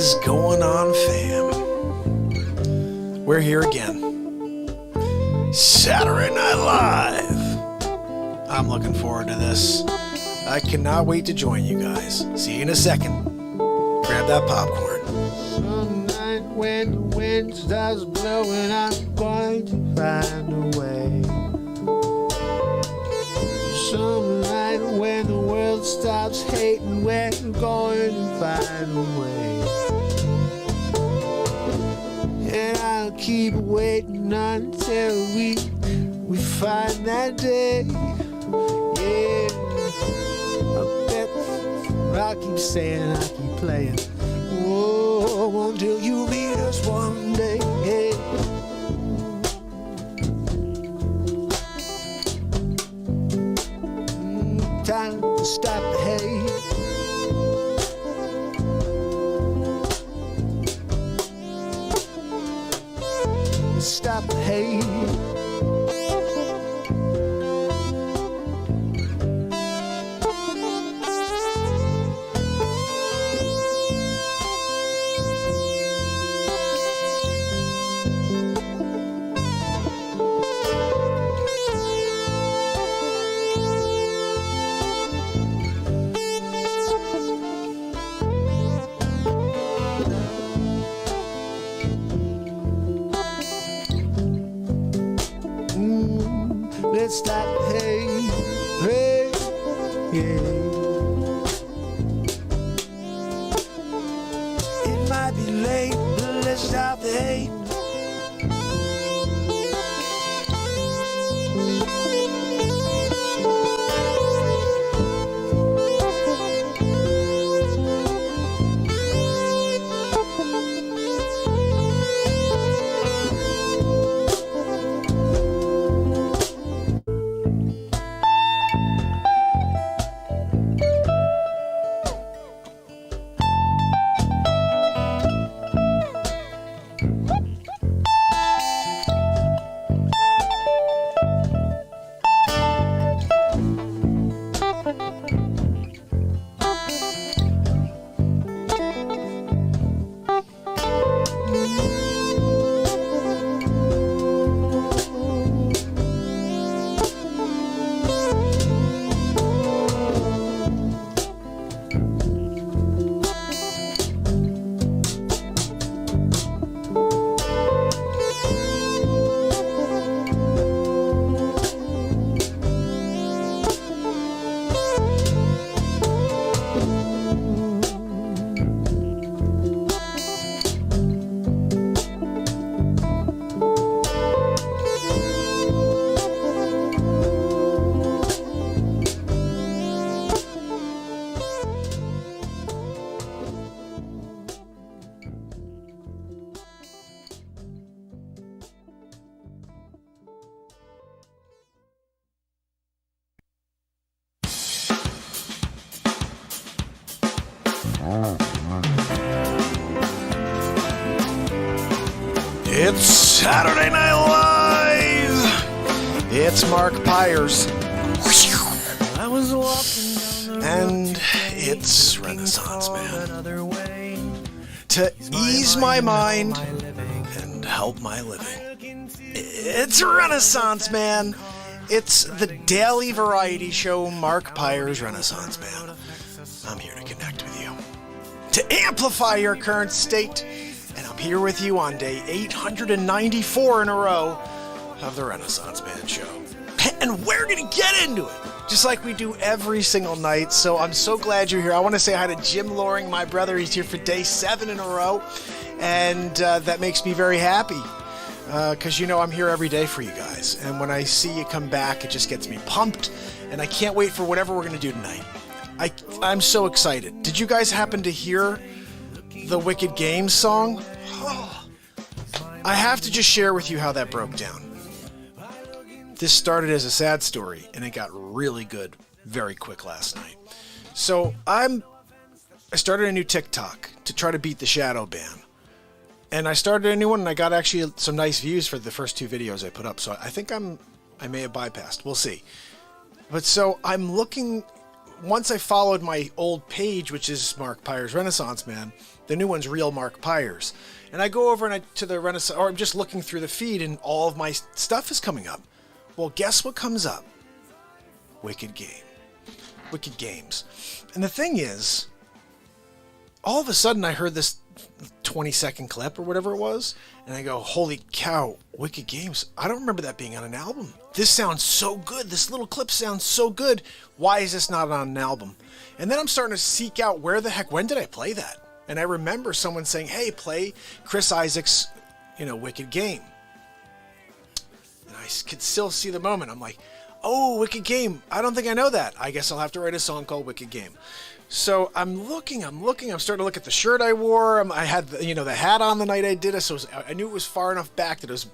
is going on, fam? We're here again. Saturday Night Live. I'm looking forward to this. I cannot wait to join you guys. See you in a second. Grab that popcorn. Some night when the wind starts blowing, I'm going to find a way. Some night when the world stops hating, we're going to find a way. And I'll keep waiting until we find that day. Yeah, I bet I'll keep saying, I'll keep playing. Oh, until you meet us one day. Yeah. Time to stop the hate. Stop the hate. Let's stop the hate. Hey, yeah. It might be late, but let's stop the hate. It's Saturday Night Live. It's Mark Pires. I was walking And it's Renaissance Man. To ease my mind and help my living. It's Renaissance Man. It's the daily variety show Mark Pires Renaissance Man. I'm here to connect with you. To amplify your current state. And I'm here with you on day 894 in a row of the Renaissance Man Show. And we're going to get into it, just like we do every single night. So I'm so glad you're here. I want to say hi to Jim Loring, my brother. He's here for day 7 in a row. And that makes me very happy. Because, you know, I'm here every day for you guys. And when I see you come back, it just gets me pumped. And I can't wait for whatever we're going to do tonight. I'm so excited. Did you guys happen to hear the Wicked Games song? Oh, I have to just share with you how that broke down. This started as a sad story, and it got really good very quick last night. So I started a new TikTok to try to beat the shadow ban. And I started a new one, and I got actually some nice views for the first 2 videos I put up. So I think I may have bypassed. We'll see. But so I'm looking... Once I followed my old page, which is Mark Pires Renaissance Man, The new one's Real Mark Pires. And I go over to the Renaissance, or I'm just looking through the feed, and all of my stuff is coming up. Well, guess what comes up? Wicked Games. And the thing is, all of a sudden I heard this 20-second clip or whatever it was, and I go, holy cow, Wicked Games. I don't remember that being on an album. This sounds so good. This little clip sounds so good. Why is this not on an album? And then I'm starting to seek out when did I play that? And I remember someone saying, hey, play Chris Isaak's, Wicked Game. And I could still see the moment. I'm like, oh, Wicked Game. I don't think I know that. I guess I'll have to write a song called Wicked Game. So I'm looking. I'm starting to look at the shirt I wore. I had, the hat on the night I did it. So I knew it was far enough back that it was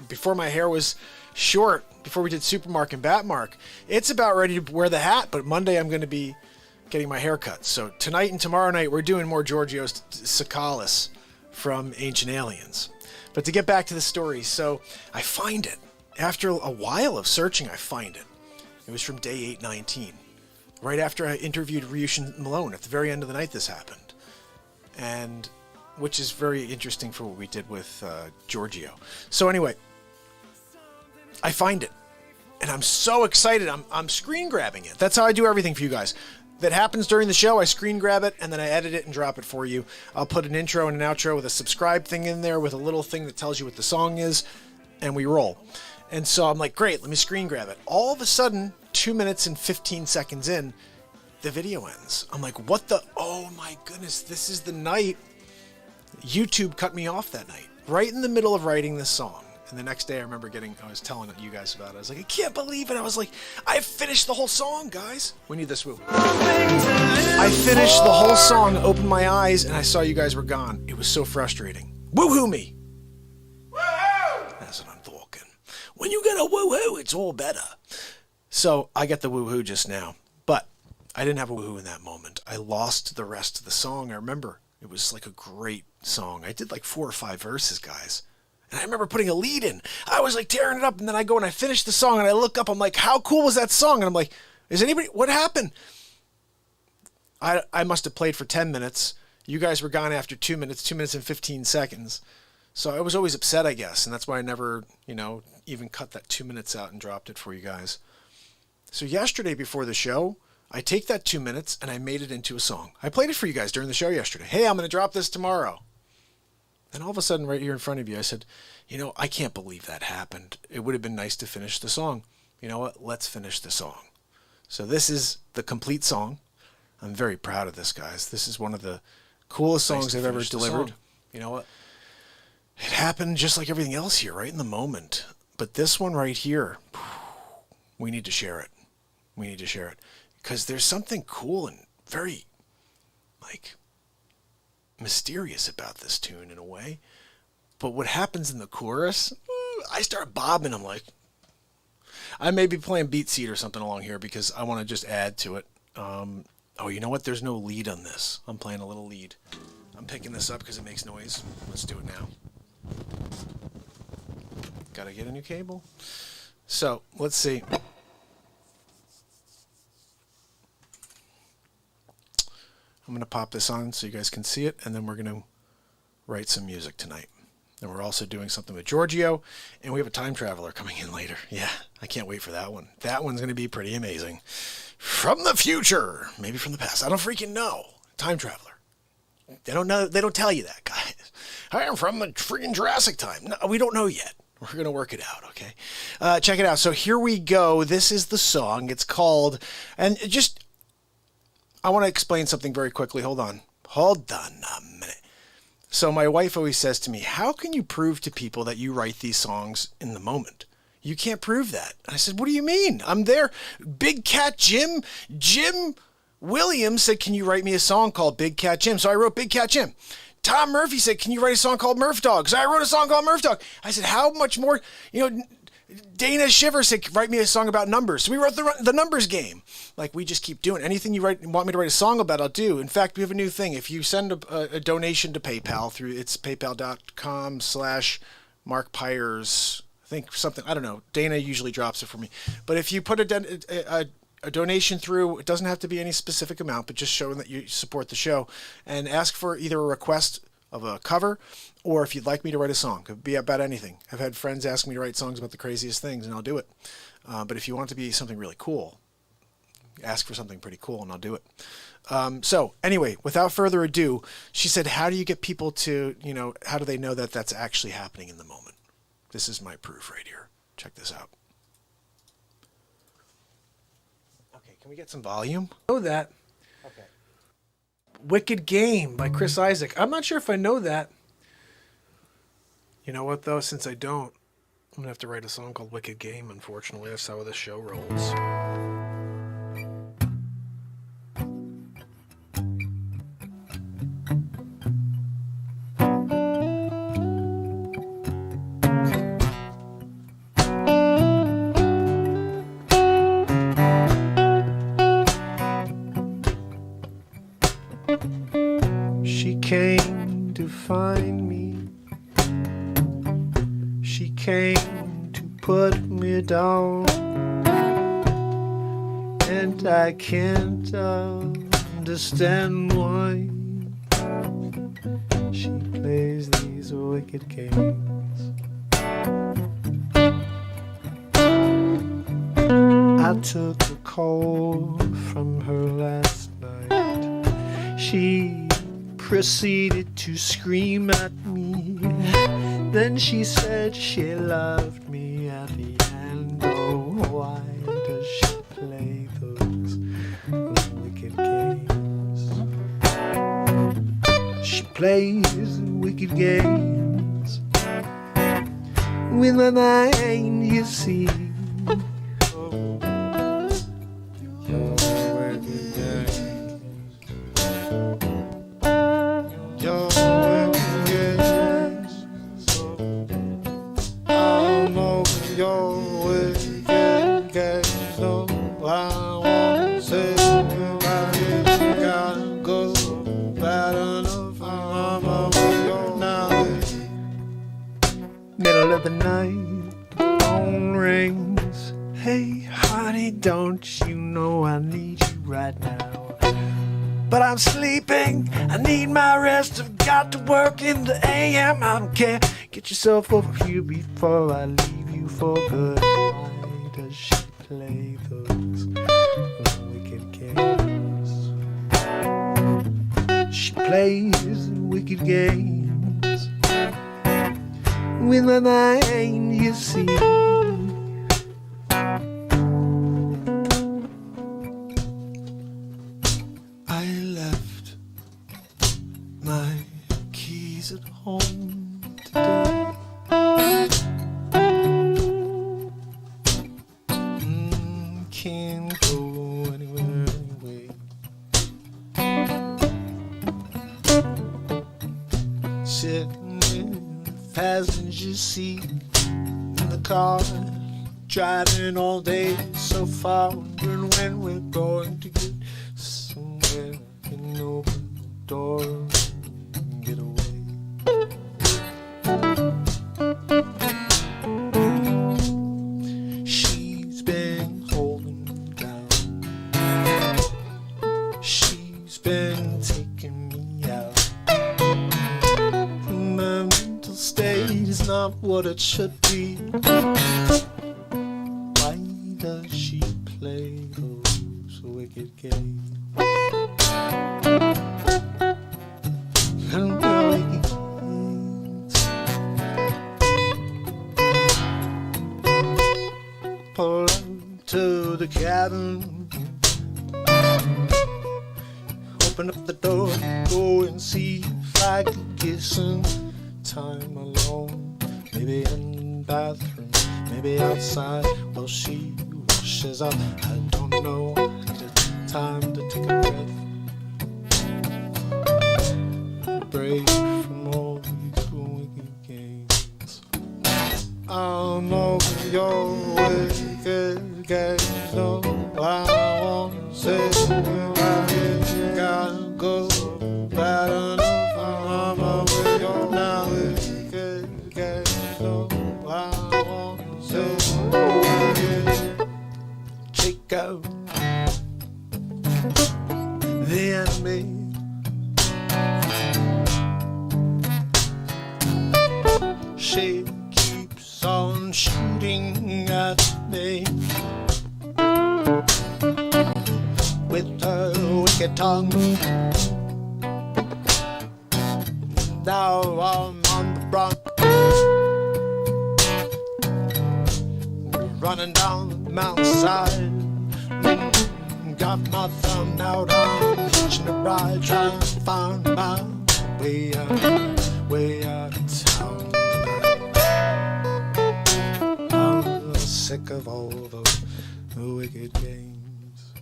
before my hair was short, before we did Supermark and Batmark. It's about ready to wear the hat, but Monday I'm going to be getting my hair cut. So tonight and tomorrow night, we're doing more Giorgio Tsoukalis from Ancient Aliens. But to get back to the story, so I find it. After a while of searching, I find it. It was from day 819. Right after I interviewed Ryushin Malone. At the very end of the night this happened. And which is very interesting for what we did with Giorgio. So anyway, I find it. And I'm so excited. I'm screen grabbing it. That's how I do everything for you guys. That happens during the show, I screen grab it, and then I edit it and drop it for you. I'll put an intro and an outro with a subscribe thing in there with a little thing that tells you what the song is, and we roll. And so I'm like, great, let me screen grab it. All of a sudden, 2 minutes and 15 seconds in, the video ends. I'm like, oh my goodness, this is the night. YouTube cut me off that night, right in the middle of writing this song. And the next day I remember I was telling you guys about it. I was like, I can't believe it. I was like, I finished the whole song, guys. We need this woo. I finished the whole song, opened my eyes, and I saw you guys were gone. It was so frustrating. Woohoo me. Woohoo! That's what I'm talking. When you get a woohoo, it's all better. So I got the woohoo just now. But I didn't have a woohoo in that moment. I lost the rest of the song. I remember it was like a great song. I did like 4 or 5 verses, guys. And I remember putting a lead in. I was like tearing it up, and then I go and I finish the song, and I look up, I'm like, how cool was that song? And I'm like, what happened? I must have played for 10 minutes. You guys were gone after 2 minutes, 2 minutes and 15 seconds. So I was always upset, I guess, and that's why I never, even cut that 2 minutes out and dropped it for you guys. So yesterday before the show, I take that 2 minutes, and I made it into a song. I played it for you guys during the show yesterday. Hey, I'm going to drop this tomorrow. And all of a sudden, right here in front of you, I said, I can't believe that happened. It would have been nice to finish the song. You know what? Let's finish the song. So this is the complete song. I'm very proud of this, guys. This is one of the coolest songs I've ever delivered. You know what? It happened just like everything else here, right in the moment. But this one right here, we need to share it. We need to share it. Because there's something cool and very, mysterious about this tune in a way. But what happens in the chorus, I start bobbing. I'm like, I may be playing beat seat or something along here because I want to just add to it. Oh, you know what? There's no lead on this. I'm playing a little lead. I'm picking this up because it makes noise. Let's do it now. Gotta get a new cable. So let's see. I'm going to pop this on so you guys can see it, and then we're going to write some music tonight. And we're also doing something with Giorgio, and we have a time traveler coming in later. Yeah, I can't wait for that one. That one's going to be pretty amazing. From the future, maybe from the past. I don't freaking know. Time traveler. They don't know. They don't tell you that, guys. I am from the freaking Jurassic time. No, we don't know yet. We're going to work it out, okay? Check it out. So here we go. This is the song. It's called, and just, I want to explain something very quickly. Hold on a minute. So my wife always says to me, how can you prove to people that you write these songs in the moment? You can't prove that. And I said, what do you mean? I'm there. Big Cat Jim Williams said, can you write me a song called Big Cat Jim? So I wrote Big Cat Jim. Tom Murphy said, can you write a song called Murph Dog? So I wrote a song called Murph Dog. I said, how much more, Dana Shiver said, write me a song about numbers. So we wrote the numbers game. Like, we just keep doing anything you want me to write a song about, I'll do. In fact, we have a new thing. If you send a donation to PayPal it's paypal.com/Mark Pires, I think something, I don't know. Dana usually drops it for me. But if you put a a donation through, it doesn't have to be any specific amount, but just showing that you support the show, and ask for either a request of a cover, or if you'd like me to write a song. It could be about anything. I've had friends ask me to write songs about the craziest things, and I'll do it. But if you want it to be something really cool, ask for something pretty cool, and I'll do it. So anyway, without further ado, she said, how do you get people to, how do they know that that's actually happening in the moment? This is my proof right here. Check this out. Okay, can we get some volume? Know that. Okay. Wicked Game by Chris Isaac. I'm not sure if I know that. You know what, though? Since I don't, I'm going to have to write a song called Wicked Game, unfortunately. That's how this show rolls. She came to find me. She came to put me down. And I can't understand why she plays these wicked games. I took a call from her last night. She proceeded to scream at me. Then she said she loved me at the end. Oh, why does she play those wicked games? She plays wicked games with my mind, you see. Middle of the night, the phone rings. Hey, honey, don't you know I need you right now? But I'm sleeping, I need my rest. I've got to work in the AM. I don't care, get yourself over here before I leave you for good. Why does she play those wicked games? She plays wicked games with my mind, you see. I left my keys at home today. Can't go anywhere anyway. Sitting in the passenger seat in the car, driving all day so far, wondering when we're going to get somewhere. Can open the door and get away. She's been holding me down. She's been taking me out. My mental state is not what it should be. Why does she play those wicked games? Pull up to the cabin, open up the door, go and see if I can get some time alone. Maybe in the bathroom, maybe outside while she washes up. I don't know, I need time to take a breath, a break from all these wicked games. I'll know your wicked games. No, I won't say I gotta go. Bad enough, I'm away your now. Wicked games. No, I won't say Chico, She keeps on shooting at me with her wicked tongue. Now I'm on the run, running down the mountainside. Got my thumb out, I'm hitching a ride, trying to find my way out of town. I'm sick of all the wicked games.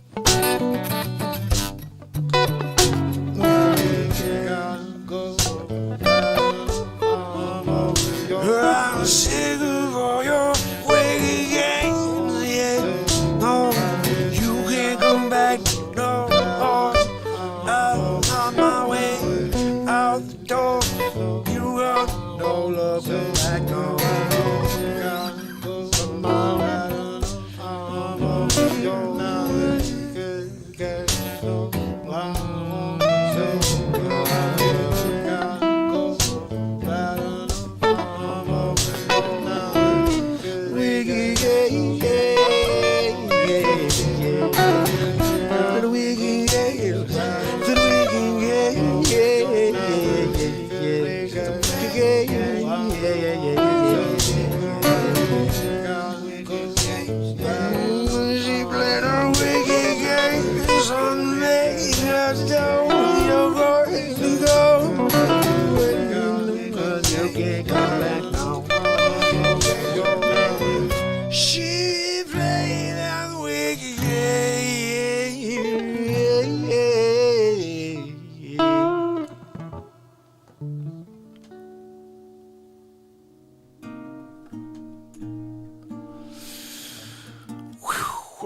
I'm sick of all your wicked games, yeah. No, you can't come back, no. I'm on my way out the door. You got no love back, no.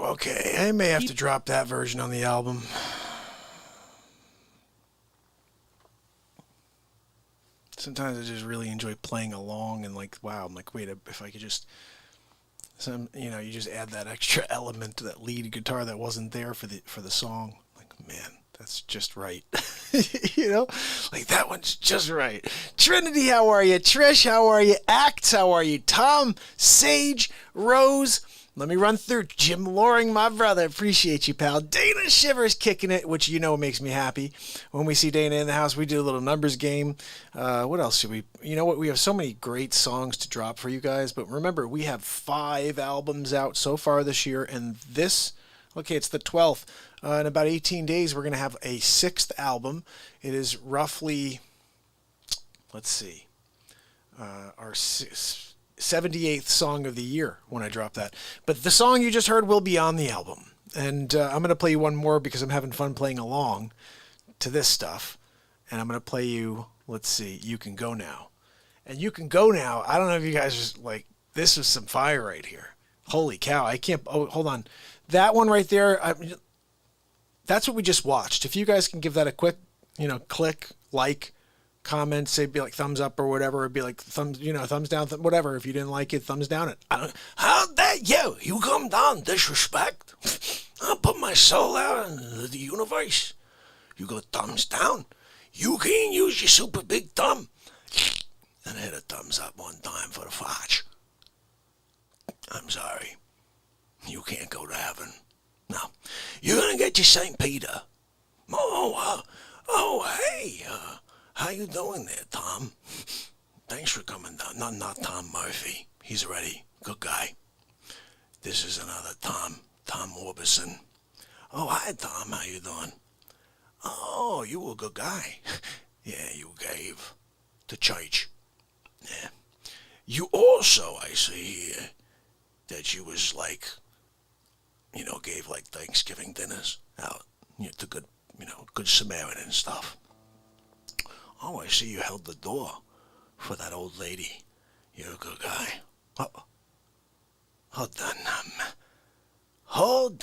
Okay, I may have to drop that version on the album. Sometimes I just really enjoy playing along and like, wow, I'm like, wait, if I could just, you just add that extra element to that lead guitar that wasn't there for the song. Like, man, that's just right. Like that one's just right. Trinity, how are you? Trish, how are you? Acts, how are you? Tom, Sage, Rose. Let me run through. Jim Loring, my brother. Appreciate you, pal. Dana Shivers kicking it, which makes me happy. When we see Dana in the house, we do a little numbers game. What else should we... You know what? We have so many great songs to drop for you guys. But remember, we have 5 albums out so far this year. And this... Okay, it's the 12th. In about 18 days, we're going to have a 6th album. It is roughly... Let's see. Our 78th song of the year when I drop that. But the song you just heard will be on the album. And I'm going to play you one more because I'm having fun playing along to this stuff. And I'm going to play you, let's see, You Can Go Now. And You Can Go Now, I don't know if you guys just like, this was some fire right here. Holy cow, I can't, oh, hold on. That one right there, that's what we just watched. If you guys can give that a quick, click, like, comment, say be like thumbs up or whatever, it'd be like thumbs down, whatever. If you didn't like it, thumbs down it. How dare you? You come down, disrespect. I'll put my soul out into the universe. You go thumbs down. You can use your super big thumb. And hit a thumbs up one time for the Facce. I'm sorry. You can't go to heaven. No. You're gonna get your St. Peter. Hey, how you doing there, Tom? Thanks for coming down. Not Tom Murphy. He's already good guy. This is another Tom Orbison. Oh, hi, Tom. How you doing? Oh, you were a good guy. Yeah, you gave to church. Yeah. You also, I see here, that you was like, gave like Thanksgiving dinners out to good Samaritan stuff. Oh, I see you held the door for that old lady. You're a good guy. Oh, hold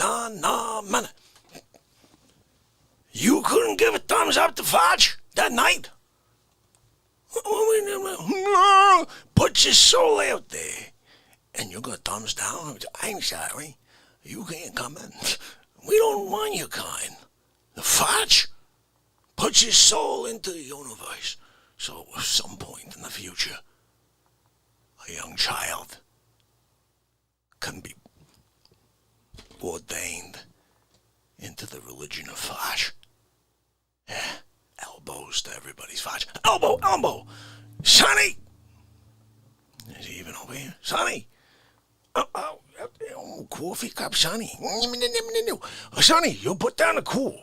on a minute. You couldn't give a thumbs up to Facce that night? Put your soul out there. And you got thumbs down? I'm sorry. You can't come in. We don't want your kind. The Facce? Put your soul into the universe. So at some point in the future, a young child can be ordained into the religion of Facce. Yeah, elbows to everybody's Facce. Elbow, elbow! Sonny! Is he even over here? Sonny! Coffee cup, Sonny. Sonny, you put down the cool.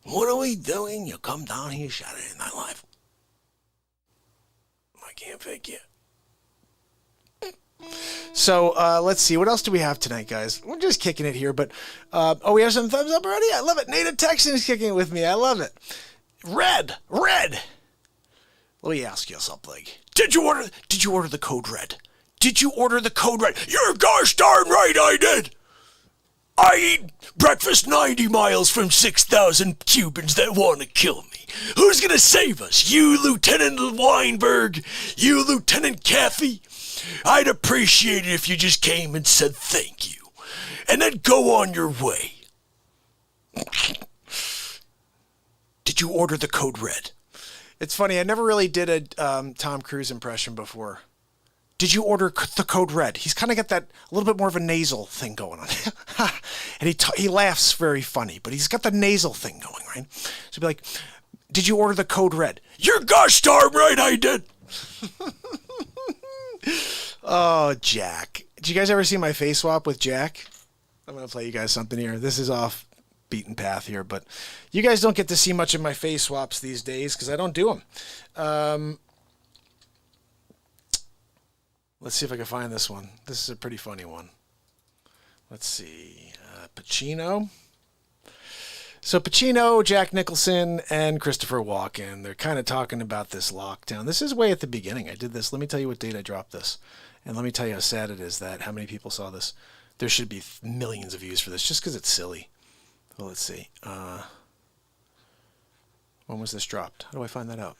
What are we doing? You come down here Saturday Night Live. I can't fake you. So, let's see. What else do we have tonight, guys? We're just kicking it here, but... we have some thumbs up already? I love it. Native Texan is kicking it with me. I love it. Red! Let me ask you something. Did you order the code red? Did you order the code red? You're gosh darn right I did! I eat breakfast 90 miles from 6,000 Cubans that want to kill me. Who's gonna save us? You, Lieutenant Weinberg? You, Lieutenant Caffey? I'd appreciate it if you just came and said thank you. And then go on your way. Did you order the code red? It's funny, I never really did a Tom Cruise impression before. Did you order the code red? He's kind of got that a little bit more of a nasal thing going on. And he laughs very funny, but he's got the nasal thing going, right? So be like, did you order the code red? You're gosh darn right I did. Oh, Jack. Did you guys ever see my face swap with Jack? I'm going to play you guys something here. This is off beaten path here, but you guys don't get to see much of my face swaps these days because I don't do them. Let's see if I can find this one. This is a pretty funny one. Let's see. Pacino. So Pacino, Jack Nicholson, and Christopher Walken, they're kind of talking about this lockdown. This is way at the beginning. I did this. Let me tell you what date I dropped this. And let me tell you how sad it is that how many people saw this. There should be millions of views for this just because it's silly. Well, let's see. When was this dropped? How do I find that out?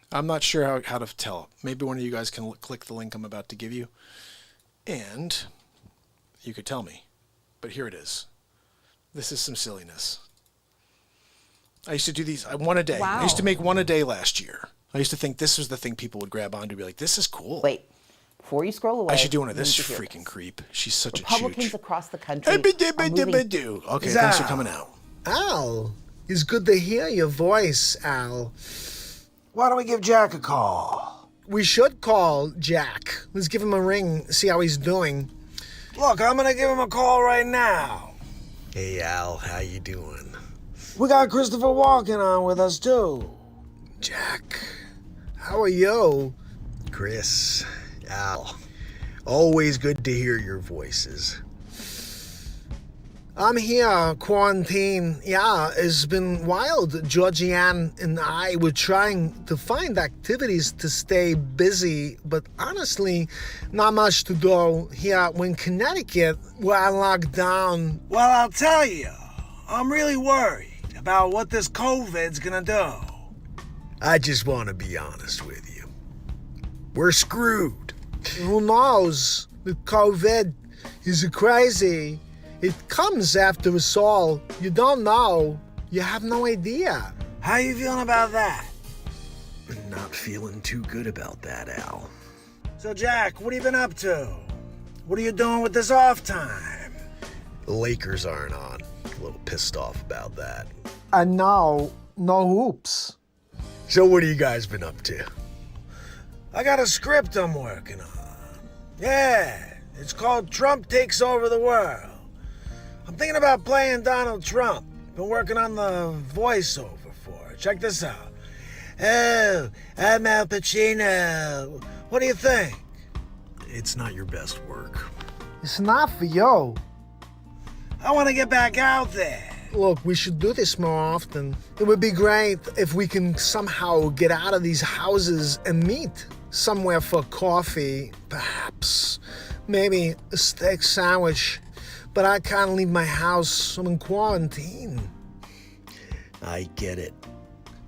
I'm not sure how to tell. Maybe one of you guys can click the link I'm about to give you, and you could tell me. But here it is. This is some silliness. I used to do these one a day. Wow. I used to make one a day last year. I used to think this was the thing people would grab onto, be like, this is cool. Wait, before you scroll away, I should do one of this freaking creep. She's such Republicans a chooch. across the country. Okay, thanks for coming out. Al, it's good to hear your voice, Al. Why don't we give Jack a call? We should call Jack. Let's give him a ring, see how he's doing. Look, I'm gonna give him a call right now. Hey, Al, how you doing? We got Christopher Walken on with us, too. Jack, how are you? Chris, Al, always good to hear your voices. I'm here, quarantine. Yeah, it's been wild. Georgianne and I were trying to find activities to stay busy, but honestly, not much to do here. When Connecticut, we're locked down. Well, I'll tell you, I'm really worried about what this COVID's gonna do. I just want to be honest with you. We're screwed. Who knows? The COVID is crazy. It comes after us all. You don't know. You have no idea. How you feeling about that? Not feeling too good about that, Al. So, Jack, what have you been up to? What are you doing with this off time? The Lakers aren't on. A little pissed off about that. And now, no hoops. So what have you guys been up to? I got a script I'm working on. Yeah, it's called Trump Takes Over the World. I'm thinking about playing Donald Trump. Been working on the voiceover for it. Check this out. Oh, I'm Al Pacino. What do you think? It's not your best work. It's not for you. I want to get back out there. Look, we should do this more often. It would be great if we can somehow get out of these houses and meet somewhere for coffee, perhaps. Maybe a steak sandwich. But I can't leave my house. I'm in quarantine. I get it.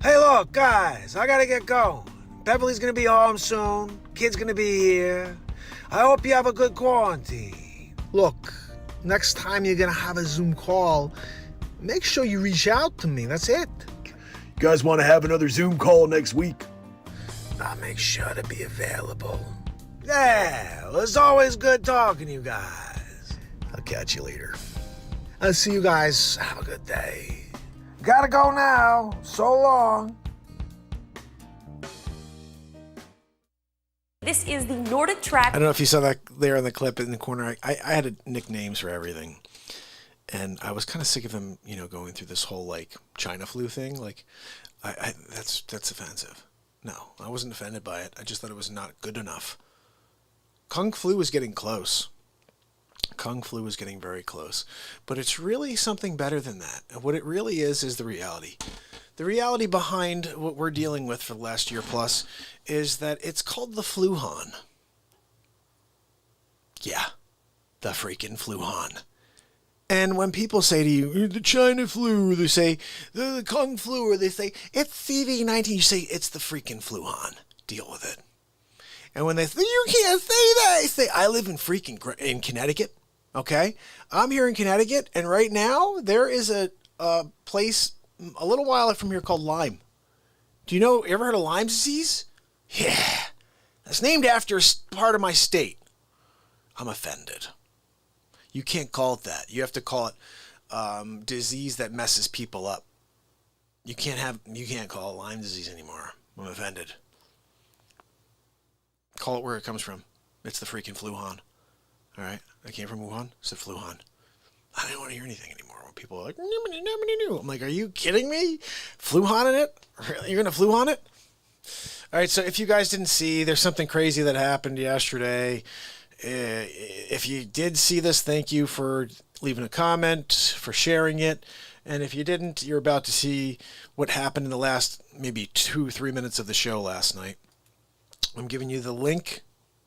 Hey, look, guys, I gotta get going. Beverly's gonna be home soon. Kid's gonna be here. I hope you have a good quarantine. Look, next time you're gonna have a Zoom call, make sure you reach out to me. That's it. You guys want to have another Zoom call next week? I'll make sure to be available. Yeah, well, it's always good talking to you guys. I'll catch you later. I'll see you guys. Have a good day. Gotta go now. So long. This is the Nordic track. I don't know if you saw that there in the clip in the corner. I had nicknames for everything. And I was kind of sick of him, going through this whole, China flu thing. That's offensive. No, I wasn't offended by it. I just thought it was not good enough. Kung flu was getting close. Kung flu was getting very close. But it's really something better than that. And what it really is the reality. The reality behind what we're dealing with for the last year plus is that it's called the Fluhan. Yeah, the freaking Fluhan. And when people say to you, the China flu, or they say the Kung flu, or they say it's CV-19, you say it's the freaking Fluhan. Deal with it. And when they say, you can't say that, I say, I live in Connecticut, okay? I'm here in Connecticut, and right now there is a place a little while from here called Lyme. Do you know, ever heard of Lyme disease? Yeah. It's named after a part of my state. I'm offended. You can't call it that. You have to call it disease that messes people up. You can't call it Lyme disease anymore. I'm offended. Call it where it comes from. It's the freaking Fluhan. All right? I came from Wuhan. It's the Fluhan. I don't want to hear anything anymore when people are like, I'm like, are you kidding me? Fluhan in it? Really? You're going to Fluhan it? All right, so if you guys didn't see, there's something crazy that happened yesterday. If you did see this, thank you for leaving a comment, for sharing it. And if you didn't, you're about to see what happened in the last maybe 2-3 minutes of the show last night. I'm giving you the link.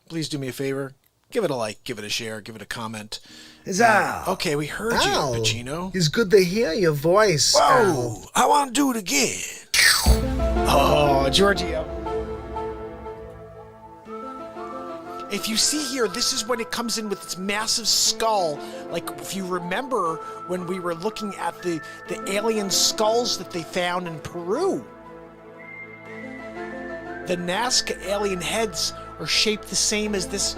Please do me a favor. Give it a like, give it a share, give it a comment. It's Al. Okay, we heard Al. you, Pacino. It's good to hear your voice. Whoa, Al. I want to do it again. Oh, Giorgio. If you see here, this is when it comes in with its massive skull. Like, if you remember when we were looking at the alien skulls that they found in Peru. The Nazca alien heads are shaped the same as this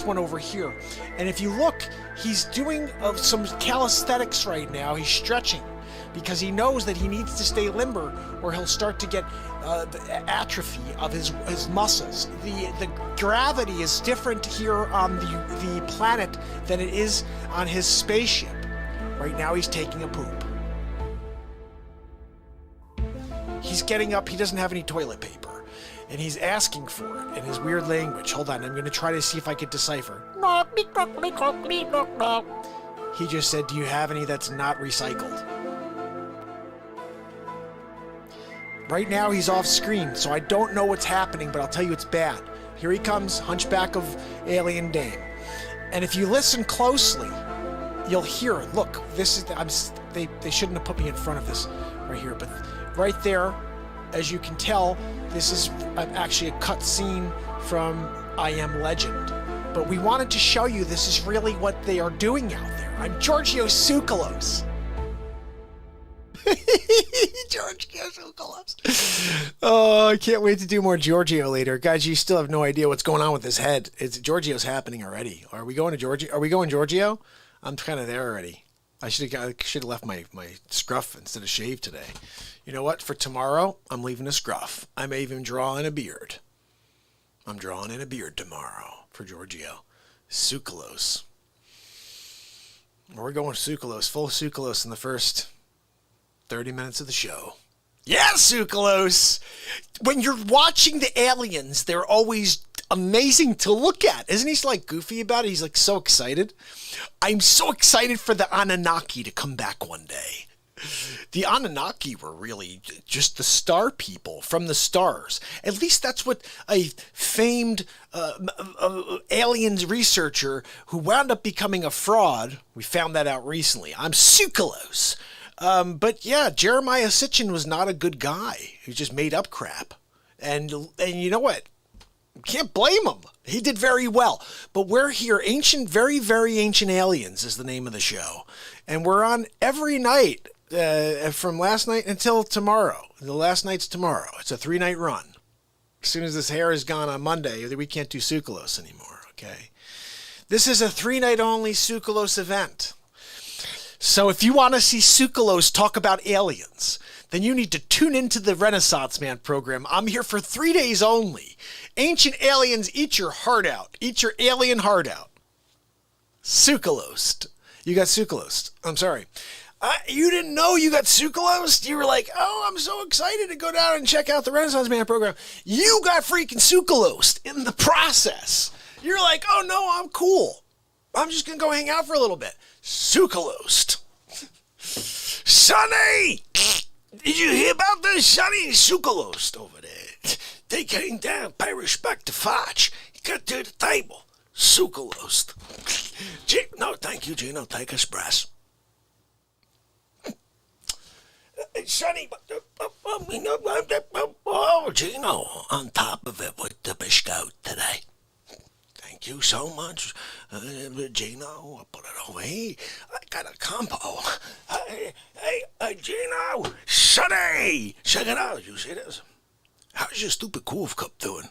one over here. And if you look, he's doing some calisthenics right now. He's stretching because he knows that he needs to stay limber or he'll start to get the atrophy of his muscles. The gravity is different here on the planet than it is on his spaceship. Right now he's taking a poop. He's getting up, he doesn't have any toilet paper. And he's asking for it in his weird language. Hold on, I'm going to try to see if I can decipher. He just said, do you have any that's not recycled? Right now he's off screen, so I don't know what's happening, but I'll tell you it's bad. Here he comes, hunchback of alien dame. And if you listen closely, you'll hear it. Look, this is they shouldn't have put me in front of this right here, but right there, as you can tell, this is actually a cut scene from I Am Legend. But we wanted to show you this is really what they are doing out there. I'm Giorgio Tsoukalos. Giorgio Tsoukalos. Oh, I can't wait to do more Giorgio later. Guys, you still have no idea what's going on with his head. Giorgio's happening already. Are we going to Giorgio? Are we going Giorgio? I'm kind of there already. I should have left my scruff instead of shaved today. You know what? For tomorrow, I'm leaving a scruff. I may even draw in a beard. I'm drawing in a beard tomorrow for Giorgio. Tsoukalos. We're going Tsoukalos, full Tsoukalos in the first 30 minutes of the show. Yeah, Tsoukalos! When you're watching the aliens, they're always amazing to look at. Isn't he like goofy about it? He's like so excited. I'm so excited for the Anunnaki to come back one day. The Anunnaki were really just the star people from the stars. At least that's what a famed aliens researcher who wound up becoming a fraud, we found that out recently. I'm Tsoukalos. But yeah, Jeremiah Sitchin was not a good guy. He just made up crap. And you know what? Can't blame him. He did very well. But we're here. Ancient, very, very ancient aliens is the name of the show. And we're on every night from last night until tomorrow. The last night's tomorrow. It's a 3-night run. As soon as this hair is gone on Monday, we can't do sucralose anymore, okay? This is a 3-night only sucralose event. So if you want to see sucralose talk about aliens, then you need to tune into the Renaissance Man program. I'm here for 3 days only. Ancient aliens, eat your heart out. Eat your alien heart out. Sucralose. You got sucralose. I'm sorry. You didn't know you got sucralose? You were like, oh, I'm so excited to go down and check out the Renaissance Man program. You got freaking sucralose in the process. You're like, oh, no, I'm cool. I'm just going to go hang out for a little bit. Sucralose. Sonny! Did you hear about this? Sonny Sucralose over there. They came down, pay respect to Facce. He got to the table. Sucralose. No, thank you, Gino. Take espresso. Sonny, oh, Gino, on top of it with the biscuit today. Thank you so much, Gino. I'll put it over here. I got a combo. Hey, Gino, Sonny, check it out. You see this? How's your stupid cool cup doing?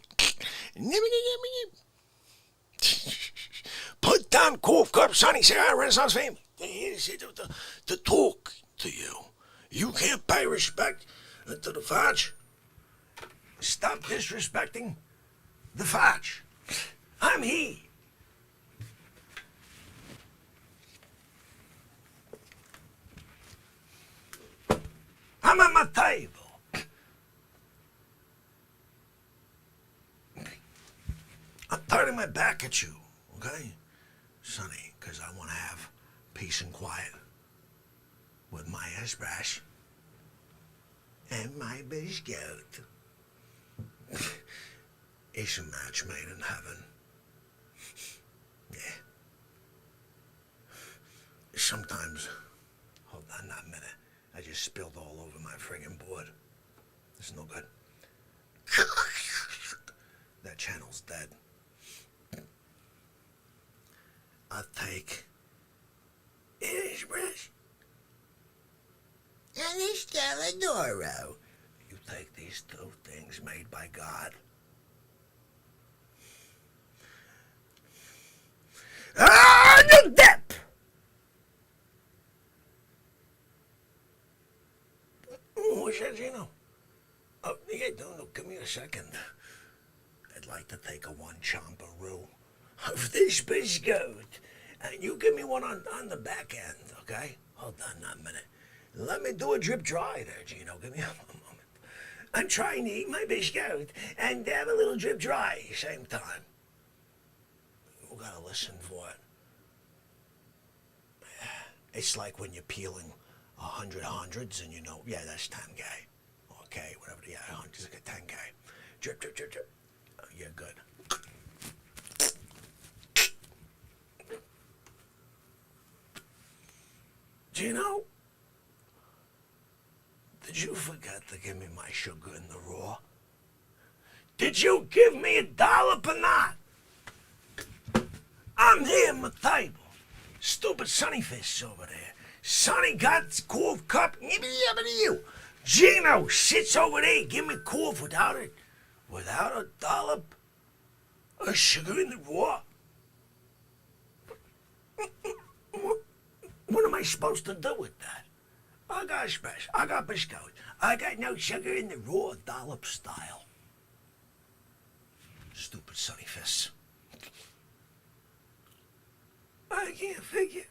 Put down cool cup, Sonny. Say hi, Renaissance family. They're here to talk to you. You can't pay respect to the Facce. Stop disrespecting the Facce. I'm he. I'm at my table. I'm turning my back at you, okay, Sonny, because I want to have peace and quiet with my espresso and my biscuit. It's a match made in heaven. Yeah. Sometimes, hold on a minute, I just spilled all over my friggin' board. It's no good. That channel's dead. I'll take espresso and a Stelladoro. You take these two things made by God. The dip! What's that, Gino? Oh, yeah, no, give me a second. I'd like to take a one chomperoo of this biscuit. And you give me one on the back end, okay? Hold on a minute. Let me do a drip dry there, Gino. Give me a moment. I'm trying to eat my biscuit and have a little drip dry at the same time. You gotta listen for it. It's like when you're peeling 100 hundreds and you know, yeah, that's 10K. Okay, whatever, yeah, 100's like a 10K. Drip, drip, drip, drip. Oh, you're good. Gino, did you forget to give me my sugar in the raw? Did you give me $1 or not? I'm here at my table. Stupid Sonny fish over there. Sonny got cool cup. You. Gino sits over there. Give me cool without a dollop of sugar in the raw. What am I supposed to do with that? I got espresso. I got biscuit. I got no sugar in the raw, dollop style. Stupid Sonny fish. I can't figure.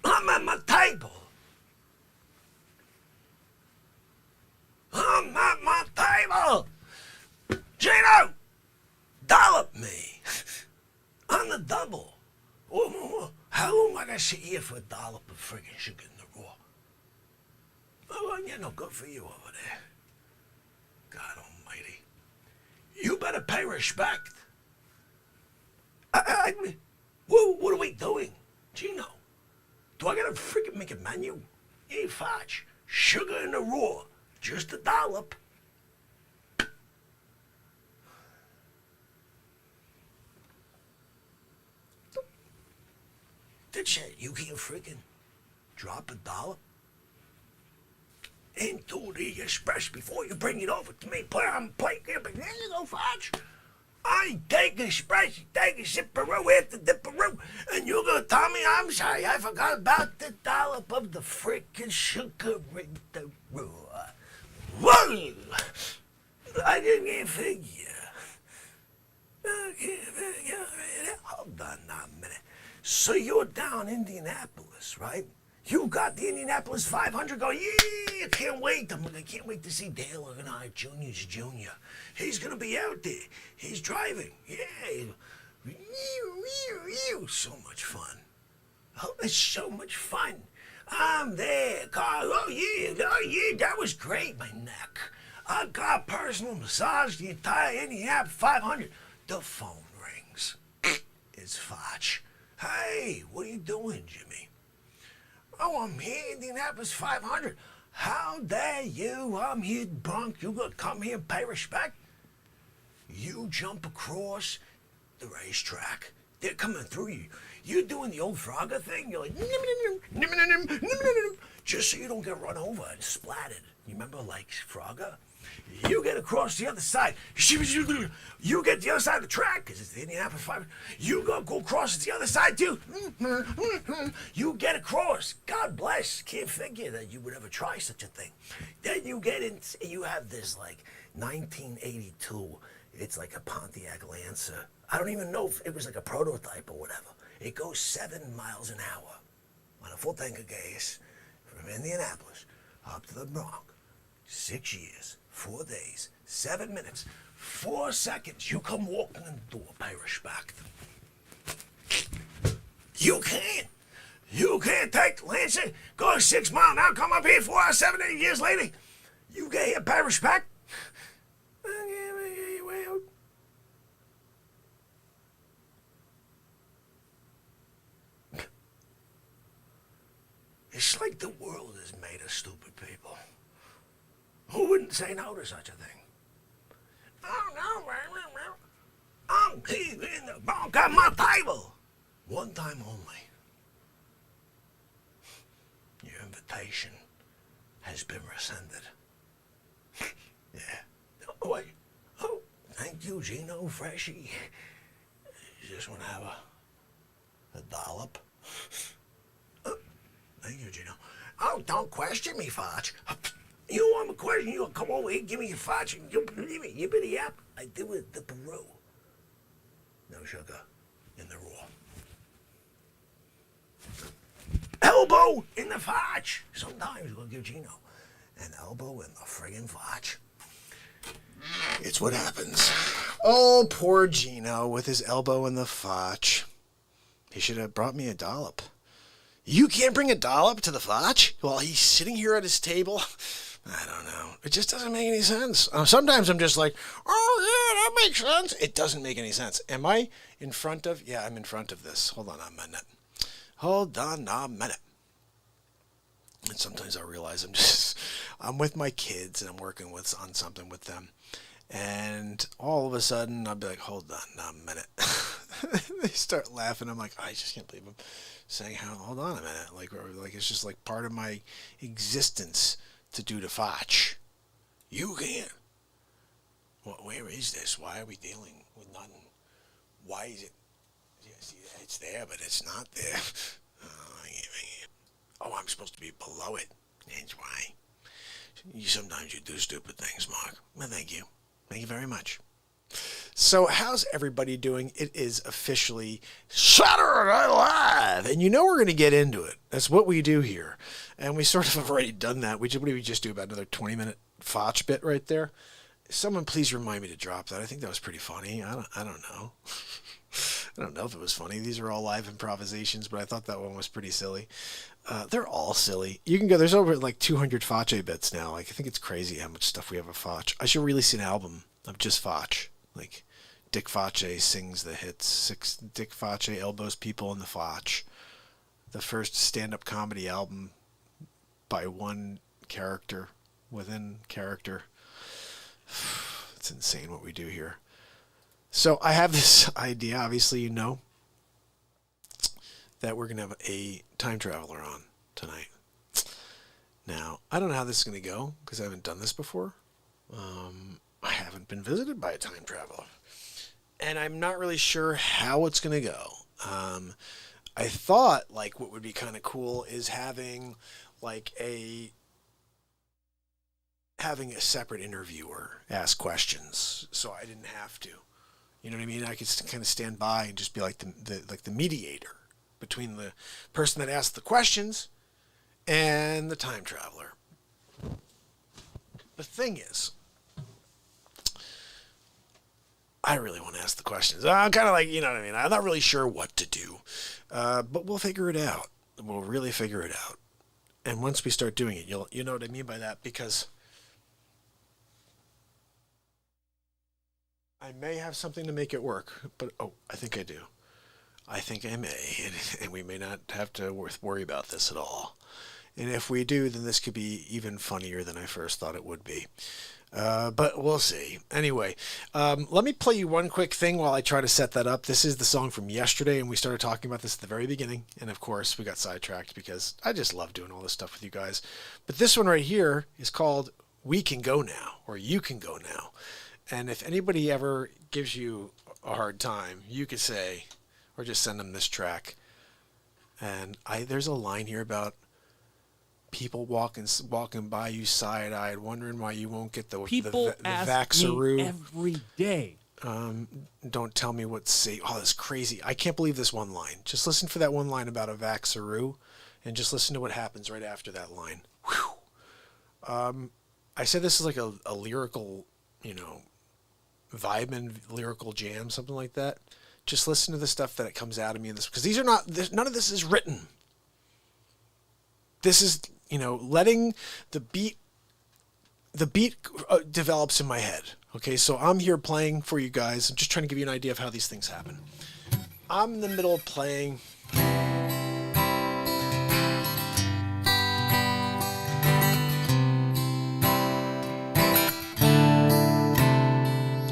I'm at my table. I'm at my table. Gino, dollop me on the double. How long am I gonna sit here for $1 of friggin' sugar in the raw? Oh, yeah, no good for you over there. God almighty. You better pay respect. What are we doing? Gino, do I gotta freaking make a menu? Hey, Facce, sugar in the raw, just a dollop. That's it, you can't freaking drop a dollop into the express before you bring it over to me. Put it on the plate. Here you go, Facce. I take express, you take a sipperoo after the Peru, and you're gonna tell me I'm sorry. I forgot about the dollop of the frickin' sugar in the roux. Whoa! I didn't figure. Hold on now a minute. So you're down Indianapolis, right? You got the Indianapolis 500 going. Yeah, I can't wait. I can't wait to see Dale Earnhardt Jr.'s Jr. He's going to be out there. He's driving. Yeah. So much fun. Oh, it's so much fun. I'm there, Carl. Oh, yeah, that was great, my neck. I got personal massage the entire Indianapolis 500. The phone rings. It's Facce. Hey, what are you doing, Jimmy? Oh, I'm here in Indianapolis 500. How dare you? I'm here, Bronx. You gonna come here and pay respect? You jump across the racetrack. They're coming through you. You're doing the old Frogger thing. You're like, just so you don't get run over and splattered. You remember, like, Frogger? You get across the other side. You get the other side of the track, because it's the Indianapolis 500. You go across the other side, too. You get across. God bless. Can't figure that you would ever try such a thing. Then you get in, you have this, like, 1982. It's like a Pontiac Lancer. I don't even know if it was like a prototype or whatever. It goes 7 miles an hour on a full tank of gas from Indianapolis up to the Bronx. 6 years, 4 days, 7 minutes, 4 seconds. You come walking in the door, pay respect. You can't take the Lancer, go 6 miles an hour, come up here 4 hours, 7, 8 years later. You get here, pay respect. It's like the world is made of stupid people. Who wouldn't say no to such a thing? Oh, no, I'm here in the Bronx at my table. One time only. Your invitation has been rescinded. Yeah. Oh, wait. Oh, thank you, Gino Freshie. You just want to have a dollop? Oh, thank you, Gino. Oh, don't question me, Facce. You want me to question you? Come over here, give me your Facce. You believe me? You been the app? I do it the Peru. No sugar in the raw. Elbow in the Facce. Sometimes we'll give Gino an elbow in the friggin' Facce. It's what happens. Oh, poor Gino with his elbow in the Facce. He should have brought me a dollop. You can't bring a dollop to the Facce while he's sitting here at his table? I don't know. It just doesn't make any sense. Sometimes I'm just like, oh, yeah, that makes sense. It doesn't make any sense. Am I in front of? Yeah, I'm in front of this. Hold on a minute. And sometimes I realize I'm with my kids and I'm working on something with them. And all of a sudden, I'll be like, hold on a minute. They start laughing. I'm like, I just can't believe I'm saying, hold on a minute. Like it's just like part of my existence to do the Facce. You can't. Well, where is this? Why are we dealing with nothing? Why is it? Yeah, see, it's there, but it's not there. Oh, I'm supposed to be below it. That's why. Sometimes you do stupid things, Mark. Well, thank you. Thank you very much. So, how's everybody doing? It is officially Saturday Night Live, and you know we're going to get into it. That's what we do here, and we sort of have already done that. What did we just do, about another 20-minute Facce bit right there? Someone please remind me to drop that. I think that was pretty funny. I don't know. I don't know if it was funny. These are all live improvisations, but I thought that one was pretty silly. They're all silly. You can go. There's over like 200 Facce bits now. Like, I think it's crazy how much stuff we have of Facce. I should release an album of just Facce. Like, Dick Facce sings the hits. Dick Facce elbows people in the Facce. The first stand-up comedy album by one character within character. It's insane what we do here. So I have this idea, obviously you know, that we're going to have a time traveler on tonight. Now, I don't know how this is going to go because I haven't done this before. I haven't been visited by a time traveler. And I'm not really sure how it's going to go. I thought, like, what would be kind of cool is having, like, having a separate interviewer ask questions so I didn't have to. You know what I mean? I could kind of stand by and just be like the mediator between the person that asked the questions and the time traveler. The thing is, I really want to ask the questions. I'm kind of like, you know what I mean? I'm not really sure what to do. But we'll figure it out. We'll really figure it out. And once we start doing it, you know what I mean by that? Because I may have something to make it work. But, I think I do. I think I may. And we may not have to worry about this at all. And if we do, then this could be even funnier than I first thought it would be. But we'll see. Anyway, let me play you one quick thing while I try to set that up. This is the song from yesterday, and we started talking about this at the very beginning. And of course, we got sidetracked because I just love doing all this stuff with you guys. But this one right here is called We Can Go Now, or You Can Go Now. And if anybody ever gives you a hard time, you could say, or just send them this track. And there's a line here about people walking by you side-eyed, wondering why you won't get the ask me every day. Don't tell me what say. Oh, that's crazy. I can't believe this one line. Just listen for that one line about a vaxaroo, and just listen to what happens right after that line. Whew. I said this is like a lyrical, vibe and lyrical jam, something like that. Just listen to the stuff that comes out of me in this, because these are none of this is written. This is, letting the beat develops in my head. Okay, so I'm here playing for you guys. I'm just trying to give you an idea of how these things happen. I'm in the middle of playing.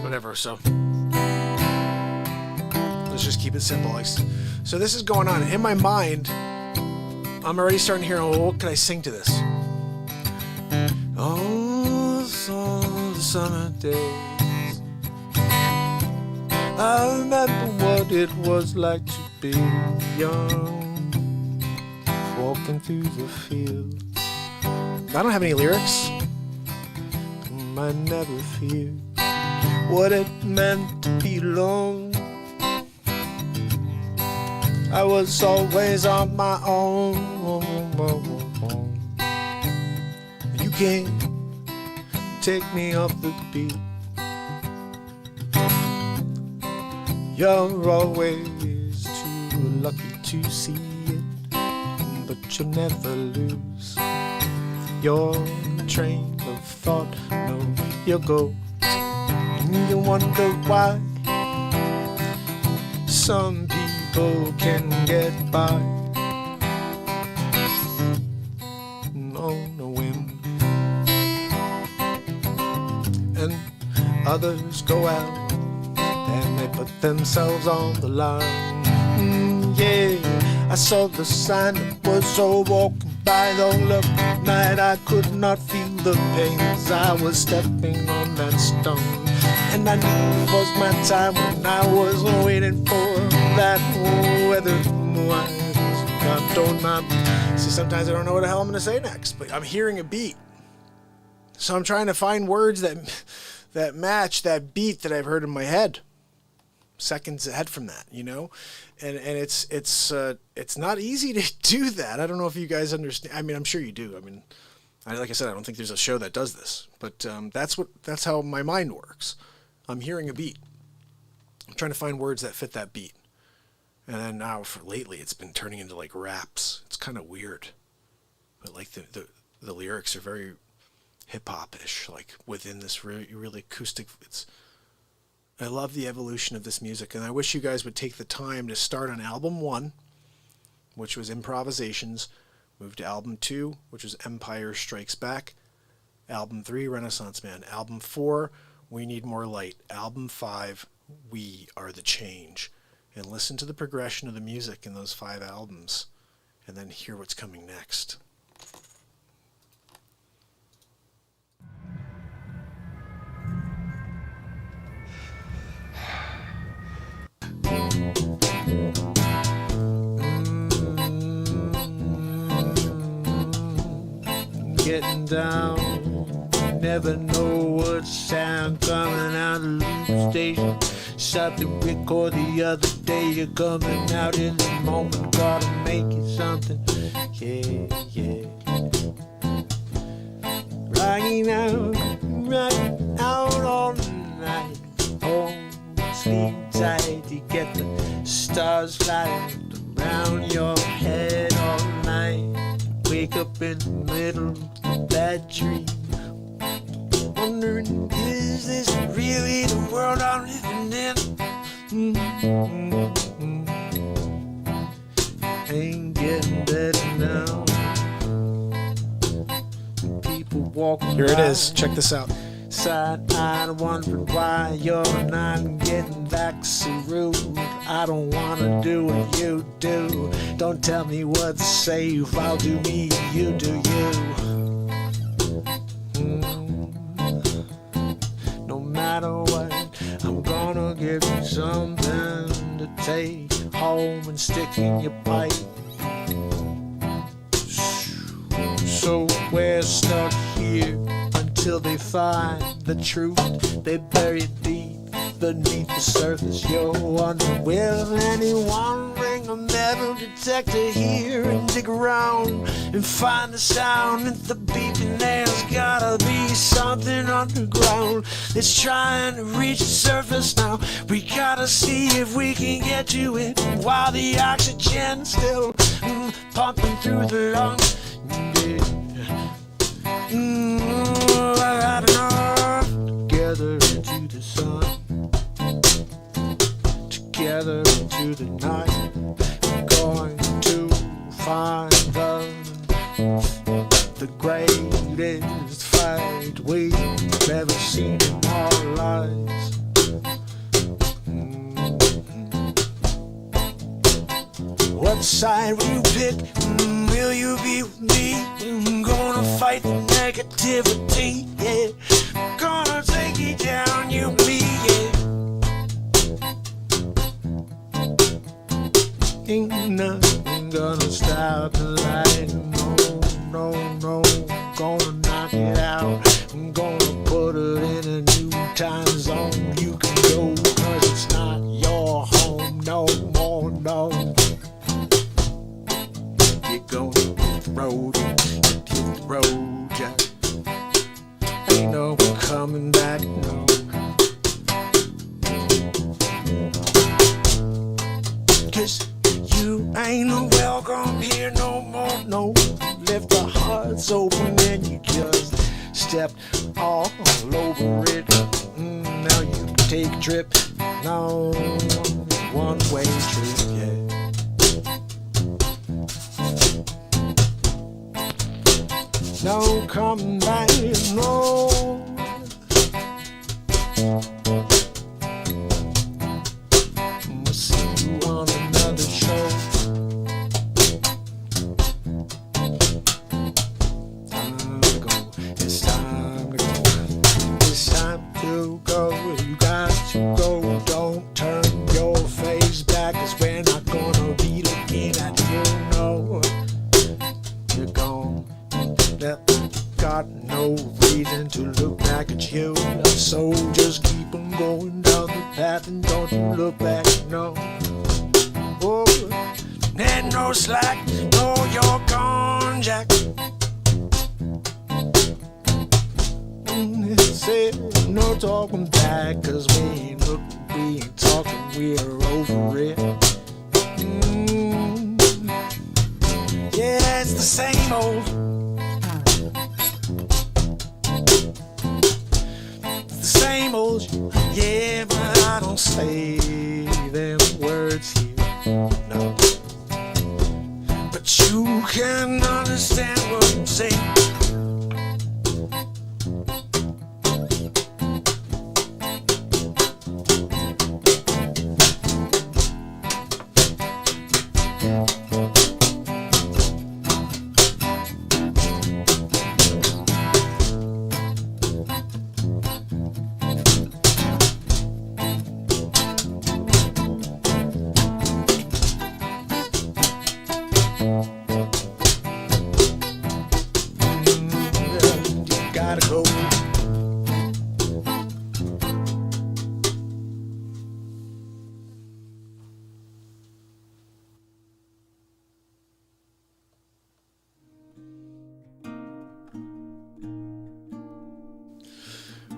Whatever, so let's just keep it simple. So this is going on in my mind. I'm already starting to hear, what can I sing to this? Oh, the summer days, I remember what it was like to be young, walking through the fields. I don't have any lyrics. I never feared what it meant to be alone. I was always on my own. You can't take me off the beat. You're always too lucky to see it, but you'll never lose your train of thought. No, you'll go, and you wonder why some people can get by on a whim, and others go out and they put themselves on the line. Yeah, I saw the sign that was so walking by, though look at night I could not feel the pain as I was stepping on that stone. And I knew it was my time when I was waiting for that weather. See, sometimes I don't know what the hell I'm going to say next, but I'm hearing a beat. So I'm trying to find words that match that beat that I've heard in my head. Seconds ahead from that, and it's not easy to do that. I don't know if you guys understand. I mean, I'm sure you do. I mean, like I said, I don't think there's a show that does this, but that's how my mind works. I'm hearing a beat. I'm trying to find words that fit that beat. And then now, lately, it's been turning into like raps. It's kind of weird, but like the lyrics are very hip hop-ish, like within this really acoustic. I love the evolution of this music, and I wish you guys would take the time to start on album 1, which was Improvisations, move to album 2, which was Empire Strikes Back, album 3, Renaissance Man, album 4, We Need More Light, album 5, We Are the Change, and listen to the progression of the music in those 5 albums, and then hear what's coming next. getting down. Never know what sound coming out of the loop station. Shot the record the other day. You're coming out in the moment. Gotta make it something. Yeah, yeah. Right out all night. Oh, sleep tight. You get the stars lighting around your head all night. Wake up in the middle of that dream. Wondering, is this really the world I'm living in? Ain't getting better now. People walking Here it by, is. Check this out. side-eyed, wondering why you're not getting vaccinated. I don't wanna do what you do. Don't tell me what's safe. I'll do me, you do you. No matter what, I'm gonna give you something to take home and stick in your pipe. So we're stuck here until they find the truth. They bury it deep beneath the surface. You're wondering, will anyone bring a metal detector here and dig around and find the sound at the beeping? There's gotta be something underground that's trying to reach the surface now. We gotta see if we can get to it while the oxygen's still pumping through the lungs. I don't know. Together into the sun, together into the night. We're going to find the greatest fight we've ever seen in our lives. What side will you pick? Will you be with me? I'm gonna fight the negativity, yeah. Gonna take you down, you and me, yeah. Ain't nothing gonna stop the light. No, no, no. Gonna knock it out. I'm gonna put it in a new time zone. You can go, 'cause it's not your home no more, no. You're gonna hit the road, hit the road, Jack. Ain't no coming back, no. Cause you ain't no welcome here no more, no. Left the hearts open and you just stepped all over it. Now you can take a trip, no, one-way trip, yeah. No coming back, no. We'll see you on another show. Time to go, it's time to go. It's time to go, you got to go. Don't turn your face back, 'cause we're not gonna be looking at you, no. You're gone. Got no reason to look back at you. So just keep on going down the path and don't you look back, no. Oh, and no slack, no, you're gone, Jack. Say no talking back, 'cause we ain't talking, we're over it. Yeah, it's the same old. Same old, yeah, but I don't say them words here, no. But you can understand what I'm saying.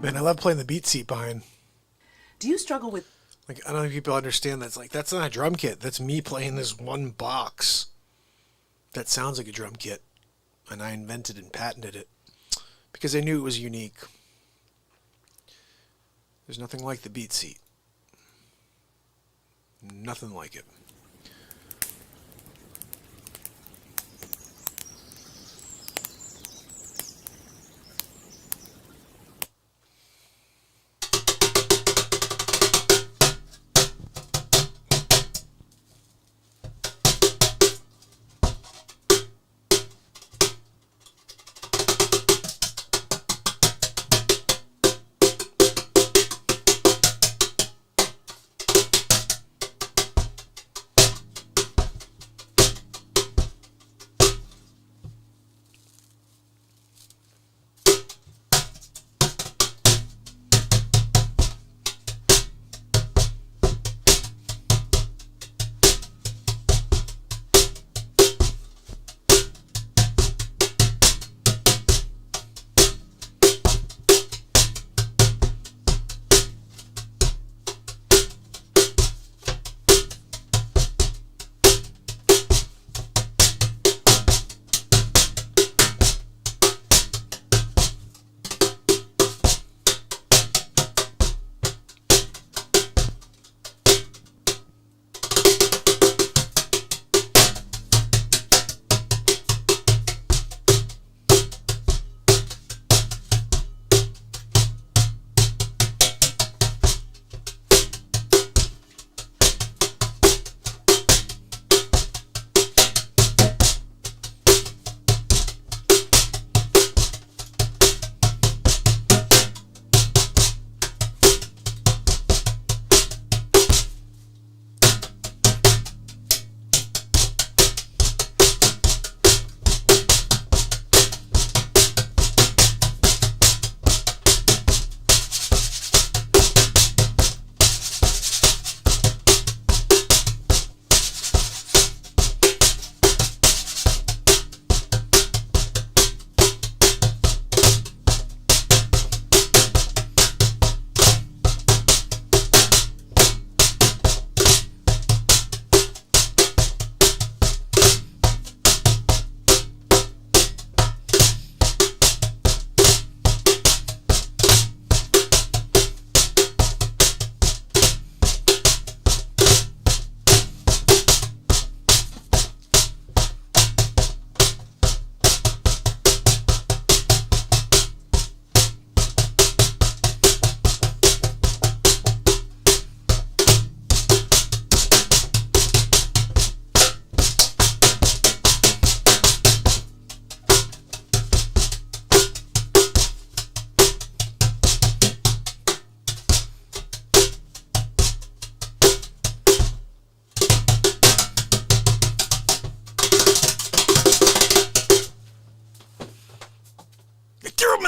Man, I love playing the beat seat behind. Do you struggle with... Like, I don't think people understand that's like, that's not a drum kit. That's me playing this one box that sounds like a drum kit. And I invented and patented it because I knew it was unique. There's nothing like the beat seat. Nothing like it.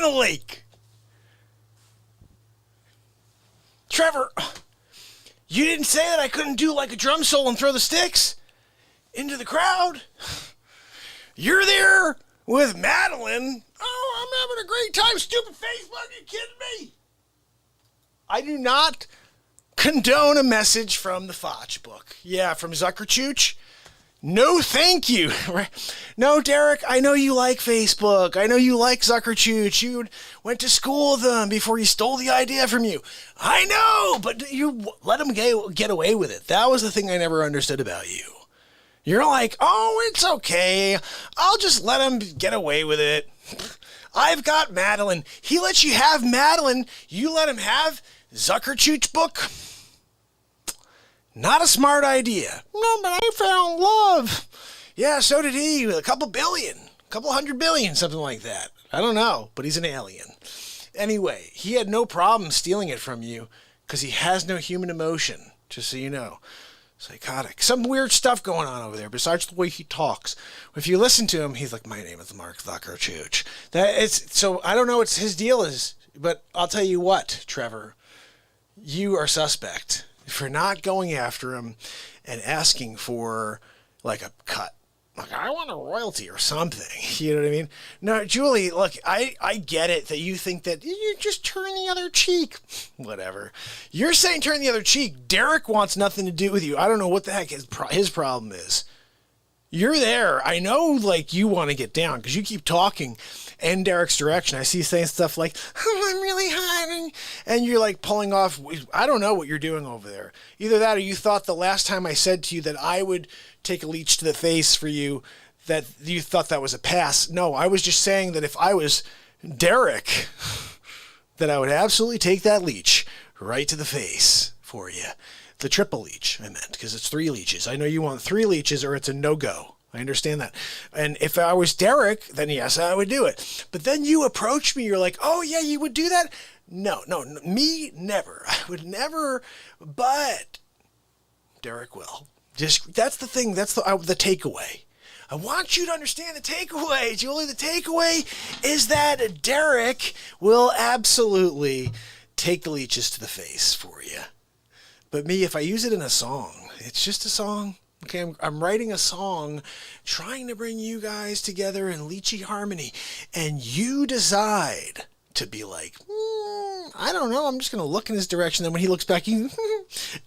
in the lake. Trevor, you didn't say that I couldn't do like a drum solo and throw the sticks into the crowd. You're there with Madeline. Oh, I'm having a great time. Stupid Facebook, are you kidding me? I do not condone a message from the Facce book. Yeah, from Zuckerchooch. No, thank you. No, Derek, I know you like Facebook. I know you like Zuckerchooch. You went to school with them before he stole the idea from you. I know, but you let him get away with it. That was the thing I never understood about you. You're like, oh, it's okay. I'll just let him get away with it. I've got Madeline. He lets you have Madeline. You let him have Zuckerchooch book. Not a smart idea. No, but I found love. Yeah, so did he. A couple billion. A couple 100 billion, something like that. I don't know, but he's an alien. Anyway, he had no problem stealing it from you because he has no human emotion, just so you know. Psychotic. Some weird stuff going on over there besides the way he talks. If you listen to him, he's like, my name is Mark Zuckerchooch. So I don't know what his deal is, but I'll tell you what, Trevor. You are suspect for not going after him and asking for like a cut. like, I want a royalty or something. You know what I mean? No, Julie, look, I get it that you think that you just turn the other cheek. Whatever. You're saying turn the other cheek. Derek wants nothing to do with you. I don't know what the heck his problem is. You're there. I know, like, you want to get down because you keep talking in Derek's direction. I see you saying stuff like, oh, I'm really hot. And you're, like, pulling off. I don't know what you're doing over there. Either that or you thought the last time I said to you that I would take a leech to the face for you, that you thought that was a pass. No, I was just saying that if I was Derek, that I would absolutely take that leech right to the face for you. The triple leech, I meant, because it's 3 leeches. I know you want 3 leeches or it's a no-go. I understand that. And if I was Derek, then yes, I would do it. But then you approached me. You're like, oh, yeah, you would do that? No, me, never. I would never, but Derek will. Just that's the thing. That's the takeaway. I want you to understand the takeaway, Julie. The takeaway is that Derek will absolutely take the leeches to the face for you. But me, if I use it in a song, it's just a song. Okay, I'm writing a song trying to bring you guys together in leechy harmony. And you decide to be like, I don't know, I'm just going to look in his direction. Then when he looks back, and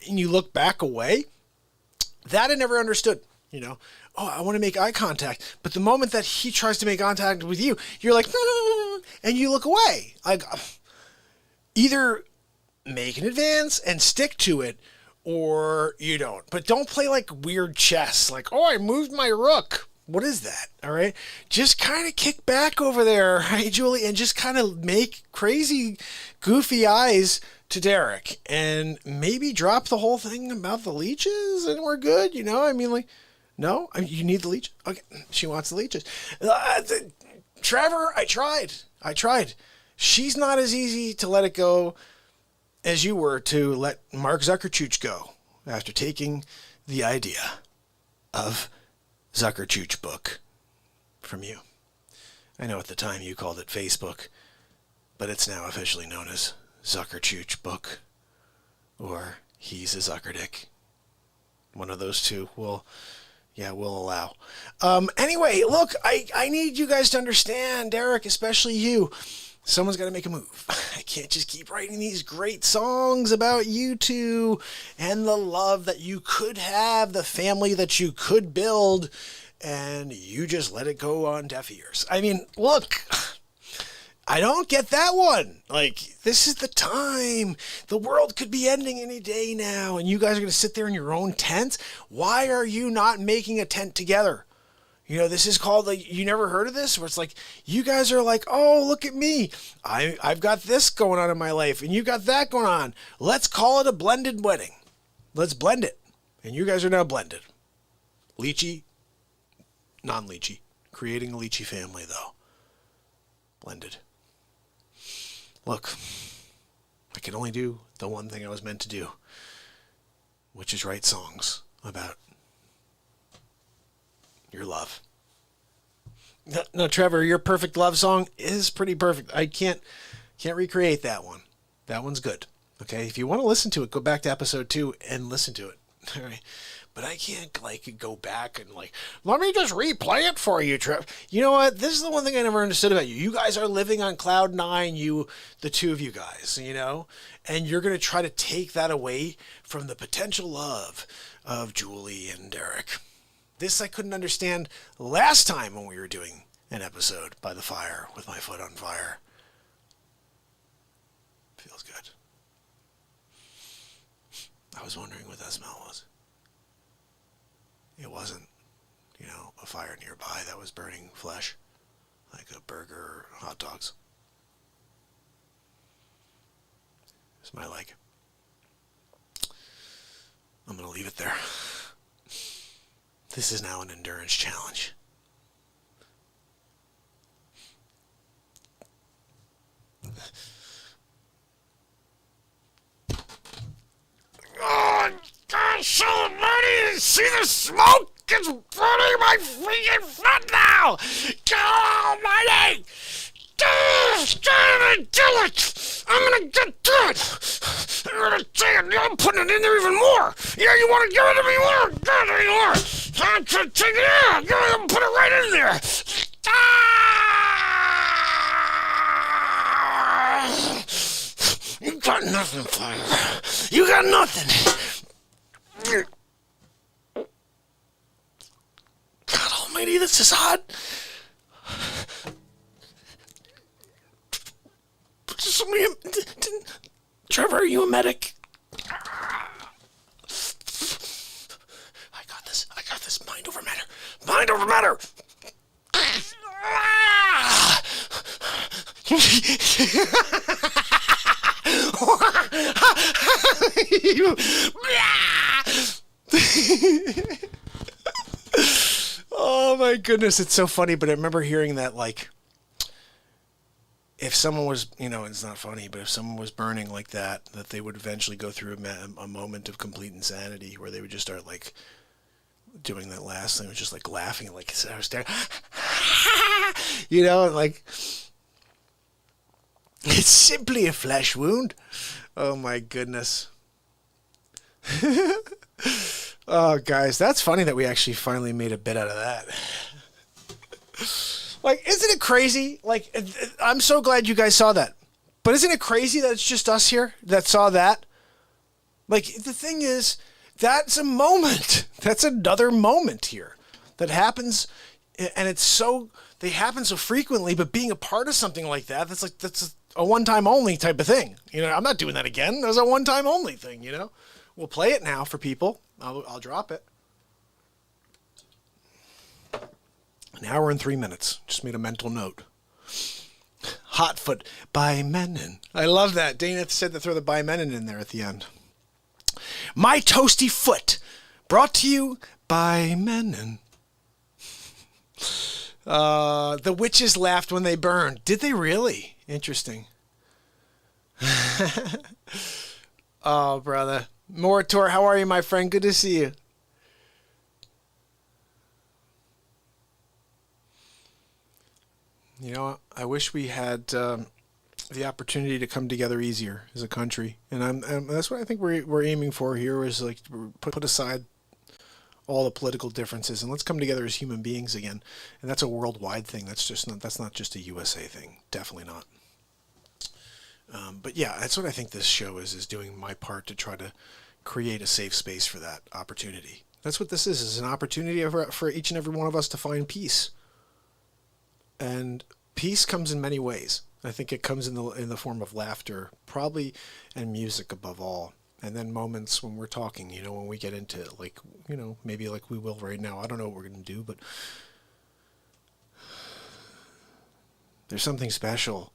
you look back away. That I never understood, you know. Oh, I want to make eye contact. But the moment that he tries to make contact with you, you're like, and you look away. Like, either make an advance and stick to it, or you don't. But don't play like weird chess. Like, oh, I moved my rook. What is that? All right. Just kind of kick back over there, right, Julie? And just kind of make crazy, goofy eyes to Derek. And maybe drop the whole thing about the leeches and we're good. You know, I mean, like, no, you need the leech. Okay. She wants the leeches. Trevor, I tried. She's not as easy to let it go as you were to let Mark Zuckerchooch go after taking the idea of Zuckerchooch book from you. I know at the time you called it Facebook, but it's now officially known as Zuckerchooch book, or he's a Zuckerdick. One of those two we'll allow. Anyway, look, I need you guys to understand, Derek, especially you. Someone's got to make a move. I can't just keep writing these great songs about you two and the love that you could have, the family that you could build, and you just let it go on deaf ears. I mean, look, I don't get that one. Like, this is the time. The world could be ending any day now, and you guys are going to sit there in your own tent? Why are you not making a tent together? You know, this is called, like, you never heard of this? Where it's like, you guys are like, oh, look at me. I've got this going on in my life, and you got that going on. Let's call it a blended wedding. Let's blend it. And you guys are now blended. Leechy, non-leechy. Creating a leechy family, though. Blended. Look, I can only do the one thing I was meant to do, which is write songs about your love. No, Trevor, your perfect love song is pretty perfect. I can't recreate that one. That one's good. Okay, if you want to listen to it, go back to episode 2 and listen to it. All right, but I can't like go back and like let me just replay it for you, Trev. You know what? This is the one thing I never understood about you. You guys are living on cloud 9. The two of you guys, you know, and you're gonna try to take that away from the potential love of Julie and Derek. This I couldn't understand last time when we were doing an episode by the fire with my foot on fire. Feels good. I was wondering what that smell was. It wasn't, you know, a fire nearby that was burning flesh, like a burger or hot dogs. It's my leg. I'm going to leave it there. This is now an endurance challenge. Oh, God, somebody see the smoke? It's burning my freaking foot now! God almighty! Do it! I'm gonna get to it! I'm gonna take it! I'm putting it in there even more! Yeah, you wanna give it to me more? Give it to me more! Take it out. Put it right in there. You got nothing, Fire. You got nothing. God almighty, this is hot. Trevor, are you a medic? I got this. Mind over matter. Mind over matter. Oh my goodness, it's so funny. But I remember hearing that, like, if someone was, it's not funny, but if someone was burning like that, that they would eventually go through a moment of complete insanity where they would just start, like, doing that last thing, was just, like, laughing, like, I was staring, like, it's simply a flesh wound. Oh my goodness. Oh, guys, that's funny that we actually finally made a bit out of that. Like, isn't it crazy? Like, I'm so glad you guys saw that. But isn't it crazy that it's just us here that saw that? Like, the thing is, that's a moment. That's another moment here that happens, and they happen so frequently, but being a part of something like that, that's a one-time only type of thing. I'm not doing that again. That was a one-time only thing, We'll play it now for people. I'll drop it. An hour and 3 minutes. Just made a mental note. Hotfoot by Menon. I love that. Dana said to throw the by Menon in there at the end. My Toasty Foot. Brought to you by Menon. The witches laughed when they burned. Did they really? Interesting. Oh, brother. Morator, how are you, my friend? Good to see you. I wish we had the opportunity to come together easier as a country, and that's what I think we're aiming for here. Is like put aside all the political differences and let's come together as human beings again. And that's a worldwide thing. That's not just a USA thing. Definitely not. But yeah, that's what I think this show is doing my part to try to create a safe space for that opportunity. That's what this is an opportunity for each and every one of us to find peace. And peace comes in many ways. I think it comes in the form of laughter, probably, and music above all. And then moments when we're talking, when we get into it, like, maybe like we will right now. I don't know what we're going to do, but there's something special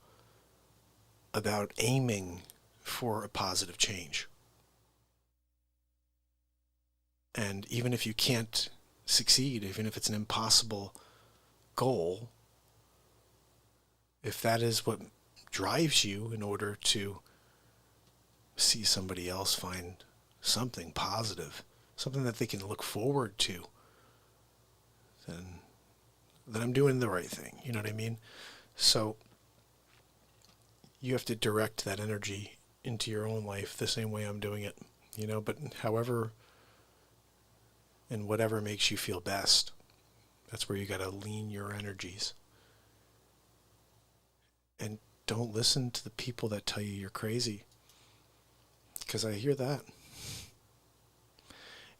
about aiming for a positive change. And even if you can't succeed, even if it's an impossible goal, if that is what drives you in order to see somebody else find something positive, something that they can look forward to, then I'm doing the right thing. You know what I mean? So you have to direct that energy into your own life the same way I'm doing it, but however and whatever makes you feel best, that's where you got to lean your energies. And don't listen to the people that tell you you're crazy, because I hear that.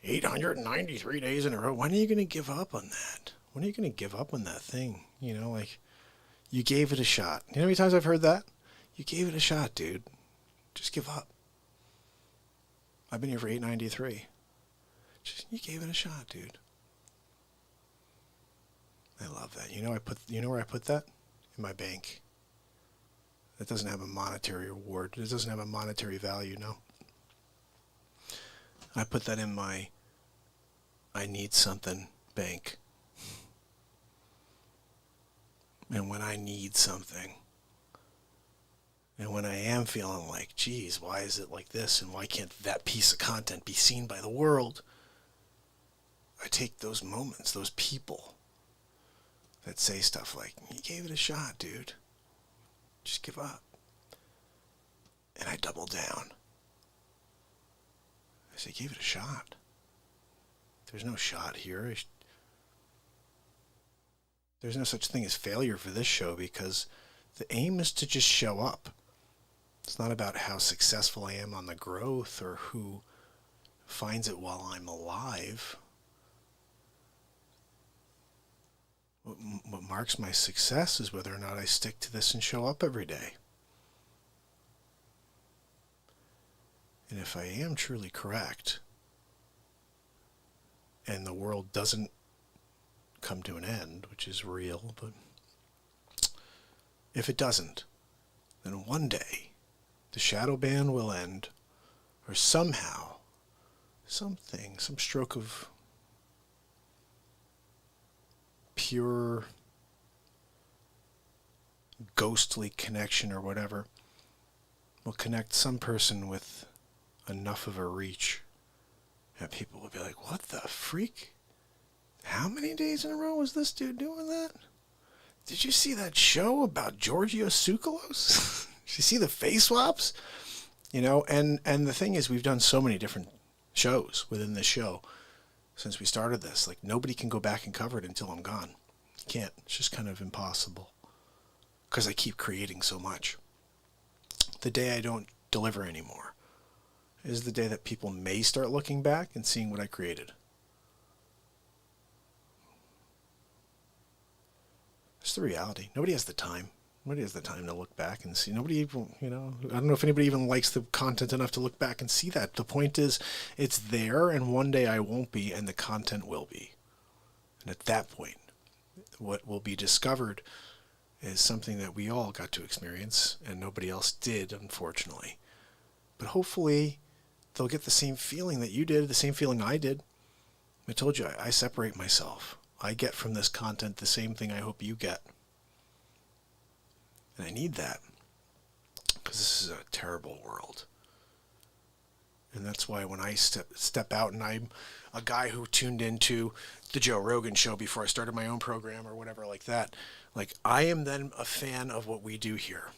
893 days in a row. When are you going to give up on that? When are you going to give up on that thing? Like, you gave it a shot. You know how many times I've heard that? You gave it a shot, dude. Just give up. I've been here for 893. You gave it a shot, dude. I love that. You know where I put that? In my bank. That doesn't have a monetary reward. It doesn't have a monetary value, no. I put that in my I need something bank. And when I need something, and when I am feeling like, geez, why is it like this? And why can't that piece of content be seen by the world? I take those moments, those people that say stuff like, you gave it a shot, dude. Just give up. And I double down. I say, gave it a shot. there's no shot here. There's no such thing as failure for this show because the aim is to just show up. It's not about how successful I am on the growth or who finds it while I'm alive. What marks my success is whether or not I stick to this and show up every day. And if I am truly correct, and the world doesn't come to an end, which is real, but if it doesn't, then one day the shadow ban will end, or somehow, some stroke of pure ghostly connection or whatever will connect some person with enough of a reach that people will be like, what the freak? How many days in a row was this dude doing that? Did you see that show about Giorgio Tsoukalos? Did you see the face swaps? You know, and the thing is, we've done so many different shows within this show since we started this. Like, nobody can go back and cover it until I'm gone. You can't. It's just kind of impossible because I keep creating so much. The day I don't deliver anymore is the day that people may start looking back and seeing what I created. It's the reality. Nobody has the time. Nobody has the time to look back and see. Nobody even, I don't know if anybody even likes the content enough to look back and see that. The point is, it's there, and one day I won't be, and the content will be. And at that point, what will be discovered is something that we all got to experience, and nobody else did, unfortunately. But hopefully, they'll get the same feeling that you did, the same feeling I did. I told you, I separate myself. I get from this content the same thing I hope you get. And I need that. Because this is a terrible world. And that's why when I step out, and I'm a guy who tuned into the Joe Rogan show before I started my own program or whatever like that, like, I am then a fan of what we do here.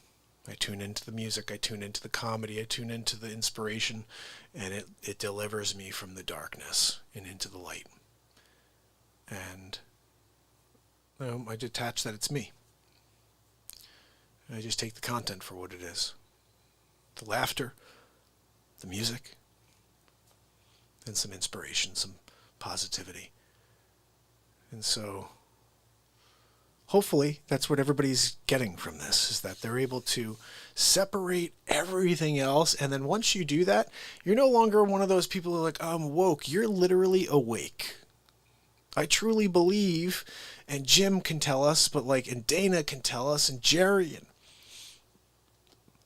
I tune into the music, I tune into the comedy, I tune into the inspiration, and it delivers me from the darkness and into the light. And I detach that it's me. I just take the content for what it is. The laughter, the music, and some inspiration, some positivity. And so hopefully that's what everybody's getting from this, is that they're able to separate everything else. And then once you do that, you're no longer one of those people who are like, I'm woke. You're literally awake. I truly believe, and Jim can tell us, and Dana can tell us, and Jerry, and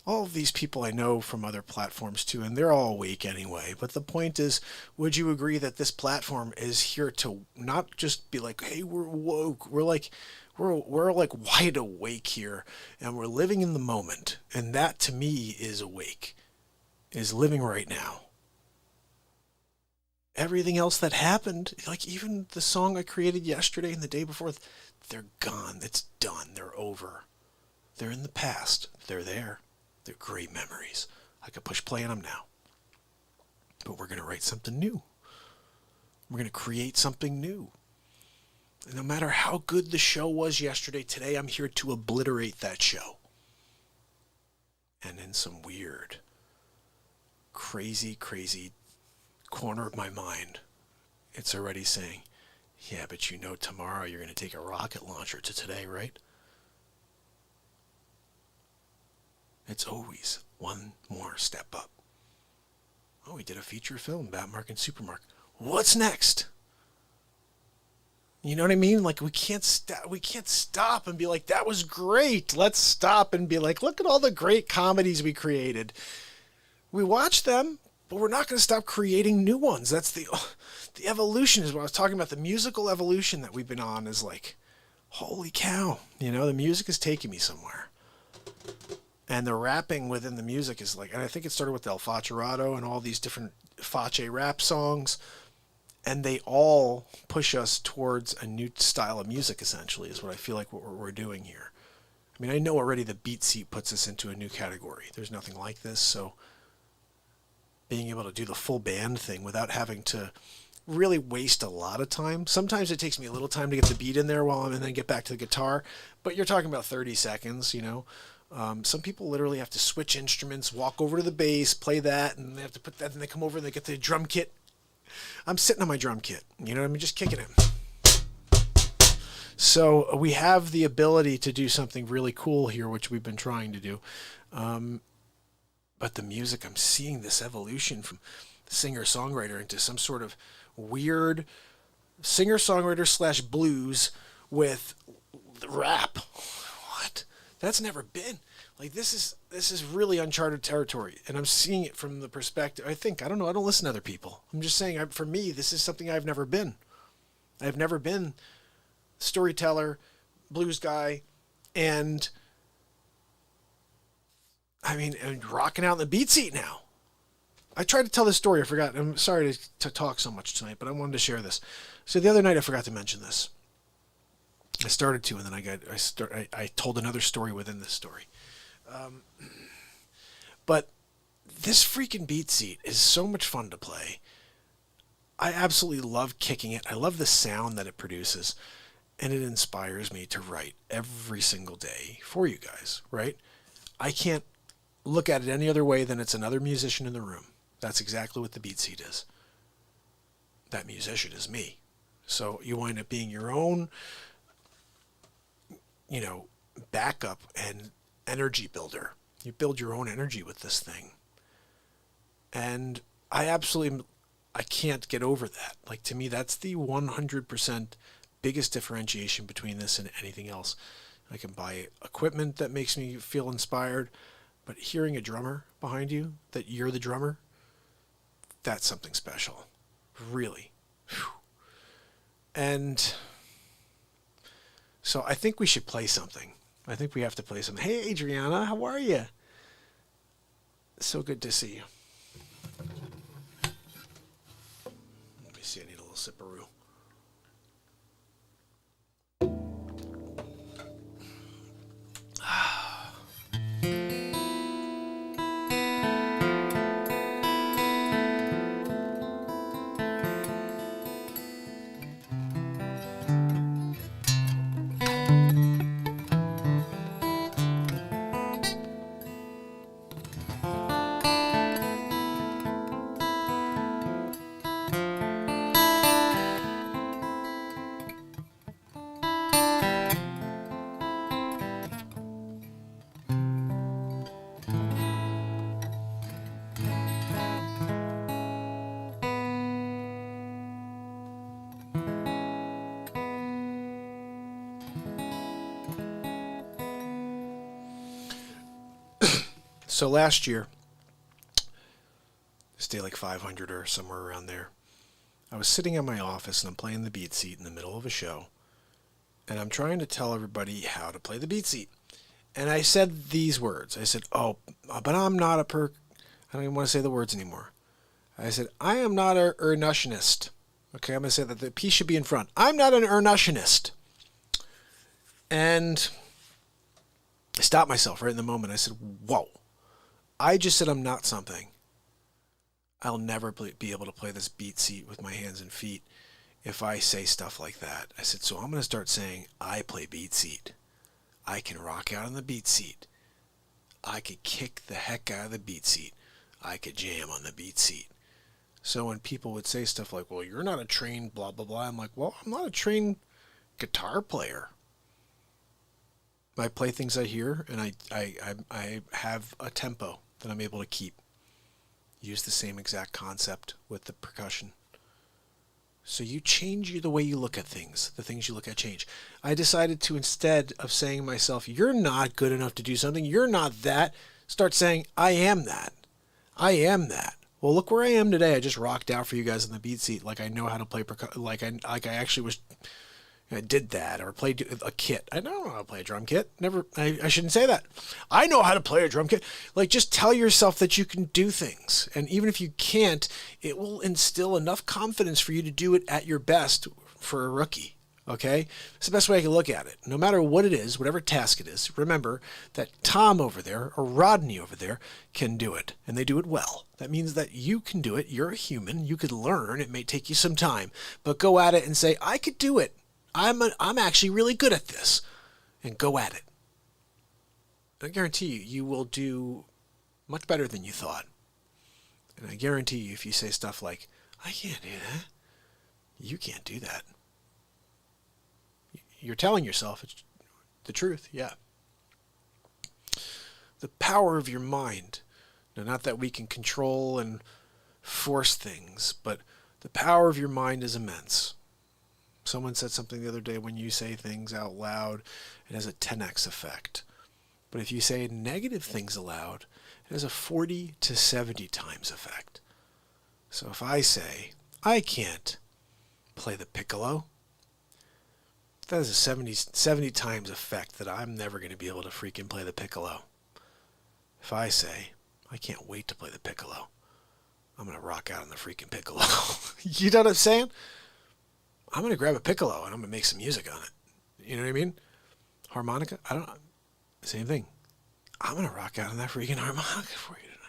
all of these people I know from other platforms too, and they're all awake anyway. But the point is, would you agree that this platform is here to not just be like, hey, we're woke. We're like wide awake here, and we're living in the moment. And that to me is awake, is living right now. Everything else that happened, like even the song I created yesterday and the day before, they're gone. It's done. They're over. They're in the past. They're there. They're great memories. I could push play on them now. But we're going to write something new. We're going to create something new. And no matter how good the show was yesterday, today I'm here to obliterate that show. And in some weird, crazy corner of my mind, it's already saying, yeah, but tomorrow you're going to take a rocket launcher to today, right? It's always one more step up. Oh, we did a feature film, Batmark and Supermark. What's next? You know what I mean? Like, we can't stop and be like, that was great. Let's stop and be like, look at all the great comedies we created. We watch them, but we're not going to stop creating new ones. That's the evolution, is what I was talking about. The musical evolution that we've been on is like, holy cow. The music is taking me somewhere. And the rapping within the music is like, and I think it started with El Faccerado and all these different Facce rap songs. And they all push us towards a new style of music, essentially, is what I feel like what we're doing here. I mean, I know already the beat seat puts us into a new category. There's nothing like this, so being able to do the full band thing without having to really waste a lot of time. Sometimes it takes me a little time to get the beat in there and then get back to the guitar, but you're talking about 30 seconds, you know. Some people literally have to switch instruments, walk over to the bass, play that, and they have to put that, and they come over and they get the drum kit. I'm sitting on my drum kit, you know what I mean, just kicking it. So we have the ability to do something really cool here, which we've been trying to do. But the music, I'm seeing this evolution from singer-songwriter into some sort of weird singer-songwriter / blues with rap. What? That's never been. Like, this is really uncharted territory, and I'm seeing it from the perspective. I don't know. I don't listen to other people. I'm just saying, for me, this is something I've never been. I've never been storyteller, blues guy, and rocking out in the beat seat now. I tried to tell this story. I forgot. I'm sorry to talk so much tonight, but I wanted to share this. So the other night I forgot to mention this. I started to, and then I told another story within this story. But this freaking beat seat is so much fun to play. I absolutely love kicking it. I love the sound that it produces, and it inspires me to write every single day for you guys, right? I can't look at it any other way than it's another musician in the room. That's exactly what the beat seat is. That musician is me. So you wind up being your own, backup and energy builder. You build your own energy with this thing. And I can't get over that. Like, to me, that's the 100% biggest differentiation between this and anything else. I can buy equipment that makes me feel inspired, but hearing a drummer behind you, that you're the drummer, that's something special. Really. Whew. And so I think we should play something. I think we have to play something. Hey, Adriana, how are you? So good to see you. Let me see, I need a little sipperoo. So last year, this day like 500 or somewhere around there, I was sitting in my office and I'm playing the beat seat in the middle of a show. And I'm trying to tell everybody how to play the beat seat. And I said these words. I said, but I'm not I don't even want to say the words anymore. I said, I am not an percussionist. Okay, I'm going to say that the P should be in front. I'm not an percussionist. And I stopped myself right in the moment. I said, whoa. I just said I'm not something. I'll never be able to play this beat seat with my hands and feet if I say stuff like that. I said, so I'm going to start saying I play beat seat. I can rock out on the beat seat. I could kick the heck out of the beat seat. I could jam on the beat seat. So when people would say stuff like, well, you're not a trained blah, blah, blah, I'm like, well, I'm not a trained guitar player. I play things I hear, and I have a tempo that I'm able to keep. Use the same exact concept with the percussion. So you change the way you look at things. The things you look at change. I decided to, instead of saying to myself, you're not good enough to do something, you're not that, start saying, I am that. I am that. Well, look where I am today. I just rocked out for you guys in the beat seat like I know how to play percussion, like I actually was... I did that, or played a kit. I don't know how to play a drum kit. Never. I shouldn't say that. I know how to play a drum kit. Like, just tell yourself that you can do things. And even if you can't, it will instill enough confidence for you to do it at your best for a rookie. Okay? It's the best way I can look at it. No matter what it is, whatever task it is, remember that Tom over there or Rodney over there can do it, and they do it well. That means that you can do it. You're a human. You could learn. It may take you some time, but go at it and say, I could do it. I'm actually really good at this, and go at it. I guarantee you, you will do much better than you thought. And I guarantee you, if you say stuff like, I can't do that, you can't do that. You're telling yourself it's the truth, yeah. The power of your mind. Now, not that we can control and force things, but the power of your mind is immense. Someone said something the other day, when you say things out loud, it has a 10x effect. But if you say negative things aloud, it has a 40 to 70 times effect. So if I say, I can't play the piccolo, that is a 70 times effect that I'm never going to be able to freaking play the piccolo. If I say, I can't wait to play the piccolo, I'm going to rock out on the freaking piccolo. You know what I'm saying? I'm going to grab a piccolo and I'm going to make some music on it. You know what I mean? Harmonica? I don't know. Same thing. I'm going to rock out on that freaking harmonica for you tonight.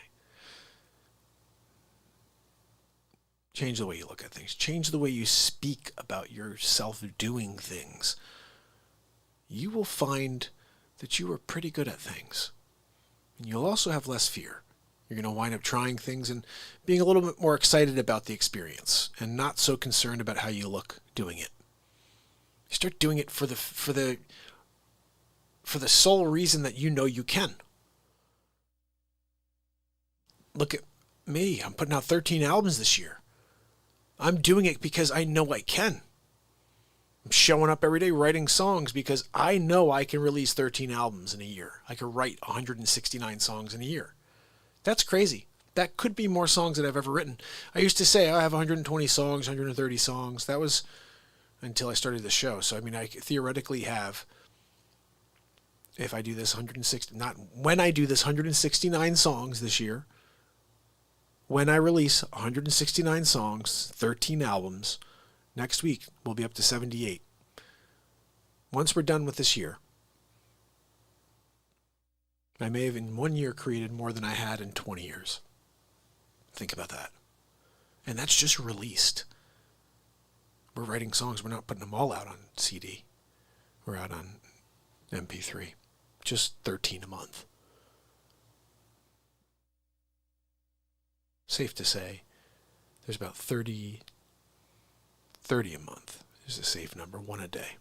Change the way you look at things. Change the way you speak about yourself doing things. You will find that you are pretty good at things. And you'll also have less fear. You're going to wind up trying things and being a little bit more excited about the experience and not so concerned about how you look doing it. You start doing it for the sole reason that you know you can. Look at me. I'm putting out 13 albums this year. I'm doing it because I know I can. I'm showing up every day writing songs because I know I can release 13 albums in a year. I can write 169 songs in a year. That's crazy. That could be more songs than I've ever written. I used to say I have 120 songs, 130 songs. That was until I started the show. So, I mean, I theoretically have, if I do this 169 songs this year, when I release 169 songs, 13 albums, next week we'll be up to 78. Once we're done with this year, I may have in 1 year created more than I had in 20 years. Think about that. And that's just released. We're writing songs. We're not putting them all out on CD. We're out on MP3. Just 13 a month. Safe to say, there's about 30 a month is a safe number, one a day.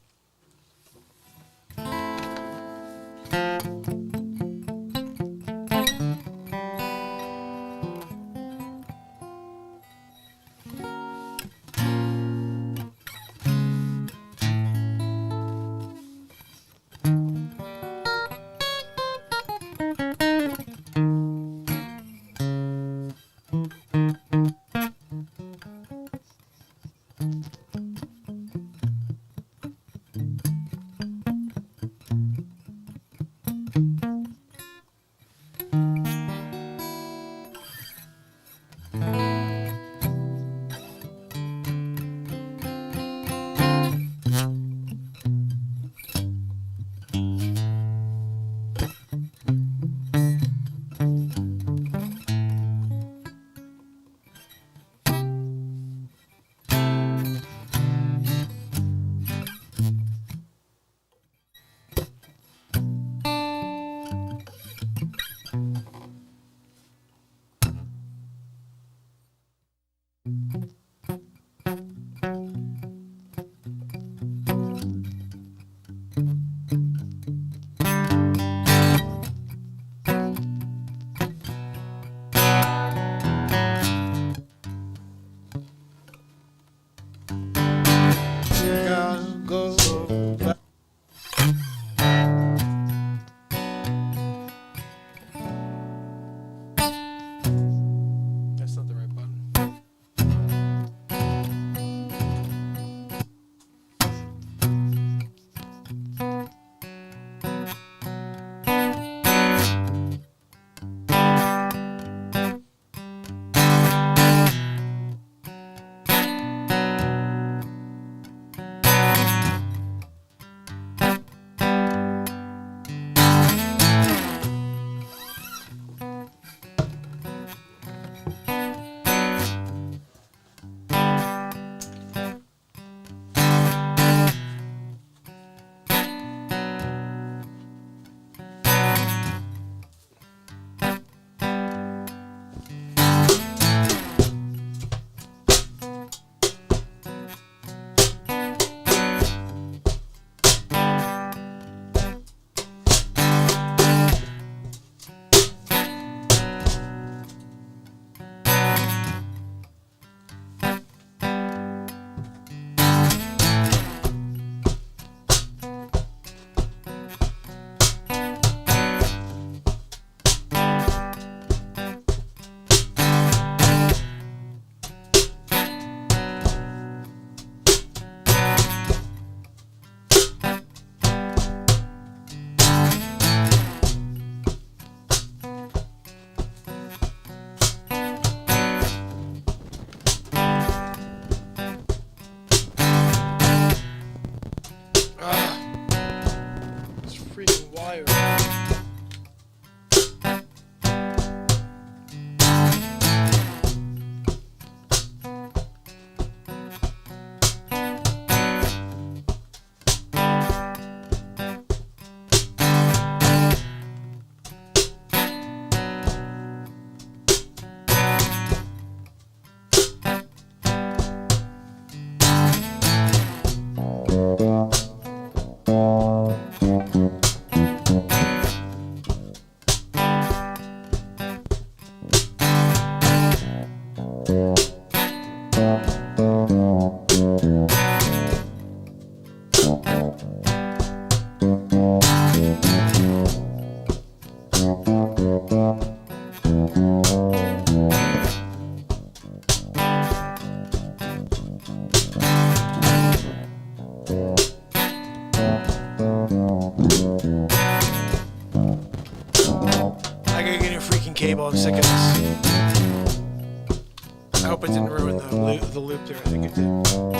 it didn't ruin the loop there. I think it did.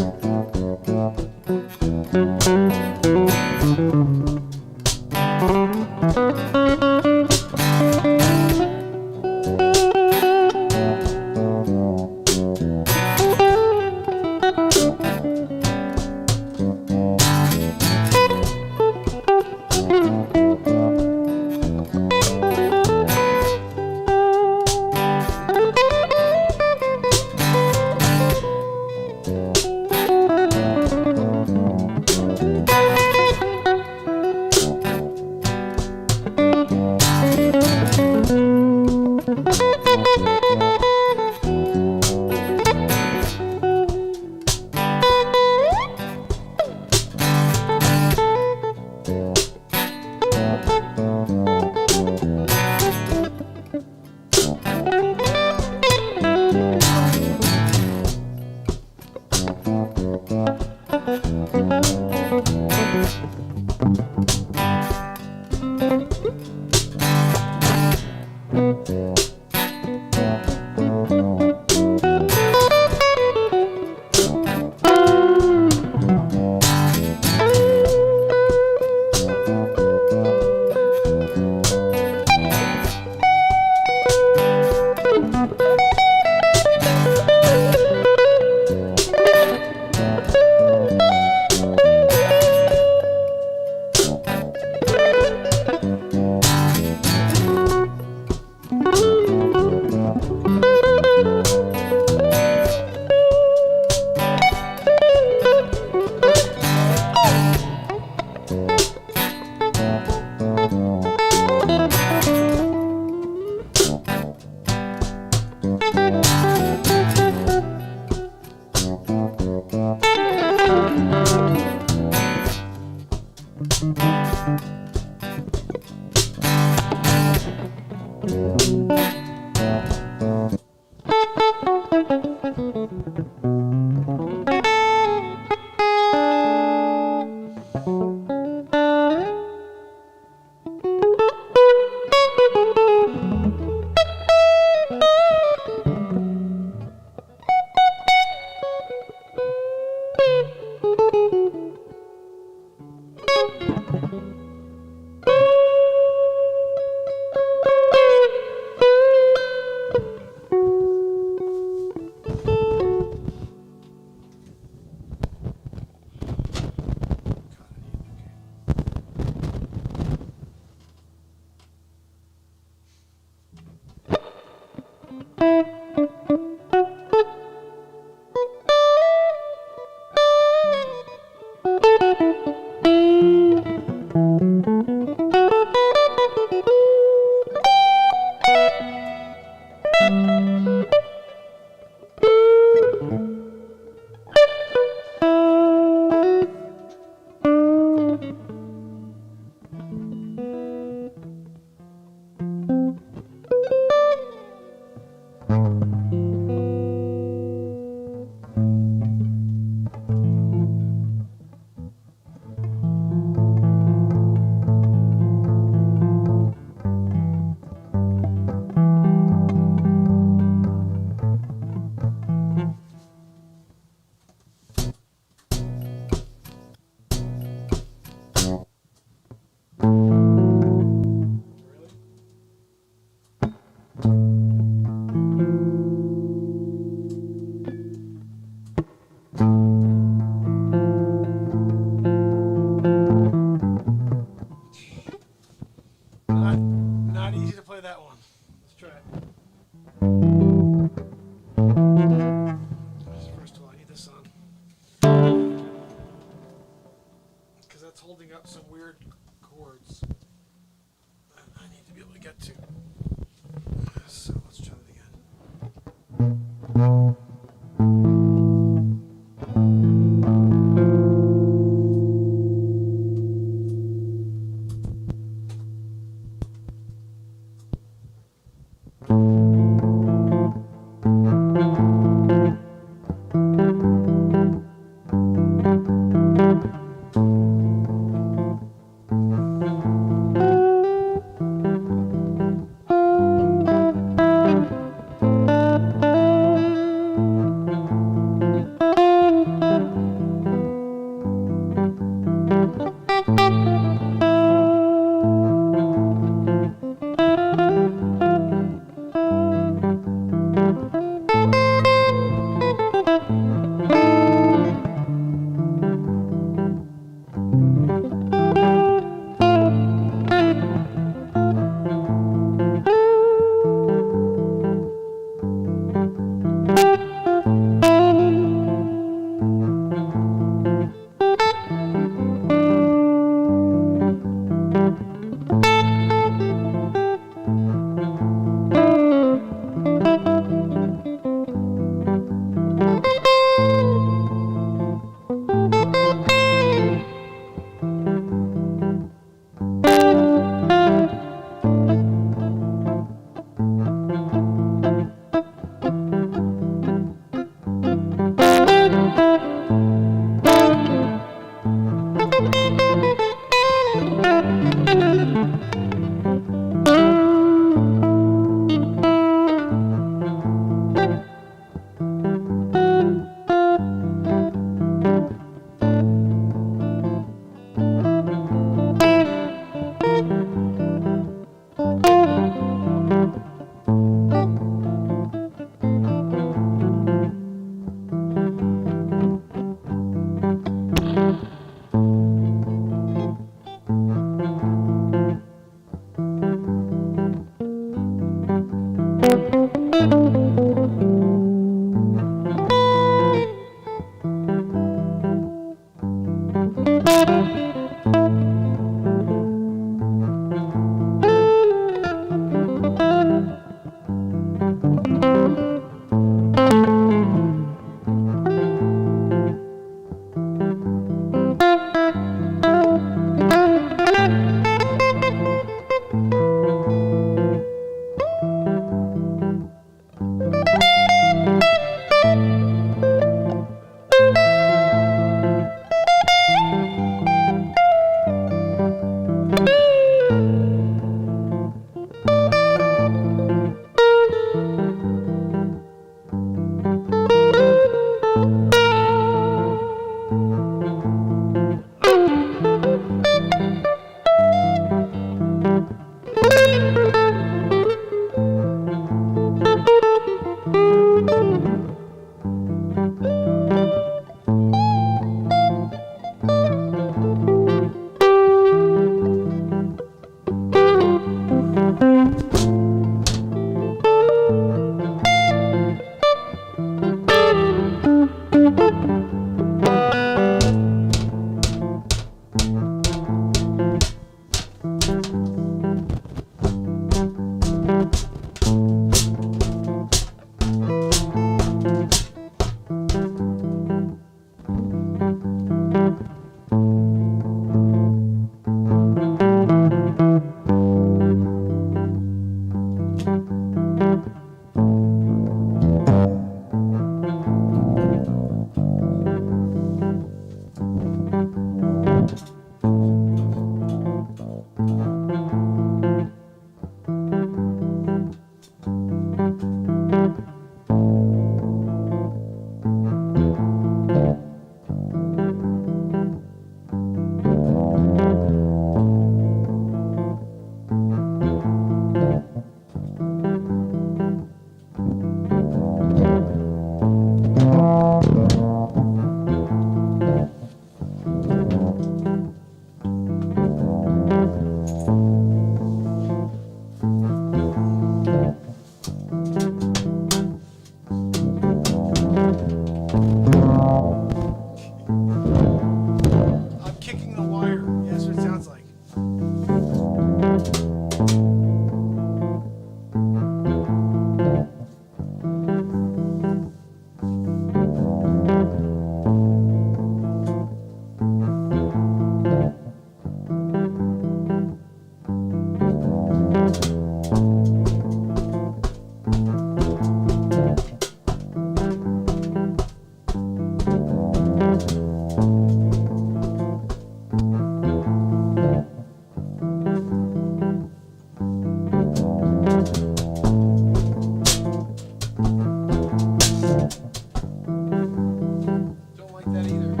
Don't like that either.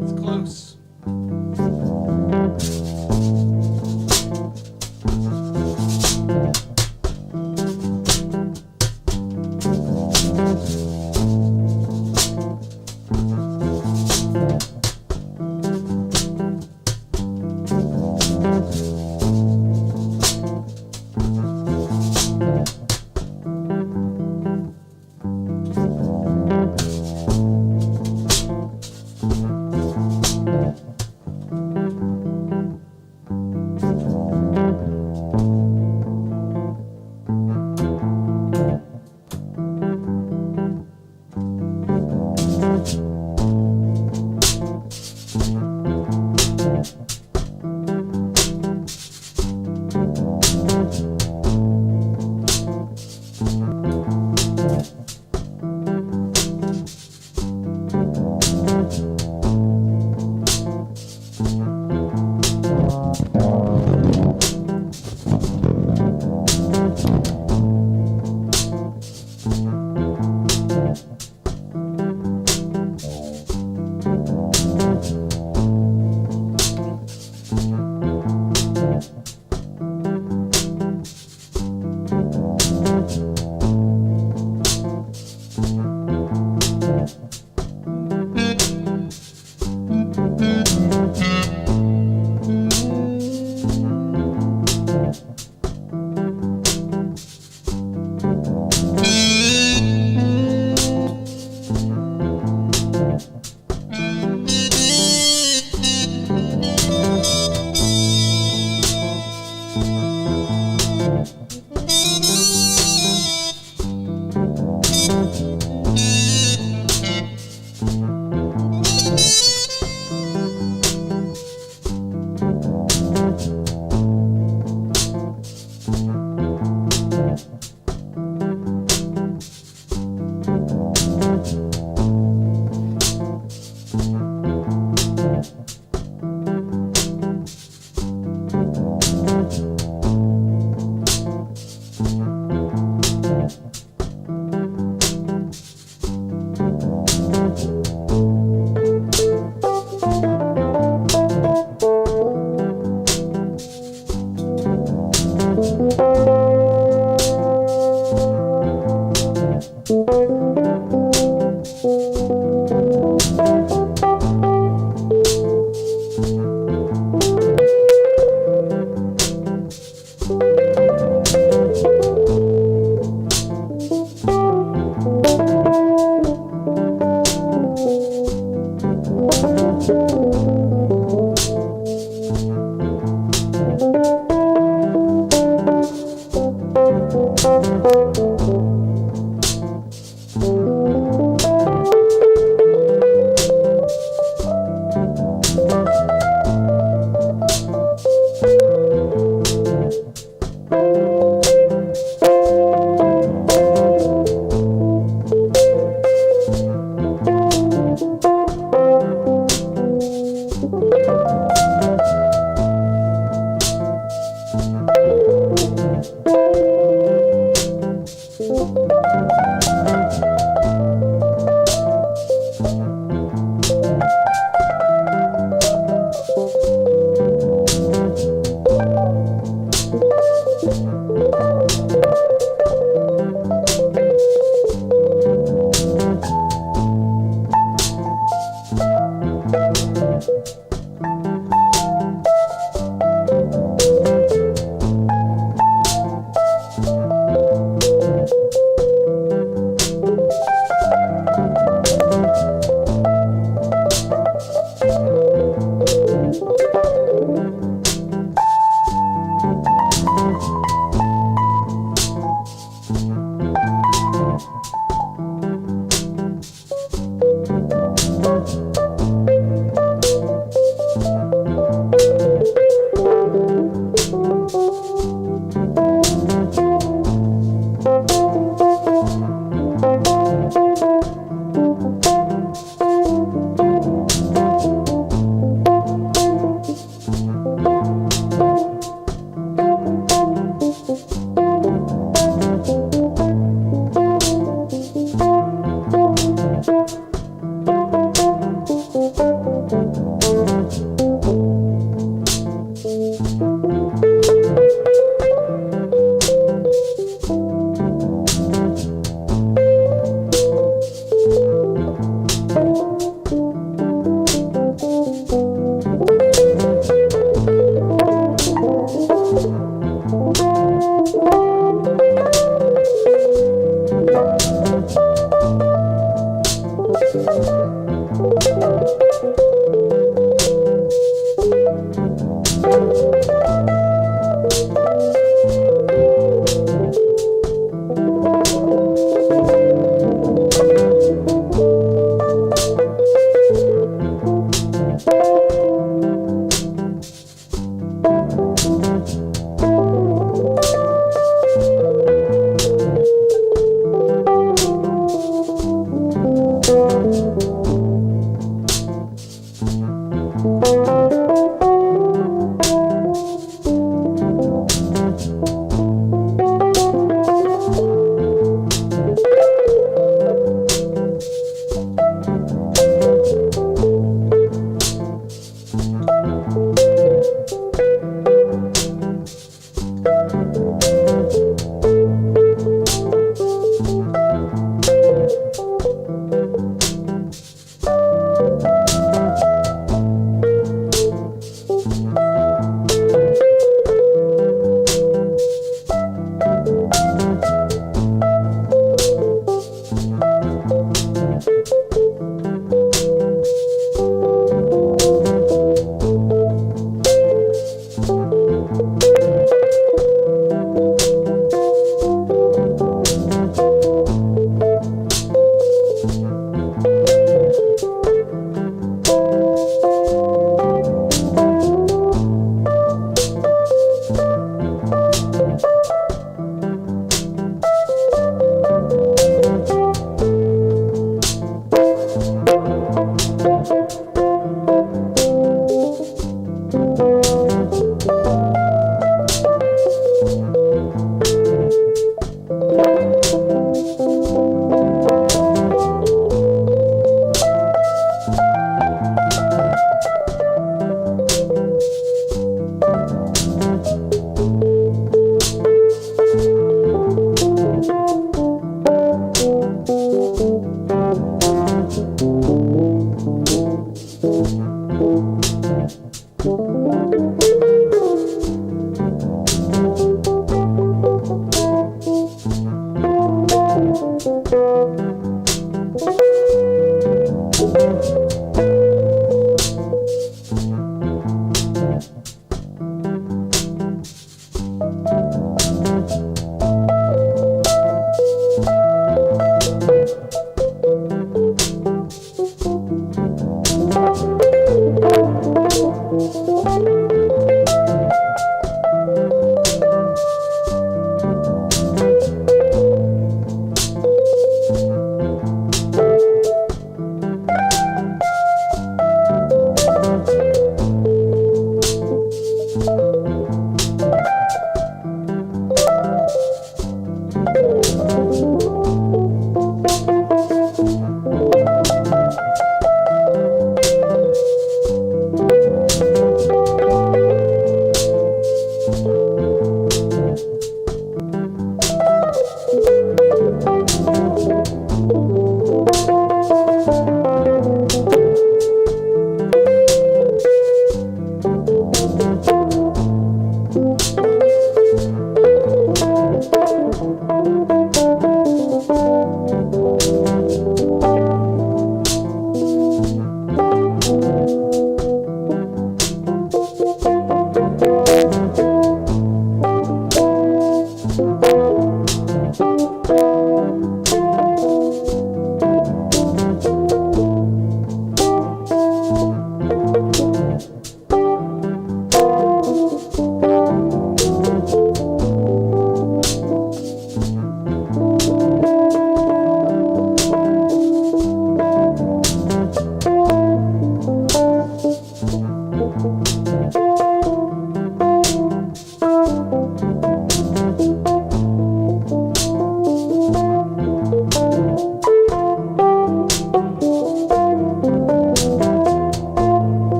It's close.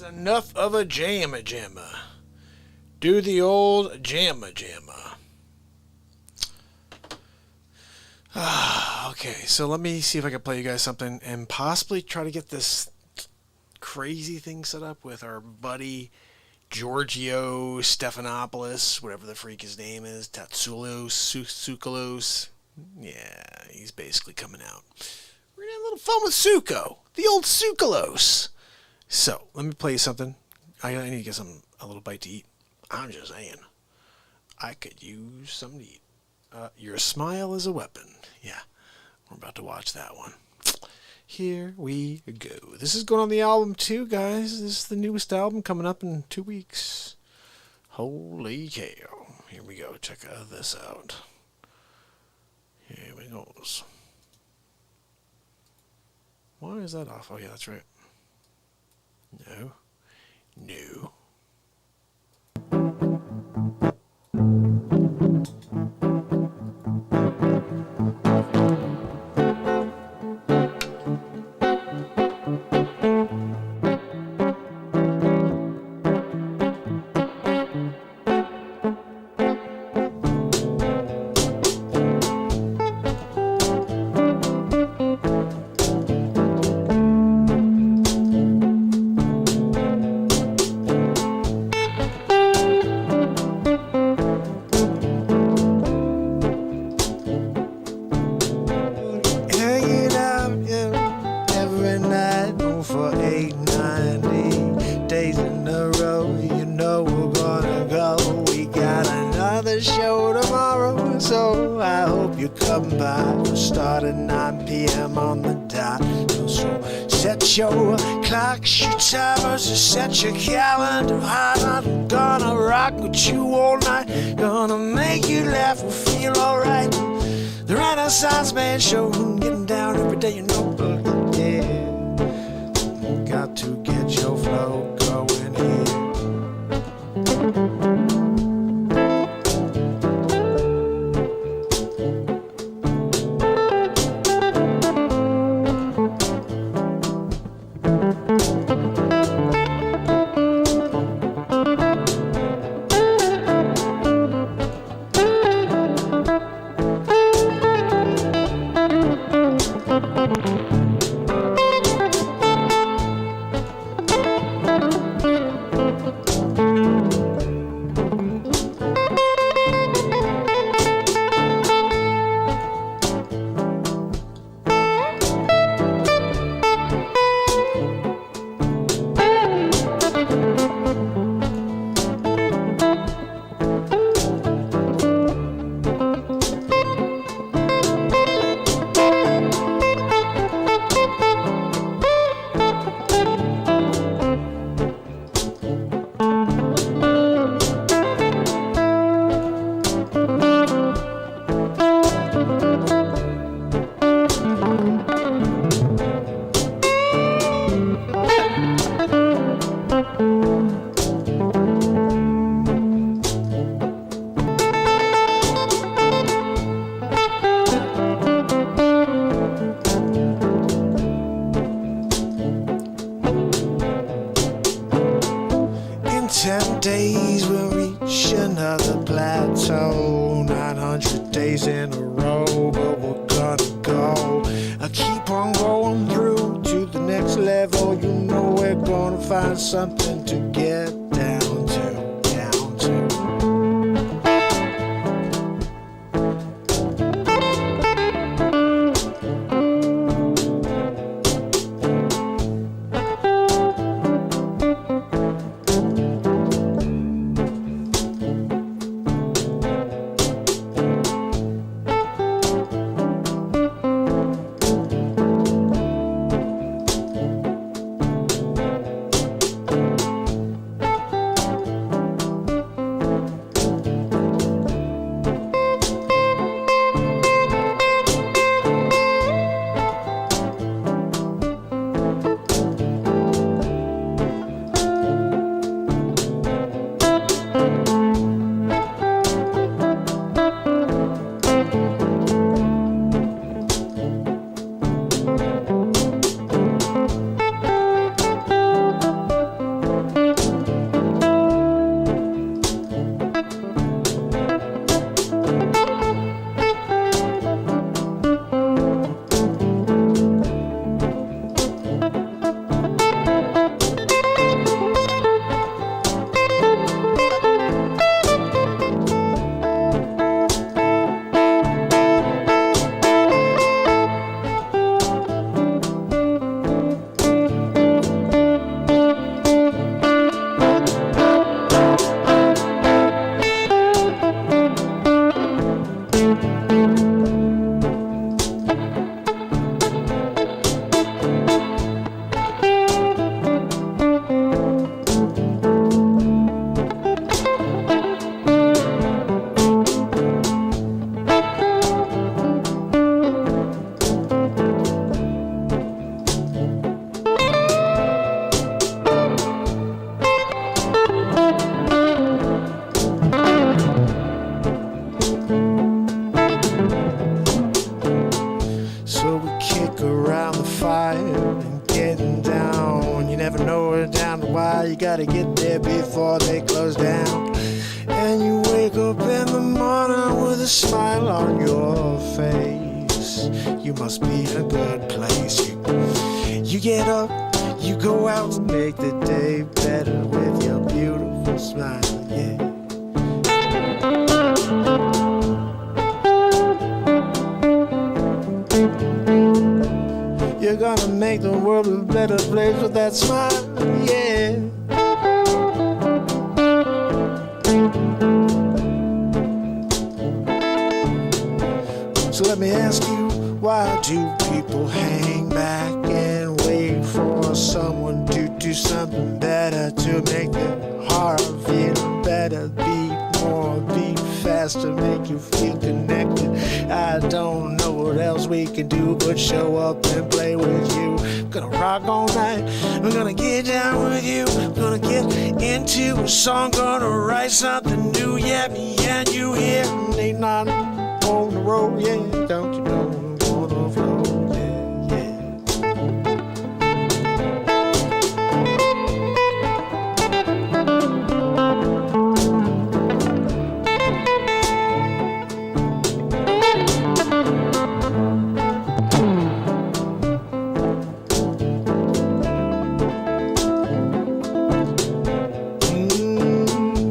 Enough of a jamma. Do the old jamma. Okay, so let me see if I can play you guys something and possibly try to get this crazy thing set up with our buddy Giorgio Stephanopoulos, whatever the freak his name is, Tatsoulos, Sukalos. Yeah, he's basically coming out. We're gonna have a little fun with Suko, the old Sukalos. So, let me play you something. I need to get a little bite to eat. I'm just saying. I could use something to eat. Your smile is a weapon. Yeah, we're about to watch that one. Here we go. This is going on the album too, guys. This is the newest album coming up in 2 weeks. Holy cow. Here we go. Check this out. Here we go. Why is that off? Oh, yeah, that's right. No. in a row, you know we're gonna go. We got another show tomorrow, so I hope you come by. We'll start at 9 p.m. on the dot. So set your clocks, your timers, set your calendar. I'm gonna rock with you all night, gonna make you laugh and feel alright. The Renaissance Man Show, getting down every day, you know. Yeah, got to get your flow going here. plateau, 900 days in a row, but we're gonna go. I keep on going through to the next level. You know we're gonna find something to get down to, down to. You gotta get there before they close down. And you wake up in the morning with a smile on your face. You must be in a good place. You get up, you go out to make the day better with your beautiful smile, yeah. You're gonna make the world a better place with that smile, yeah. So let me ask you, why do people hang back and wait for someone to do something better to make their heart feel better? Beat more, beat faster, make you feel connected. I don't know what else we can do but show up and play with you. Gonna rock all night, we're gonna get down with you. Gonna get into a song, gonna write something new. Yeah, me and you here, ain't nothing on the road. Yeah, don't you know I'm gonna flow? Yeah, yeah.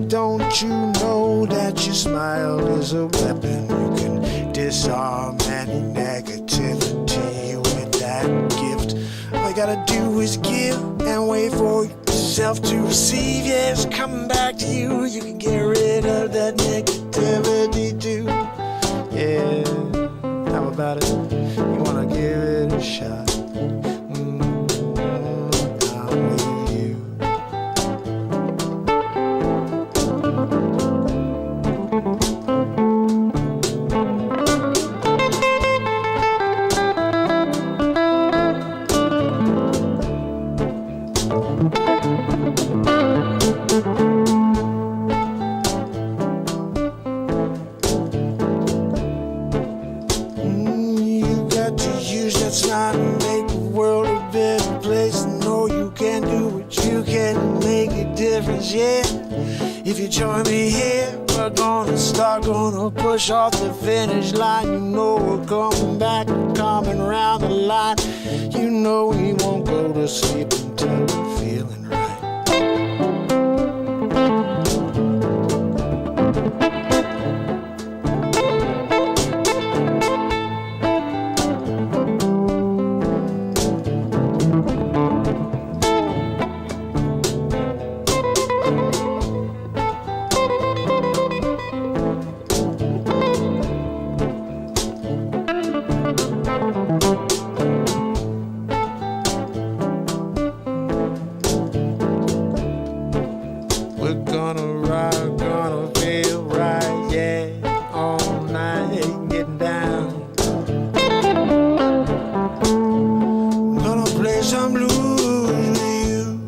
Don't you know that your smile is a weapon? You can disarm any negativity with that gift. All you gotta do is give and wait for yourself to receive. Yes, coming back to you. You can get rid of that negativity too. Yeah, how about it? You wanna give it a shot? I'm with you. You got to use that smile to make the world a better place. Know you can do what you can, make a difference, yeah. If you join me here, we're gonna start, gonna push off the finish line. You know we're coming back, coming around the line. You know we won't go to sleep until we're feeling right. We're gonna rock, gonna feel right, yeah, all night, getting down. Gonna play some blues with you.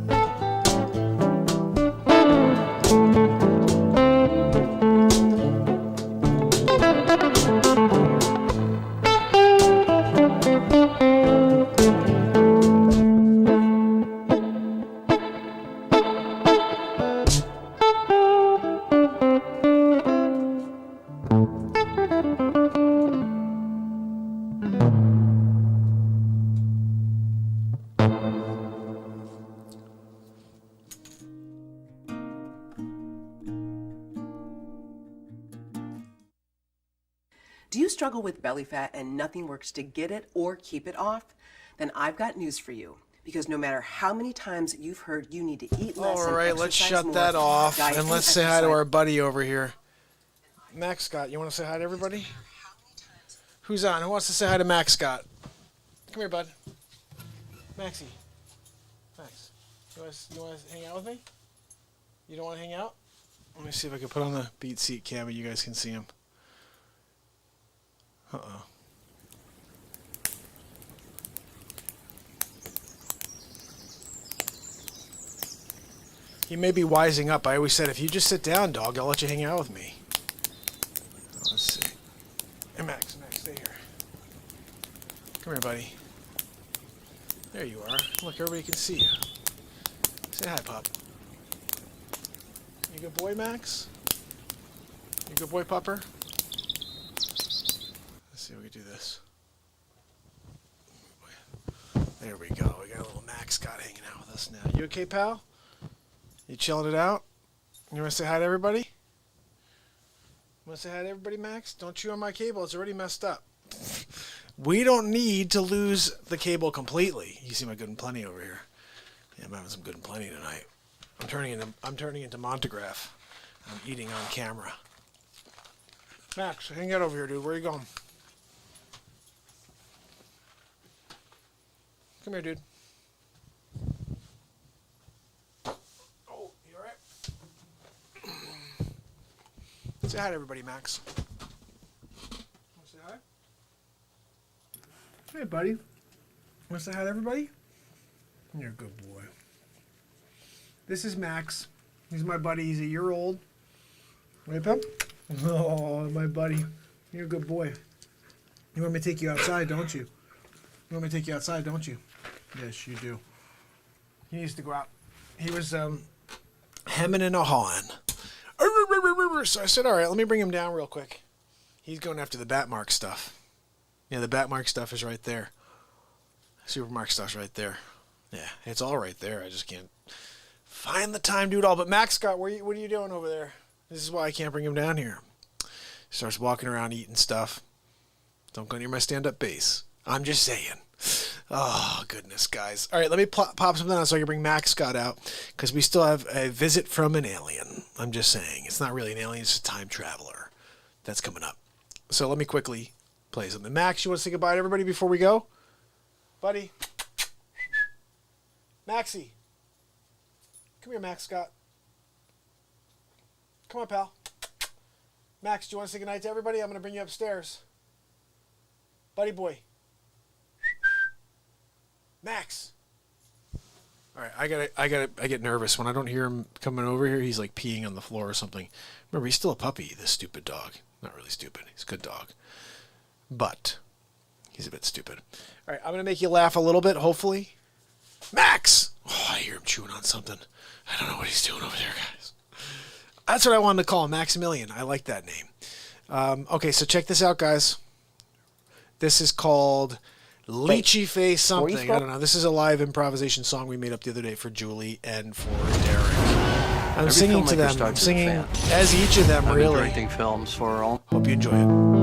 Do you struggle with belly fat and nothing works to get it or keep it off? Then I've got news for you. Because no matter how many times you've heard you need to eat less All and right, let's exercise shut more, that off diet and let's say hi to exercise- our buddy over here. Max Scott, you want to say hi to everybody? Who's on? Who wants to say hi to Max Scott? Come here, bud. Maxie. Max, you want to hang out with me? You don't want to hang out? Let me see if I can put on the beat seat cam and you guys can see him. Uh-oh. He may be wising up. I always said, if you just sit down, dog, I'll let you hang out with me. Let's see. Hey, Max, stay here. Come here, buddy. There you are. Look, everybody can see you. Say hi, pup. You good boy, Max? You good boy, pupper? Let's see if we can do this. There we go. We got a little Max Scott hanging out with us now. You okay, pal? You chilling it out? You want to say hi to everybody? You want to say hi to everybody, Max? Don't chew on my cable. It's already messed up. We don't need to lose the cable completely. You see my Good and Plenty over here. Yeah, I'm having some Good and Plenty tonight. I'm turning into Montegraph. I'm eating on camera. Max, hang out over here, dude. Where are you going? Come here, dude. Oh, you all right? Say hi to everybody, Max. Want to say hi? Hey, buddy. Want to say hi to everybody? You're a good boy. This is Max. He's my buddy. He's a year old. Right, Pep? Oh, my buddy. You're a good boy. You want me to take you outside, don't you? You want me to take you outside, don't you? Yes, you do. He needs to go out. He was hemming and hawing. So I said, all right, let me bring him down real quick. He's going after the Batmark stuff. Yeah, the Batmark stuff is right there. Supermark stuff's right there. Yeah, it's all right there. I just can't find the time to do it all. But Max Scott, what are you doing over there? This is why I can't bring him down here. He starts walking around eating stuff. Don't go near my stand-up bass. I'm just saying. Oh, goodness, guys. All right, let me pop something on so I can bring Max Scott out, because we still have a visit from an alien. I'm just saying. It's not really an alien. It's a time traveler. That's coming up. So let me quickly play something. Max, you want to say goodbye to everybody before we go? Buddy. Maxie. Come here, Max Scott. Come on, pal. Max, do you want to say goodnight to everybody? I'm going to bring you upstairs. Buddy boy. Max. All right, I get nervous when I don't hear him coming over here. He's like peeing on the floor or something. Remember, he's still a puppy, this stupid dog. Not really stupid. He's a good dog. But he's a bit stupid. All right, I'm going to make you laugh a little bit, hopefully. Max! Oh, I hear him chewing on something. I don't know what he's doing over there, guys. That's what I wanted to call him, Maximilian. I like that name. Okay, so check this out, guys. This is called Lychee Face something. I don't know. This is a live improvisation song we made up the other day for Julie and for Derek. I'm singing to them. I'm singing as each of them, really. Directing films for all. Hope you enjoy it.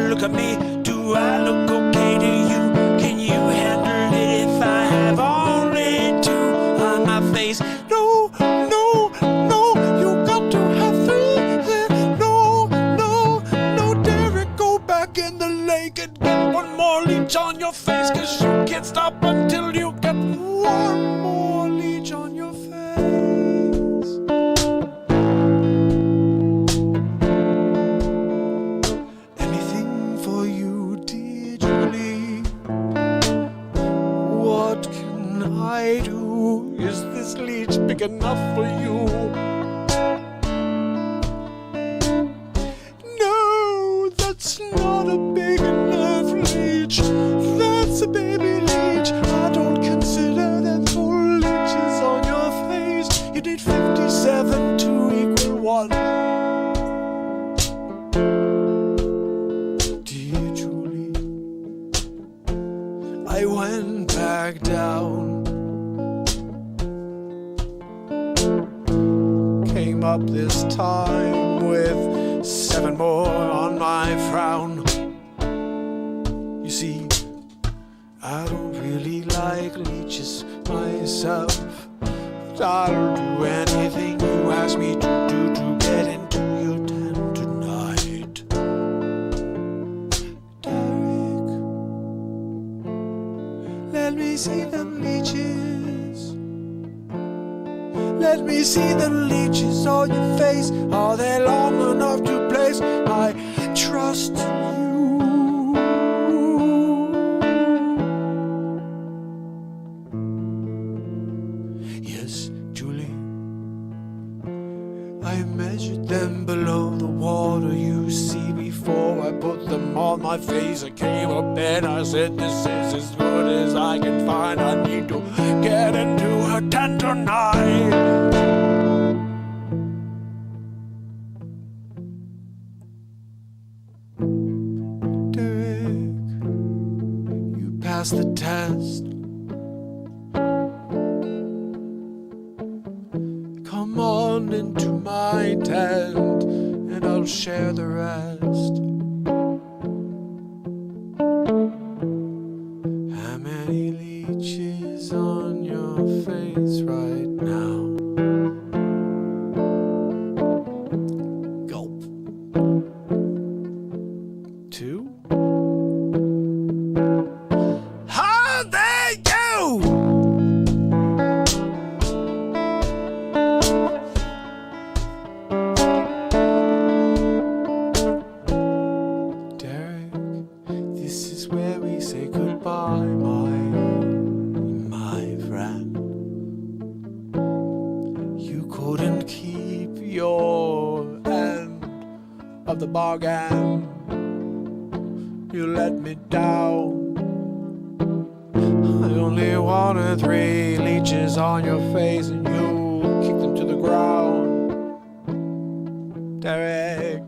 Look at me, do I look okay to you? Can you you. No, that's not a big enough leech. That's a baby leech. I don't consider them full leeches on your face. You need 57 to equal 1. Dear Julie, I went back down. Came up this time with 7 more on my frown. You see, I don't really like leeches myself, but I'll do anything you ask me to do to get into your tent tonight. Derek, let me see them leeches. Let me see the leeches on your face. Are they long enough to place my trust in you? Yes, Julie, I measured them below the water you see. Before I put them on my face, I came up and I said, this is as good as I can find. I need to get into her tent tonight. Derek, you passed the test. Come on into my tent and I'll share the rest. How many leeches on your face right now? Gulp. 2? How they go? Derek, this is where we say goodbye, my friend. You couldn't keep your end of the bargain. You let me down. I only wanted 3 leeches on your face and you kicked them to the ground. Derek,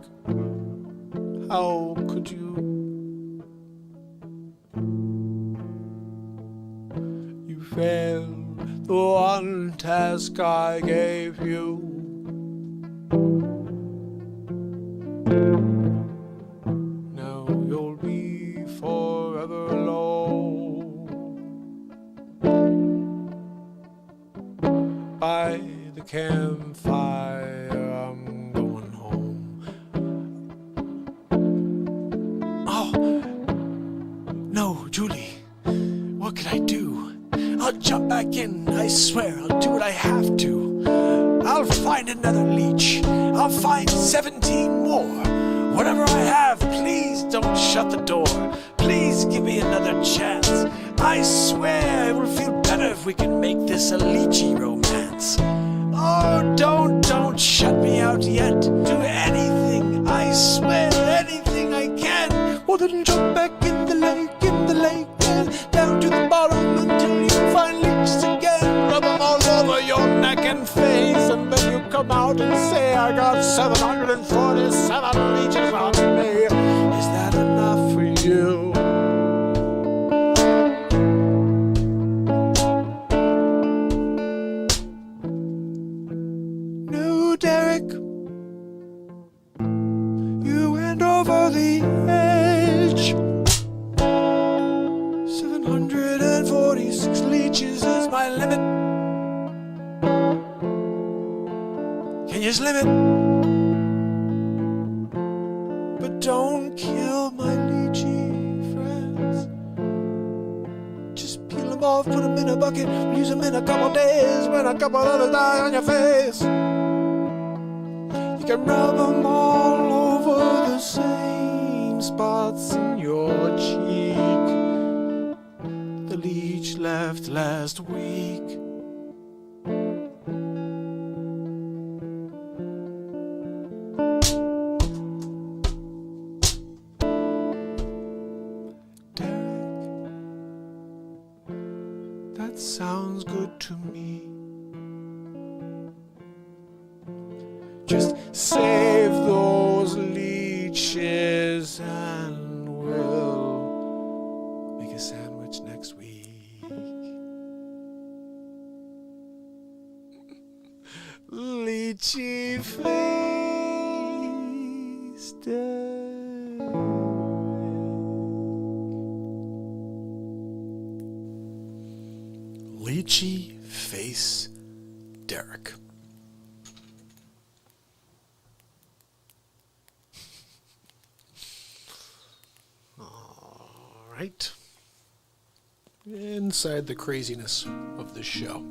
how could you? You failed the one task I gave you. Now you'll be forever alone by the campfire. I'm going home. Oh, no, Julie. What could I do? I'll jump back in. I swear I'll do what I have to. I'll find another leech. I'll find 17 more. Whatever I have, please don't shut the door. Please give me another chance. I swear it will feel better if we can make this a leechy romance. Oh, don't shut me out yet. Do anything, I swear, anything I can. Or then jump back in the lake, and down to the bottom until you find leeches again. Rub them all over your neck and face, and then you come out and say, I got 747 leeches on me. Is that enough for you? No, Derek, you went over the edge. 746 leeches is my limit. Can you slim it? But don't kill my lychee friends. Just peel them off, put them in a bucket, use them in a couple days when a couple others die on your face. You can rub them all over the same spots in your cheek. The leech left last week. Just save those leeches and we'll make a sandwich next week. Lychee face Lychee face Derek. All right. Inside the craziness of this show.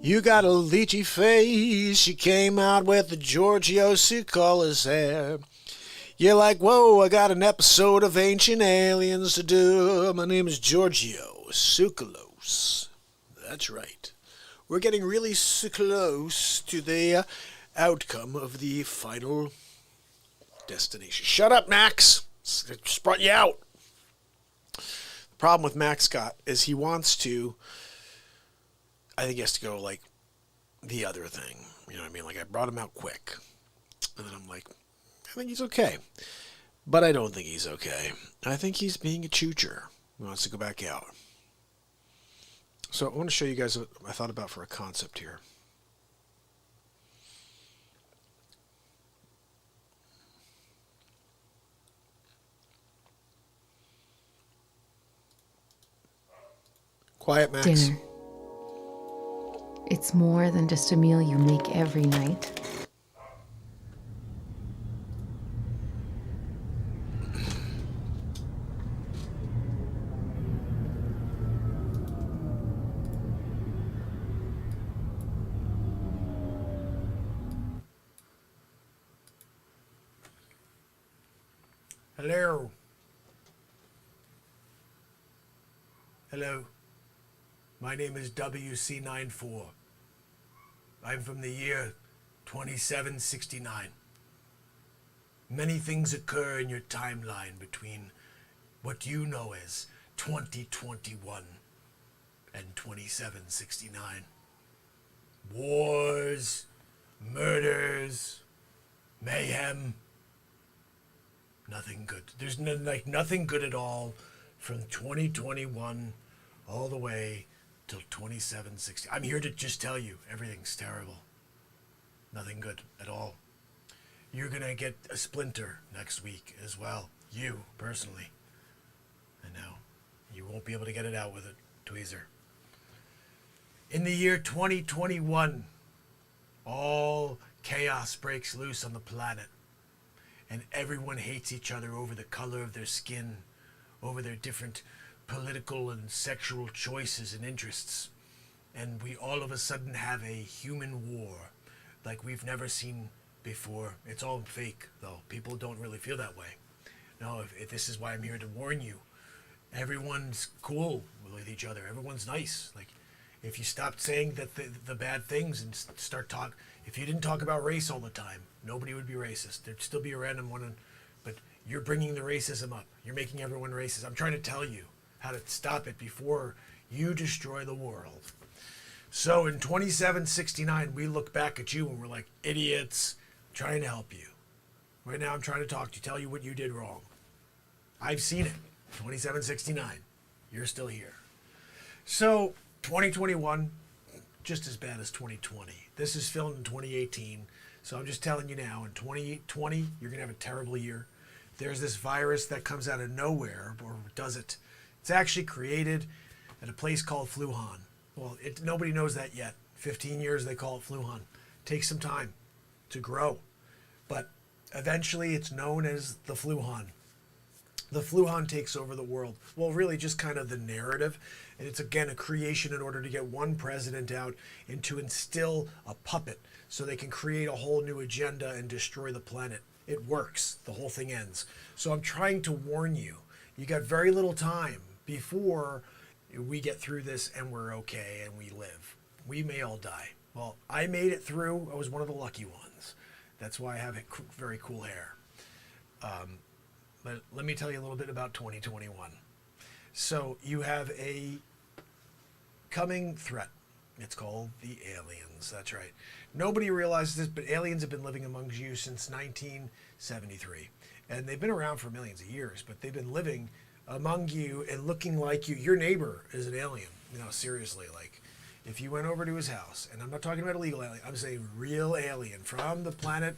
You got a lychee face. She came out with the Giorgio Tsoukalos hair. You're like, whoa, I got an episode of Ancient Aliens to do. My name is Giorgio Tsoukalos. That's right. We're getting really close to the outcome of the final destination. Shut up, Max. I just brought you out. The problem with Max Scott is he wants to, I think he has to go like the other thing. You know what I mean? Like I brought him out quick. And then I'm like, I think he's okay. But I don't think he's okay. I think he's being a choocher. He wants to go back out. So I want to show you guys what I thought about for a concept here. Quiet, Max. Dinner. It's more than just a meal you make every night. Hello. Hello. My name is WC94. I'm from the year 2769. Many things occur in your timeline between what you know as 2021 and 2769. Wars, murders, mayhem. Nothing good. There's nothing good at all from 2021 all the way till 2760. I'm here to just tell you everything's terrible. Nothing good at all. You're gonna get a splinter next week as well. You personally. I know. You won't be able to get it out with a tweezer. In the year 2021, all chaos breaks loose on the planet. And everyone hates each other over the color of their skin, over their different political and sexual choices and interests. And we all of a sudden have a human war like we've never seen before. It's all fake, though. People don't really feel that way. No, if this is why I'm here to warn you. Everyone's cool with each other. Everyone's nice. Like, if you stopped saying that the bad things and start talk, if you didn't talk about race all the time, nobody would be racist. There'd still be a random one, but you're bringing the racism up. You're making everyone racist. I'm trying to tell you how to stop it before you destroy the world. So in 2769, we look back at you and we're like, idiots, trying to help you. Right now I'm trying to talk to you, tell you what you did wrong. I've seen it. 2769. You're still here. So 2021, just as bad as 2020. This is filmed in 2018. So I'm just telling you now, in 2020, you're going to have a terrible year. There's this virus that comes out of nowhere, or does it? It's actually created at a place called Wuhan. Well, nobody knows that yet. 15 years they call it Wuhan. Takes some time to grow. But eventually it's known as the Wuhan. The Wuhan takes over the world. Well, really just kind of the narrative. And it's, again, a creation in order to get one president out and to instill a puppet so they can create a whole new agenda and destroy the planet. It works. The whole thing ends. So I'm trying to warn you. You got very little time before we get through this and we're okay and we live. We may all die. Well, I made it through. I was one of the lucky ones. That's why I have very cool hair. But let me tell you a little bit about 2021. So you have a coming threat. It's called the aliens. That's right. Nobody realizes this, but aliens have been living among you since 1973. And they've been around for millions of years, but they've been living among you and looking like you. Your neighbor is an alien. You know, seriously, like if you went over to his house, and I'm not talking about illegal alien, I'm saying real alien from the planet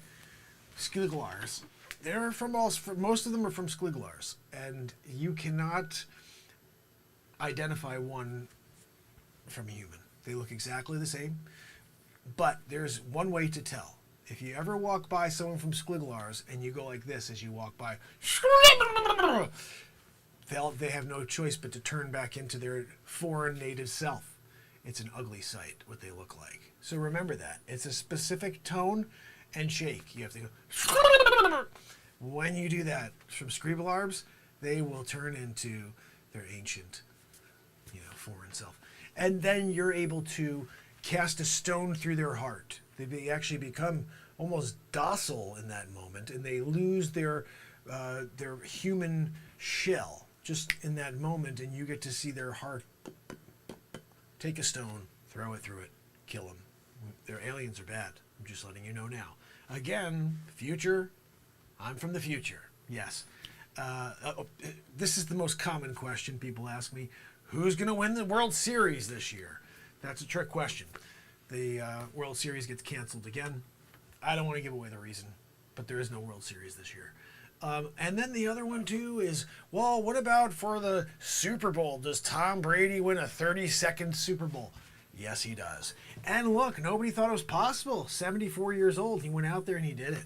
Skliglars. They're from most of them are from Skliglars, and you cannot identify one from a human. They look exactly the same, but there's one way to tell. If you ever walk by someone from Skliglars and you go like this as you walk by, they have no choice but to turn back into their foreign native self. It's an ugly sight, what they look like. So remember that. It's a specific tone and shake. You have to go. When you do that from Skliglars, they will turn into their ancient, foreign self. And then you're able to cast a stone through their heart. They actually become almost docile in that moment, and they lose their human shell just in that moment, and you get to see their heart. Take a stone, throw it through it, kill them. Their aliens are bad. I'm just letting you know now. Again, future. I'm from the future. Yes. This is the most common question people ask me. Who's going to win the World Series this year? That's a trick question. The World Series gets canceled again. I don't want to give away the reason, but there is no World Series this year. And then the other one, too, is, well, what about for the Super Bowl? Does Tom Brady win a 30-second Super Bowl? Yes, he does. And look, nobody thought it was possible. 74 years old, he went out there and he did it.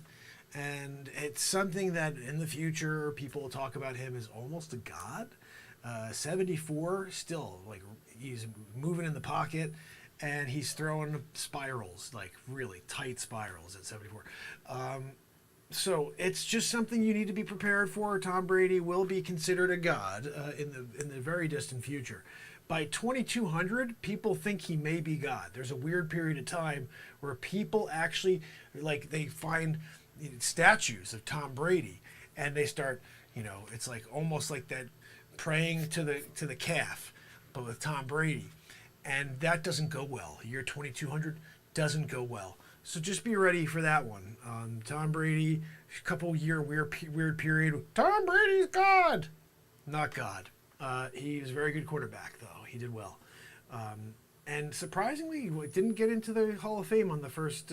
And it's something that in the future people will talk about him as almost a god. 74, still, like, he's moving in the pocket, and he's throwing spirals, like really tight spirals at 74. So it's just something you need to be prepared for. Tom Brady will be considered a god in the very distant future. By 2200, people think he may be God. There's a weird period of time where people actually, like, they find statues of Tom Brady, and they start, it's like almost like that praying to the calf, but with Tom Brady, and that doesn't go well. Year 2200 doesn't go well. So just be ready for that one. Tom Brady, couple year weird period. Tom Brady's God, not God. He was a very good quarterback, though. He did well. And surprisingly, he didn't get into the Hall of Fame on the first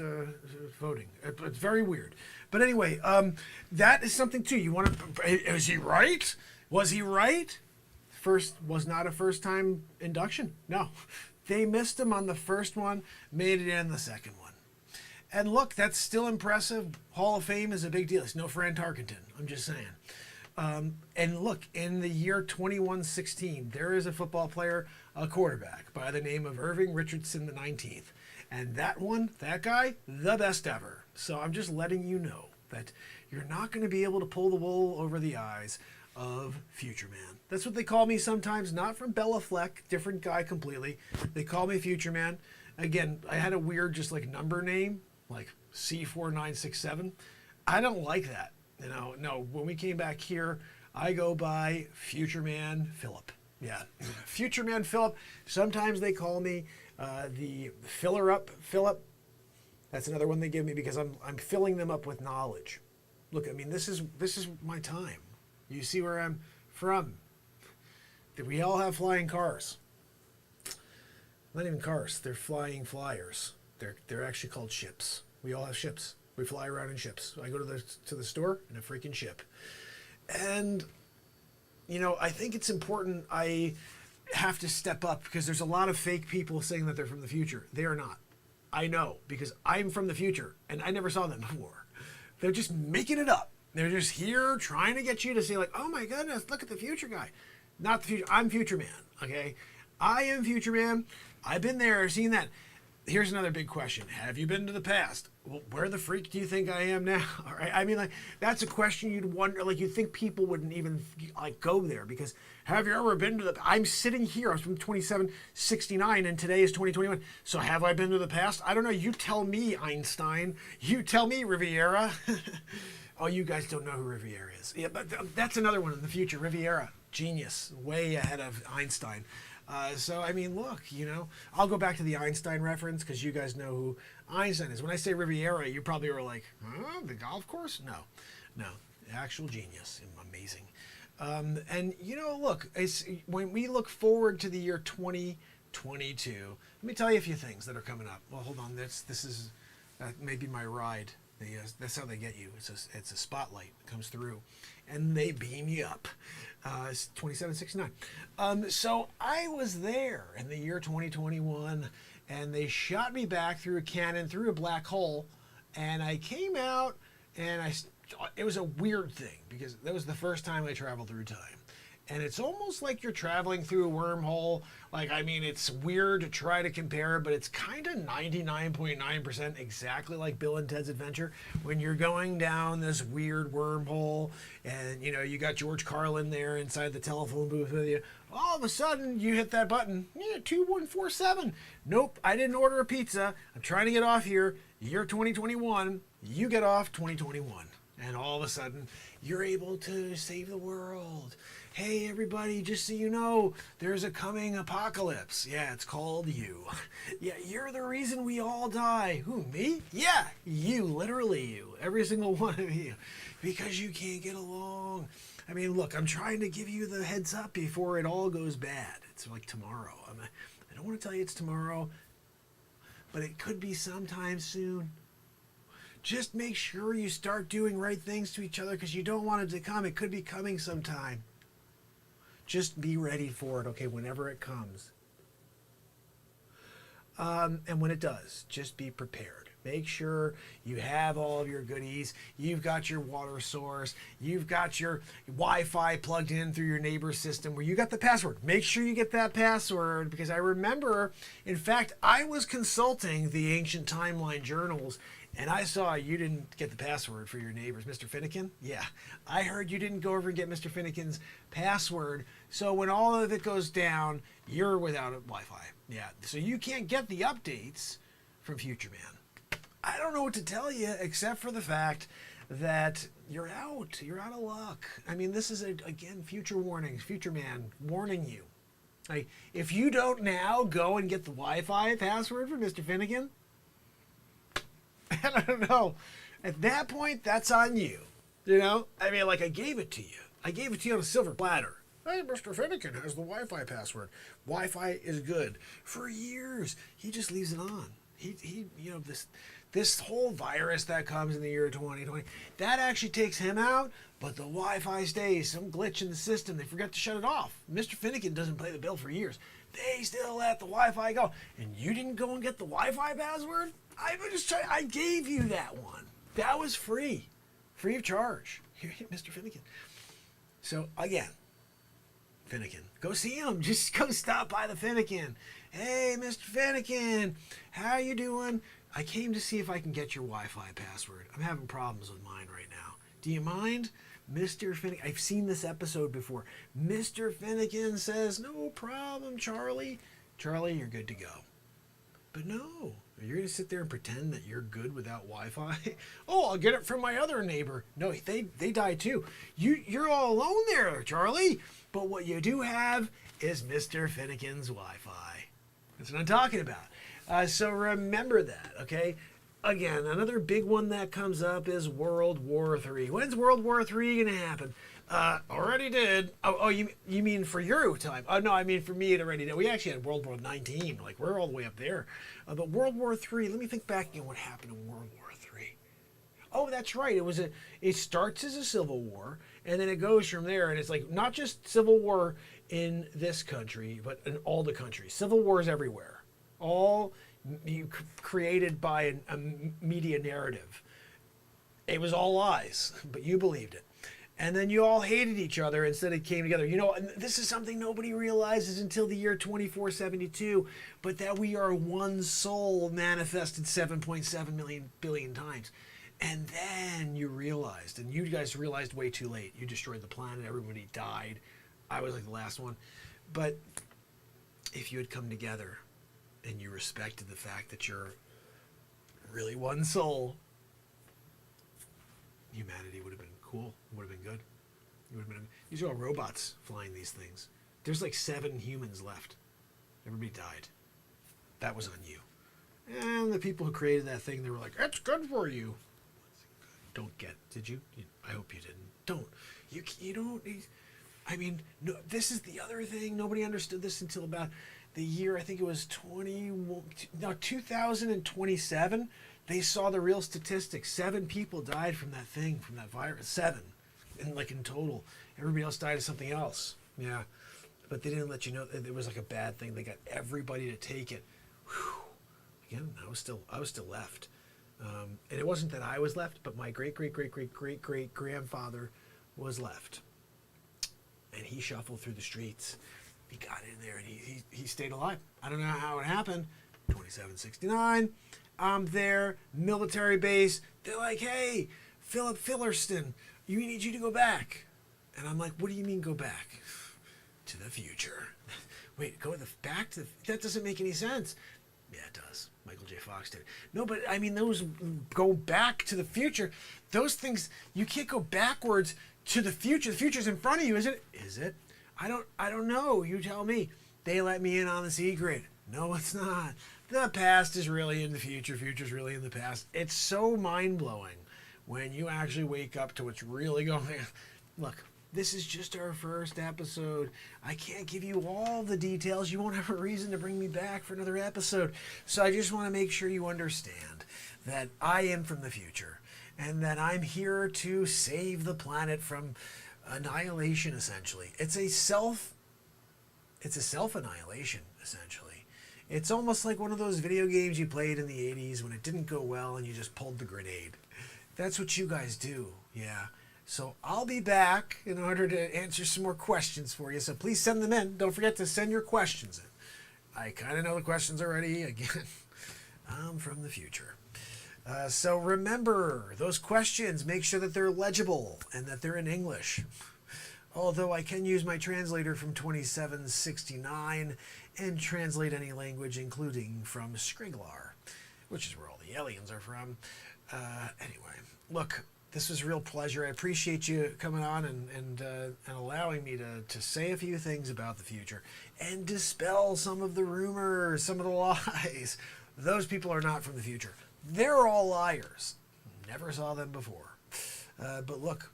voting. It's very weird. But anyway, that is something, too. You want to... Is he right? Was he right? Was not a first-time induction. No. They missed him on the first one, made it in the second one. And look, that's still impressive. Hall of Fame is a big deal. It's no Fran Tarkenton. I'm just saying. And look, in the year 2116, there is a football player, a quarterback, by the name of Irving Richardson the 19th. And that guy, the best ever. So I'm just letting you know that you're not going to be able to pull the wool over the eyes of Future Man. That's what they call me sometimes, not from Bella Fleck, different guy completely. They call me Future Man. Again, I had a weird just like number name, like C4967. I don't like that. No, when we came back here, I go by Future Man Philip. Yeah, Future Man Philip. Sometimes they call me the Filler Up Philip. That's another one they give me because I'm filling them up with knowledge. Look, I mean, this is my time. You see where I'm from. We all have flying cars. Not even cars. They're flying flyers. They're actually called ships. We all have ships. We fly around in ships. I go to the store in a freaking ship. And, I think it's important I have to step up because there's a lot of fake people saying that they're from the future. They are not. I know because I'm from the future and I never saw them before. They're just making it up. They're just here trying to get you to say like, oh my goodness, look at the future guy. Not the future. I'm Future Man, okay? I am Future Man. I've been there, seen that. Here's another big question. Have you been to the past? Well, where the freak do you think I am now? All right. I mean, like, that's a question you'd wonder. Like, you'd think people wouldn't even, like, go there because have you ever been to the... I'm sitting here. I was from 2769, and today is 2021. So have I been to the past? I don't know. You tell me, Einstein. You tell me, Riviera. Oh, you guys don't know who Riviera is. Yeah, but that's another one in the future. Riviera. Genius. Way ahead of Einstein. So, I mean, look, you know, I'll go back to the Einstein reference because you guys know who Einstein is. When I say Riviera, you probably were like, huh, the golf course? No, actual genius, amazing. And, you know, look, when we look forward to the year 2022, let me tell you a few things that are coming up. Well, hold on, this is maybe my ride. That's how they get you. It's a spotlight that comes through, and they beam you up. It's 2769. So I was there in the year 2021, and they shot me back through a cannon, through a black hole, and I came out, and it was a weird thing because that was the first time I traveled through time. And it's almost like you're traveling through a wormhole. Like, I mean, it's weird to try to compare, but it's kind of 99.9% exactly like Bill and Ted's Adventure when you're going down this weird wormhole and, you know, you got George Carlin there inside the telephone booth with you. All of a sudden, you hit that button. Yeah, 2147. Nope, I didn't order a pizza. I'm trying to get off here. Year 2021. You get off 2021. And all of a sudden, you're able to save the world. Hey, everybody, just so you know, there's a coming apocalypse. Yeah, it's called you. Yeah, you're the reason we all die. Who, me? Yeah, you, literally you. Every single one of you. Because you can't get along. I mean, look, I'm trying to give you the heads up before it all goes bad. It's like tomorrow. I don't want to tell you it's tomorrow, but it could be sometime soon. Just make sure you start doing right things to each other because you don't want it to come. It could be coming sometime. Just be ready for it, okay, whenever it comes. And when it does, just be prepared. Make sure you have all of your goodies. You've got your water source. You've got your Wi-Fi plugged in through your neighbor's system where you got the password. Make sure you get that password because I remember, in fact, I was consulting the ancient timeline journals and I saw you didn't get the password for your neighbors. Mr. Finnegan? Yeah. I heard you didn't go over and get Mr. Finnegan's password. So when all of it goes down, you're without a Wi-Fi. Yeah. So you can't get the updates from Future Man. I don't know what to tell you except for the fact that you're out. You're out of luck. I mean, this is, again, future warnings. Future Man warning you. Like, if you don't now go and get the Wi-Fi password for Mr. Finnegan, I don't know. At that point, that's on you. You know? I mean, like, I gave it to you. I gave it to you on a silver platter. Hey, Mr. Finnegan has the Wi-Fi password. Wi-Fi is good. For years, he just leaves it on. He you know, this whole virus that comes in the year 2020, that actually takes him out, but the Wi-Fi stays. Some glitch in the system. They forgot to shut it off. Mr. Finnegan doesn't pay the bill for years. They still let the Wi-Fi go. And you didn't go and get the Wi-Fi password? I gave you that one. That was free. Free of charge. Here, Mr. Finnegan. So, again, Finnegan. Go see him. Just go stop by the Finnegan. Hey, Mr. Finnegan. How you doing? I came to see if I can get your Wi-Fi password. I'm having problems with mine right now. Do you mind? Mr. Finnegan. I've seen this episode before. Mr. Finnegan says, no problem, Charlie. Charlie, you're good to go. But no. You're going to sit there and pretend that you're good without Wi-Fi? Oh, I'll get it from my other neighbor. No, they die too. You're all alone there, Charlie. But what you do have is Mr. Finnegan's Wi-Fi. That's what I'm talking about. So remember that, okay? Again, another big one that comes up is World War III. When's World War III going to happen? Already did. Oh, you mean for your time? Oh, no, I mean for me, it already did. We actually had World War 19. Like, we're all the way up there. But World War III, let me think back again what happened in World War III. Oh, that's right. It starts as a civil war, and then it goes from there, and it's like not just civil war in this country, but in all the countries. Civil wars everywhere. All created by a media narrative. It was all lies, but you believed it. And then you all hated each other instead of came together. You know, and this is something nobody realizes until the year 2472, but that we are one soul manifested 7.7 billion times. And then you realized, and you guys realized way too late. You destroyed the planet. Everybody died. I was like the last one. But if you had come together and you respected the fact that you're really one soul, humanity would have been cool. It would have been good. It would have been. These are all robots flying these things. There's like 7 humans left. Everybody died. That was on you. And the people who created that thing, they were like, "It's good for you." Don't get? Did you? I hope you didn't. Don't. You don't. I mean, no. This is the other thing. Nobody understood this until about the year. I think it was 2027. They saw the real statistics. 7 people died from that thing, from that virus. 7, in total. Everybody else died of something else. Yeah, but they didn't let you know that it was like a bad thing. They got everybody to take it. Whew. Again, I was still left. And it wasn't that I was left, but my great-great-great-great-great-great-grandfather was left. And he shuffled through the streets. He got in there and he stayed alive. I don't know how it happened. 2769. I'm there, military base. They're like, "Hey, Philip Fillerston, we need you to go back." And I'm like, "What do you mean go back?" "To the future." Wait, back to that doesn't make any sense. Yeah, it does. Michael J. Fox did. No, but I mean, those go back to the future. Those things, you can't go backwards to the future. The future's in front of you, isn't it? Is it? I don't know. You tell me. They let me in on the secret. No, it's not. The past is really in the future. Future's really in the past. It's so mind-blowing when you actually wake up to what's really going on. Look, this is just our first episode. I can't give you all the details. You won't have a reason to bring me back for another episode. So I just want to make sure you understand that I am from the future and that I'm here to save the planet from annihilation, essentially. It's a self-annihilation, essentially. It's almost like one of those video games you played in the 80s when it didn't go well and you just pulled the grenade. That's what you guys do, yeah. So I'll be back in order to answer some more questions for you. So please send them in. Don't forget to send your questions in. I kind of know the questions already. Again, I'm from the future. So remember, those questions, make sure that they're legible and that they're in English. Although I can use my translator from 2769 and translate any language, including from Scrigglar, which is where all the aliens are from. Anyway, look, this was a real pleasure. I appreciate you coming on and allowing me to say a few things about the future and dispel some of the rumors, some of the lies. Those people are not from the future. They're all liars. Never saw them before. But look,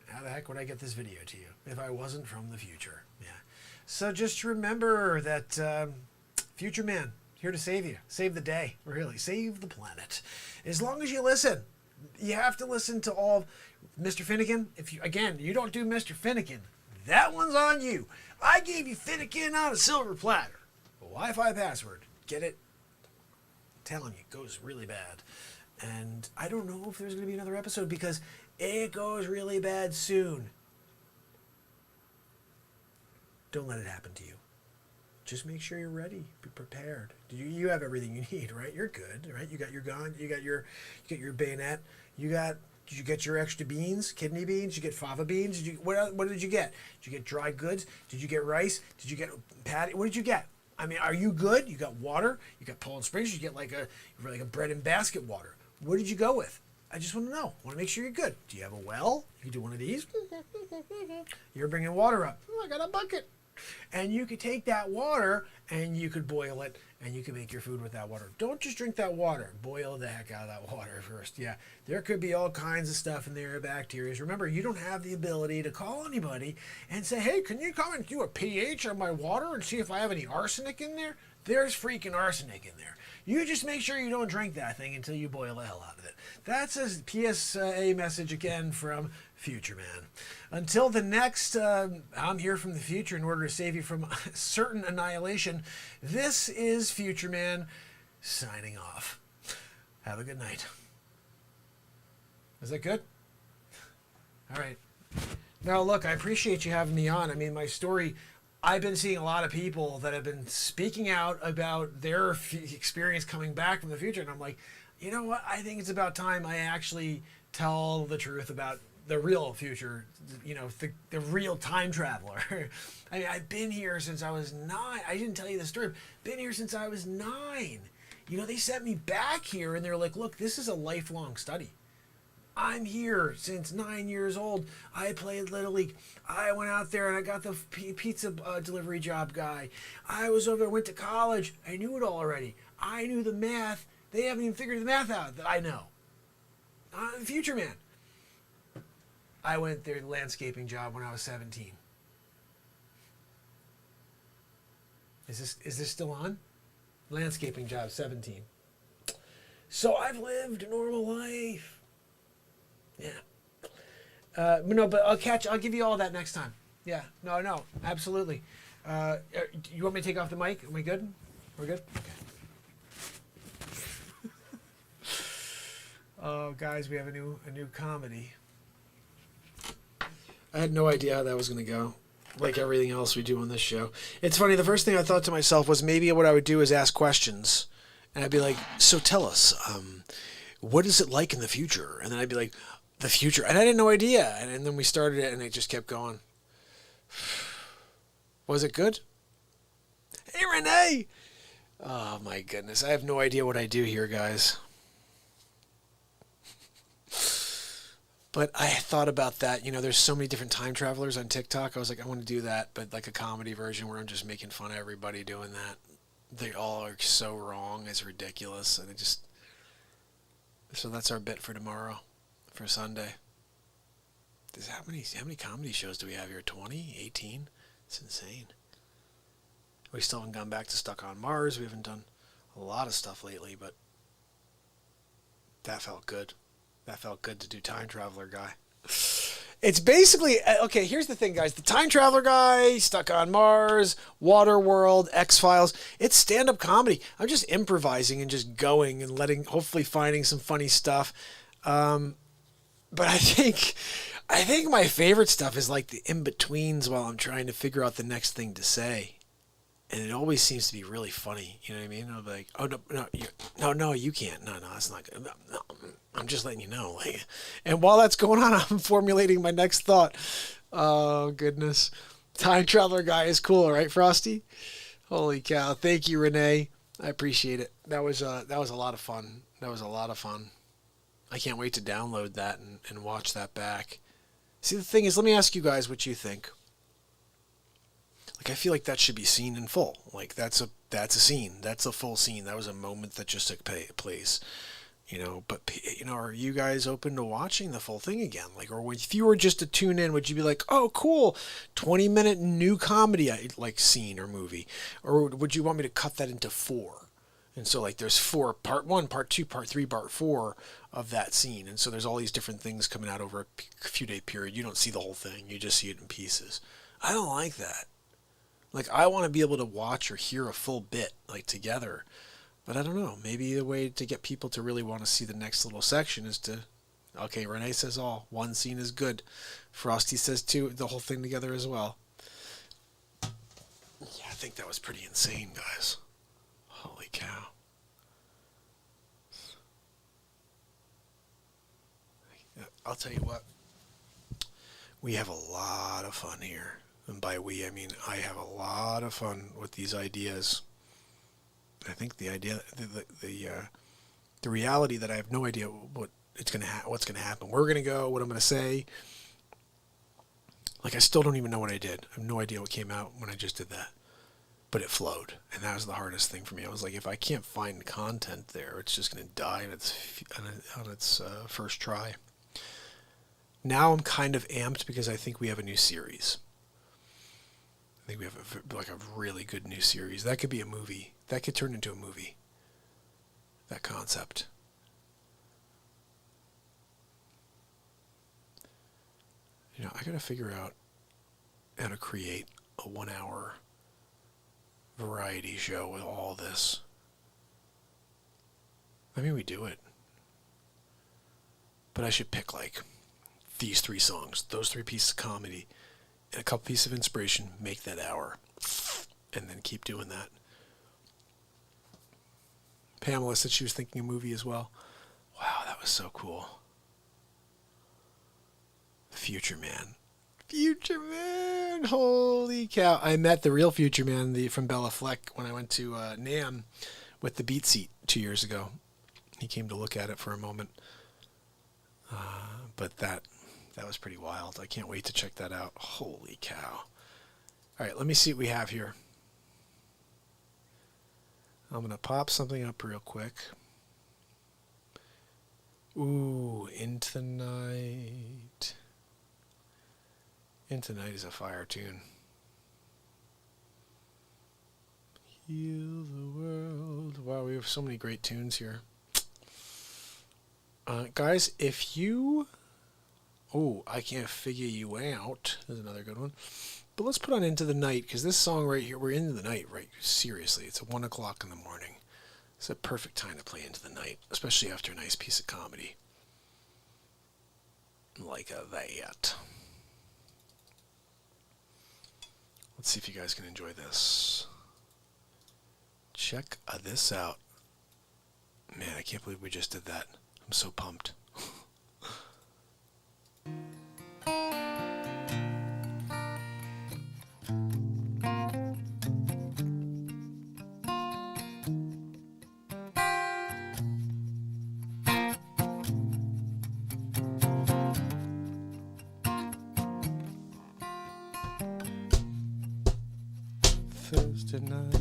how the heck would I get this video to you if I wasn't from the future? Yeah. So just remember that Future Man, here to save you. Save the day. Really, save the planet. As long as you listen. You have to listen to all Mr. Finnegan. If you don't do Mr. Finnegan, that one's on you. I gave you Finnegan on a silver platter. A Wi-Fi password. Get it? I'm telling you, it goes really bad. And I don't know if there's going to be another episode because it goes really bad soon. Don't let it happen to you. Just make sure you're ready. Be prepared. You have everything you need, right? You're good, right? You got your gun. You got your bayonet. Did you get your extra beans, kidney beans? Did you get fava beans? What did you get? Did you get dry goods? Did you get rice? Did you get patty? What did you get? I mean, are you good? You got water. You got Poland Springs. You get like a bread and basket water. What did you go with? I just want to know. I want to make sure you're good. Do you have a well? You do one of these. You're bringing water up. I got a bucket. And you could take that water and you could boil it and you can make your food with that water. Don't just drink that water. Boil the heck out of that water first. Yeah, there could be all kinds of stuff in there, bacteria. Remember, you don't have the ability to call anybody and say, "Hey, can you come and do a pH on my water and see if I have any arsenic in there?" There's freaking arsenic in there. You just make sure you don't drink that thing until you boil the hell out of it. That's a PSA message again from Future Man. Until the next, I'm here from the future in order to save you from certain annihilation. This is Future Man signing off. Have a good night. Is that good? All right. Now, look, I appreciate you having me on. I mean, my story, I've been seeing a lot of people that have been speaking out about their experience coming back from the future. And I'm like, you know what? I think it's about time I actually tell the truth about the real future, you know, the real time traveler. I mean, I've been here since I was 9. I didn't tell you the story. Been here since I was 9. You know, they sent me back here and they're like, look, this is a lifelong study. I'm here since 9 years old. I played Little League. I went out there and I got the pizza delivery job guy. I was over there, went to college. I knew it all already. I knew the math. They haven't even figured the math out that I know. I'm the future man. I went there, landscaping job when I was 17. Is this still on? Landscaping job, 17. So I've lived a normal life. Yeah. But I'll give you all that next time. Yeah. No, absolutely. You want me to take off the mic? Are we good? We're good? Okay. Oh, guys, we have a new comedy. I had no idea how that was going to go. Like everything else we do on this show. It's funny, the first thing I thought to myself was maybe what I would do is ask questions. And I'd be like, so tell us, what is it like in the future? And then I'd be like, the future. And I had no idea. And then we started it and it just kept going. Was it good? Hey, Renee! Oh, my goodness. I have no idea what I do here, guys. But I thought about that. You know, there's so many different time travelers on TikTok. I was like, I want to do that, but like a comedy version where I'm just making fun of everybody doing that. They all are so wrong. It's ridiculous. And so that's our bit for tomorrow, for Sunday. How many comedy shows do we have here? 20? 18? It's insane. We still haven't gone back to Stuck on Mars. We haven't done a lot of stuff lately, but that felt good. That felt good to do Time Traveler Guy. It's basically, okay, here's the thing, guys. The Time Traveler Guy, Stuck on Mars, Waterworld, X-Files, it's stand-up comedy. I'm just improvising and just going and hopefully finding some funny stuff. But I think my favorite stuff is like the in-betweens while I'm trying to figure out the next thing to say. And it always seems to be really funny. You know what I mean? I'll be like, oh, no, you can't. No, that's not good. No, I'm just letting you know. Like, and while that's going on, I'm formulating my next thought. Oh, goodness. Time Traveler Guy is cool, right, Frosty? Holy cow. Thank you, Renee. I appreciate it. That was a lot of fun. I can't wait to download that and watch that back. See, the thing is, let me ask you guys what you think. Like, I feel like that should be seen in full. Like, that's a scene. That's a full scene. That was a moment that just took place. You know, but, you know, are you guys open to watching the full thing again? Like, or if you were just to tune in, would you be like, oh, cool, 20-minute new comedy, like, scene or movie? Or would you want me to cut that into 4? And so, like, there's 4, part 1, part 2, part 3, part 4 of that scene. And so there's all these different things coming out over a few-day period. You don't see the whole thing. You just see it in pieces. I don't like that. Like, I want to be able to watch or hear a full bit, like, together. But I don't know. Maybe the way to get people to really want to see the next little section is to... Okay, Renee says all. One scene is good. Frosty says 2, the whole thing together as well. Yeah, I think that was pretty insane, guys. Holy cow. I'll tell you what. We have a lot of fun here. And by we, I mean I have a lot of fun with these ideas. I think the idea, the reality that I have no idea what's going to happen. Where we're going to go, what I'm going to say. Like, I still don't even know what I did. I have no idea what came out when I just did that. But it flowed, and that was the hardest thing for me. I was like, if I can't find content there, it's just going to die on its first try. Now I'm kind of amped because I think we have a new series. I think we have a really good new series. That could be a movie. That could turn into a movie. That concept. You know, I got to figure out how to create a 1-hour variety show with all this. I mean, we do it. But I should pick, like, these 3 songs, those 3 pieces of comedy, and a couple pieces of inspiration, make that hour, and then keep doing that. Pamela said she was thinking a movie as well. Wow, that was so cool. Future Man. Future Man! Holy cow. I met the real Future Man from Bella Fleck when I went to NAMM with the Beat Seat 2 years ago. He came to look at it for a moment. But that was pretty wild. I can't wait to check that out. Holy cow. All right, let me see what we have here. I'm going to pop something up real quick. Ooh, Into the Night. Into the Night is a fire tune. Heal the world. Wow, we have so many great tunes here. Guys, if you... Oh, I Can't Figure You Out. There's another good one. But let's put on Into the Night, because this song right here, we're into the night, right? Seriously, it's at 1 o'clock in the morning. It's a perfect time to play Into the Night, especially after a nice piece of comedy. Like that. Let's see if you guys can enjoy this. Check this out. Man, I can't believe we just did that. I'm so pumped. Thursday night,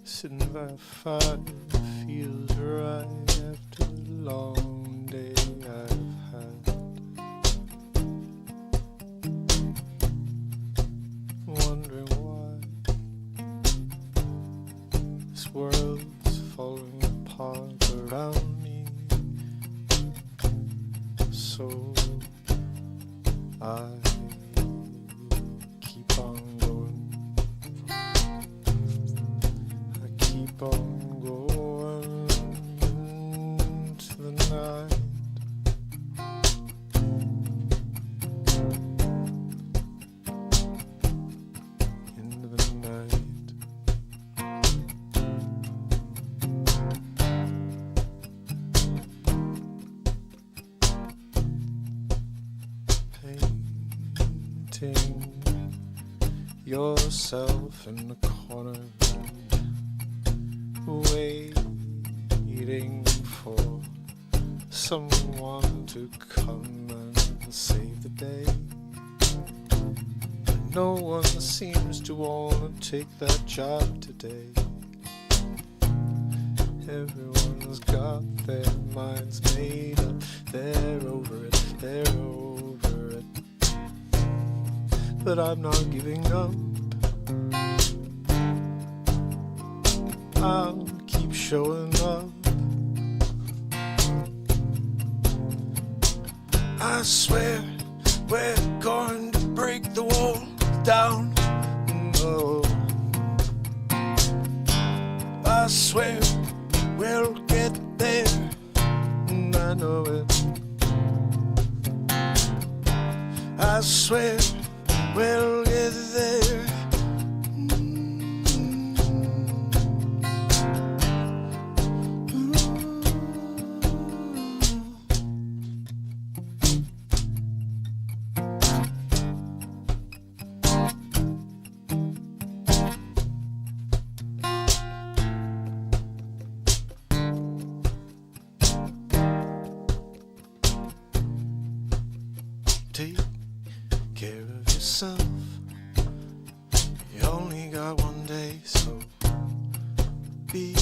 sitting by a fire, feels right after the long day I've had. Wondering why this world's falling apart around me. So I keep on going. I keep on going into the night. Into the night. Painting yourself in the corner, waiting for someone to come and save the day. But no one seems to want to take that job today. Everyone's got their minds made up. They're over it, they're over it. But I'm not giving up. I'll keep showing up. I swear we're going to break the wall down. Oh, I swear we'll get there. I know it. I swear we'll get there. Take care of yourself. You only got one day, so be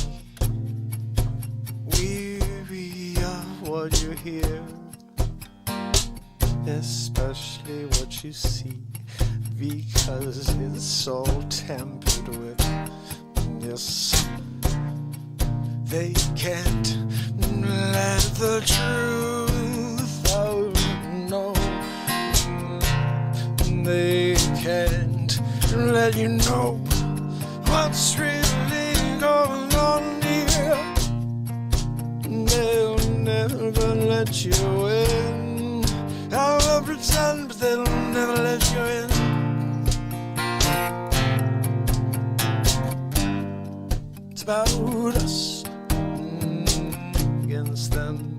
weary of what you hear, especially what you see, because it's all tempered with yes. They can't let the truth out, no. They can't let you know what's really going on here. They'll never let you in. I'll pretend, but they'll never let you in. It's about us against them.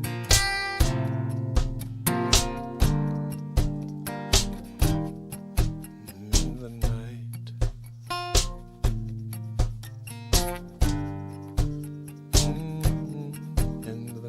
In the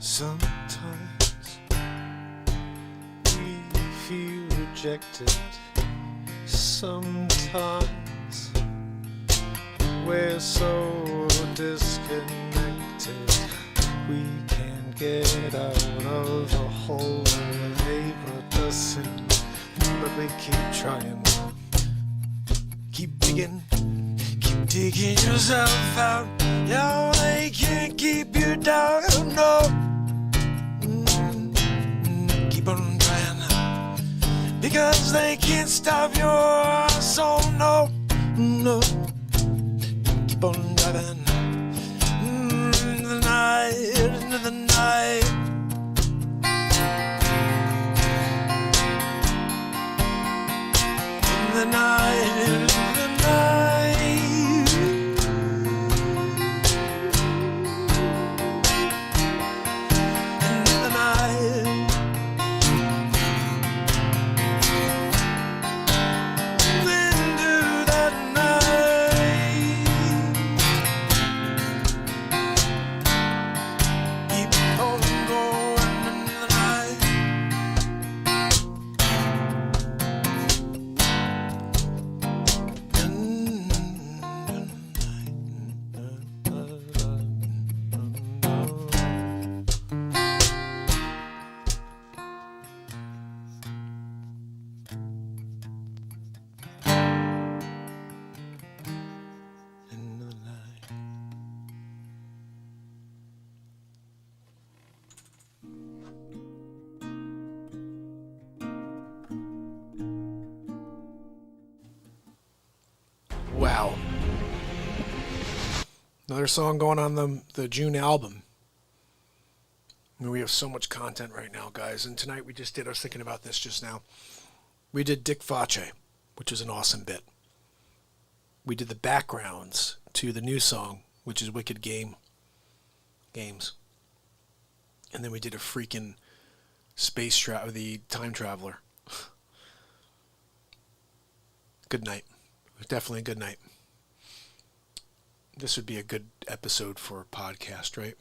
Sometimes we feel rejected. Sometimes we're so disconnected. We can't get out of the hole where they put us in. But we keep trying. Keep digging. Keep digging yourself out. Yeah, they can't keep you down. No. Keep on trying. Because they can't stop your soul. No. No. Keep on driving. Into the night. Into the night. The night, the night. Into the night. Into that night. Keep on going into the night. Wow. Another song going on the June album. I mean, we have so much content right now, guys. And tonight we just did, I was thinking about this just now. We did Dick Facce, which is an awesome bit. We did the backgrounds to the new song, which is Wicked Games. And then we did a freaking the time traveler. Good night. Definitely a good night. This would be a good episode for a podcast, right?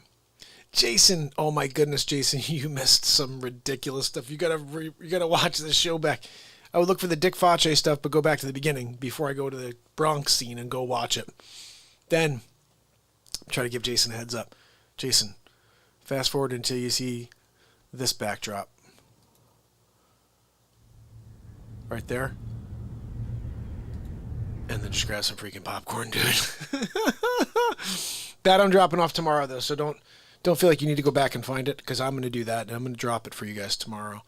Jason, oh my goodness, Jason, you missed some ridiculous stuff. You gotta watch this show back. I would look for the Dick Facce stuff, but go back to the beginning before I go to the Bronx scene and go watch it. Then try to give Jason a heads up. Jason, fast forward until you see this backdrop. Right there. And then just grab some freaking popcorn, dude. That I'm dropping off tomorrow, though, so don't feel like you need to go back and find it, because I'm going to do that, and I'm going to drop it for you guys tomorrow.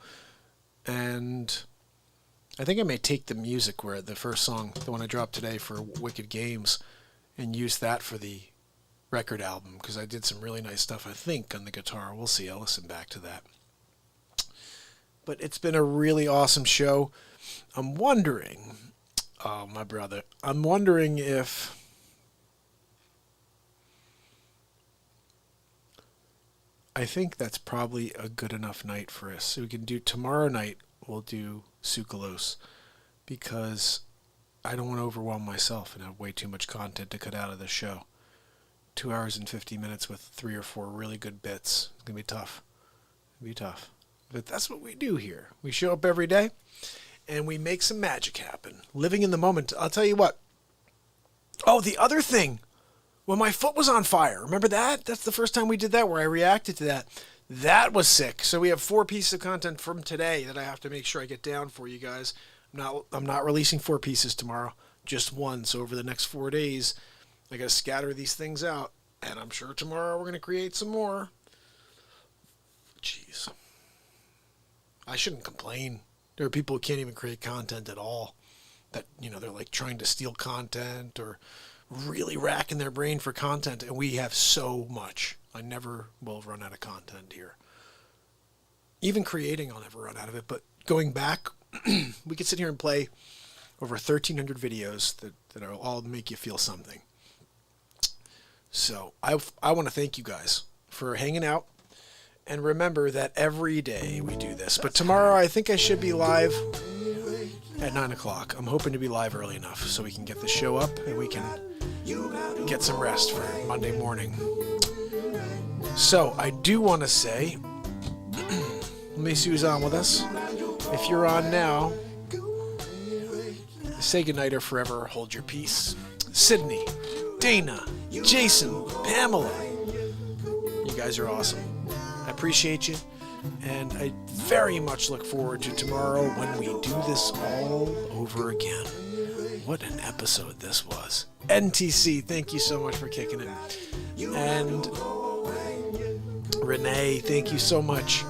And I think I may take the music where the first song, the one I dropped today for Wicked Games, and use that for the record album, because I did some really nice stuff, I think, on the guitar. We'll see. I'll listen back to that. But it's been a really awesome show. I'm wondering... Oh, my brother. I'm wondering if... I think that's probably a good enough night for us. So we can do tomorrow night, we'll do Sukalos, because I don't want to overwhelm myself and have way too much content to cut out of the show. 2 hours and 50 minutes with 3 or 4 really good bits. It's going to be tough. It'll be tough. But that's what we do here. We show up every day. And we make some magic happen. Living in the moment. I'll tell you what. Oh, the other thing. When my foot was on fire. Remember that? That's the first time we did that, where I reacted to that. That was sick. So we have 4 pieces of content from today that I have to make sure I get down for you guys. I'm not releasing 4 pieces tomorrow. Just 1. So over the next 4 days, I got to scatter these things out. And I'm sure tomorrow we're going to create some more. Jeez. I shouldn't complain. There are people who can't even create content at all. That, they're like trying to steal content or really racking their brain for content. And we have so much. I never will run out of content here. Even creating, I'll never run out of it. But going back, we could sit here and play over 1,300 videos that'll all make you feel something. So I want to thank you guys for hanging out. And remember that every day we do this. But tomorrow I think I should be live at 9 o'clock. I'm hoping to be live early enough so we can get the show up and we can get some rest for Monday morning. So, I do want to say, let me see who's on with us. If you're on now, say goodnight or forever hold your peace. Sydney, Dana, Jason, Pamela. You guys are awesome. I appreciate you. And I very much look forward to tomorrow when we do this all over again. What an episode this was. NTC, thank you so much for kicking it. And Renee, thank you so much.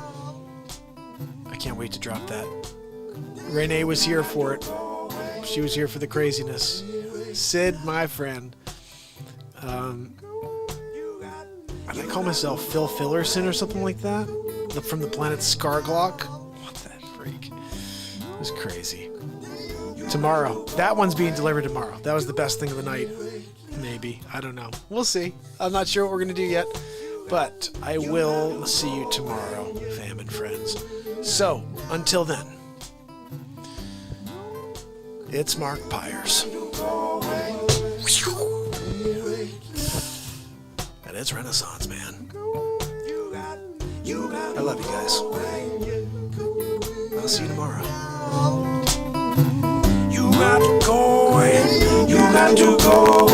I can't wait to drop that. Renee was here for it. She was here for the craziness. Sid, my friend. I call myself Phil Fillerson or something like that. From the planet Skarglock. What the freak? It was crazy. Tomorrow. That one's being delivered tomorrow. That was the best thing of the night. Maybe. I don't know. We'll see. I'm not sure what we're going to do yet. But I will see you tomorrow, fam and friends. So, until then, it's Mark Pires. And it's Renaissance, man. I love you guys. I'll see you tomorrow. You got to go, you got to go.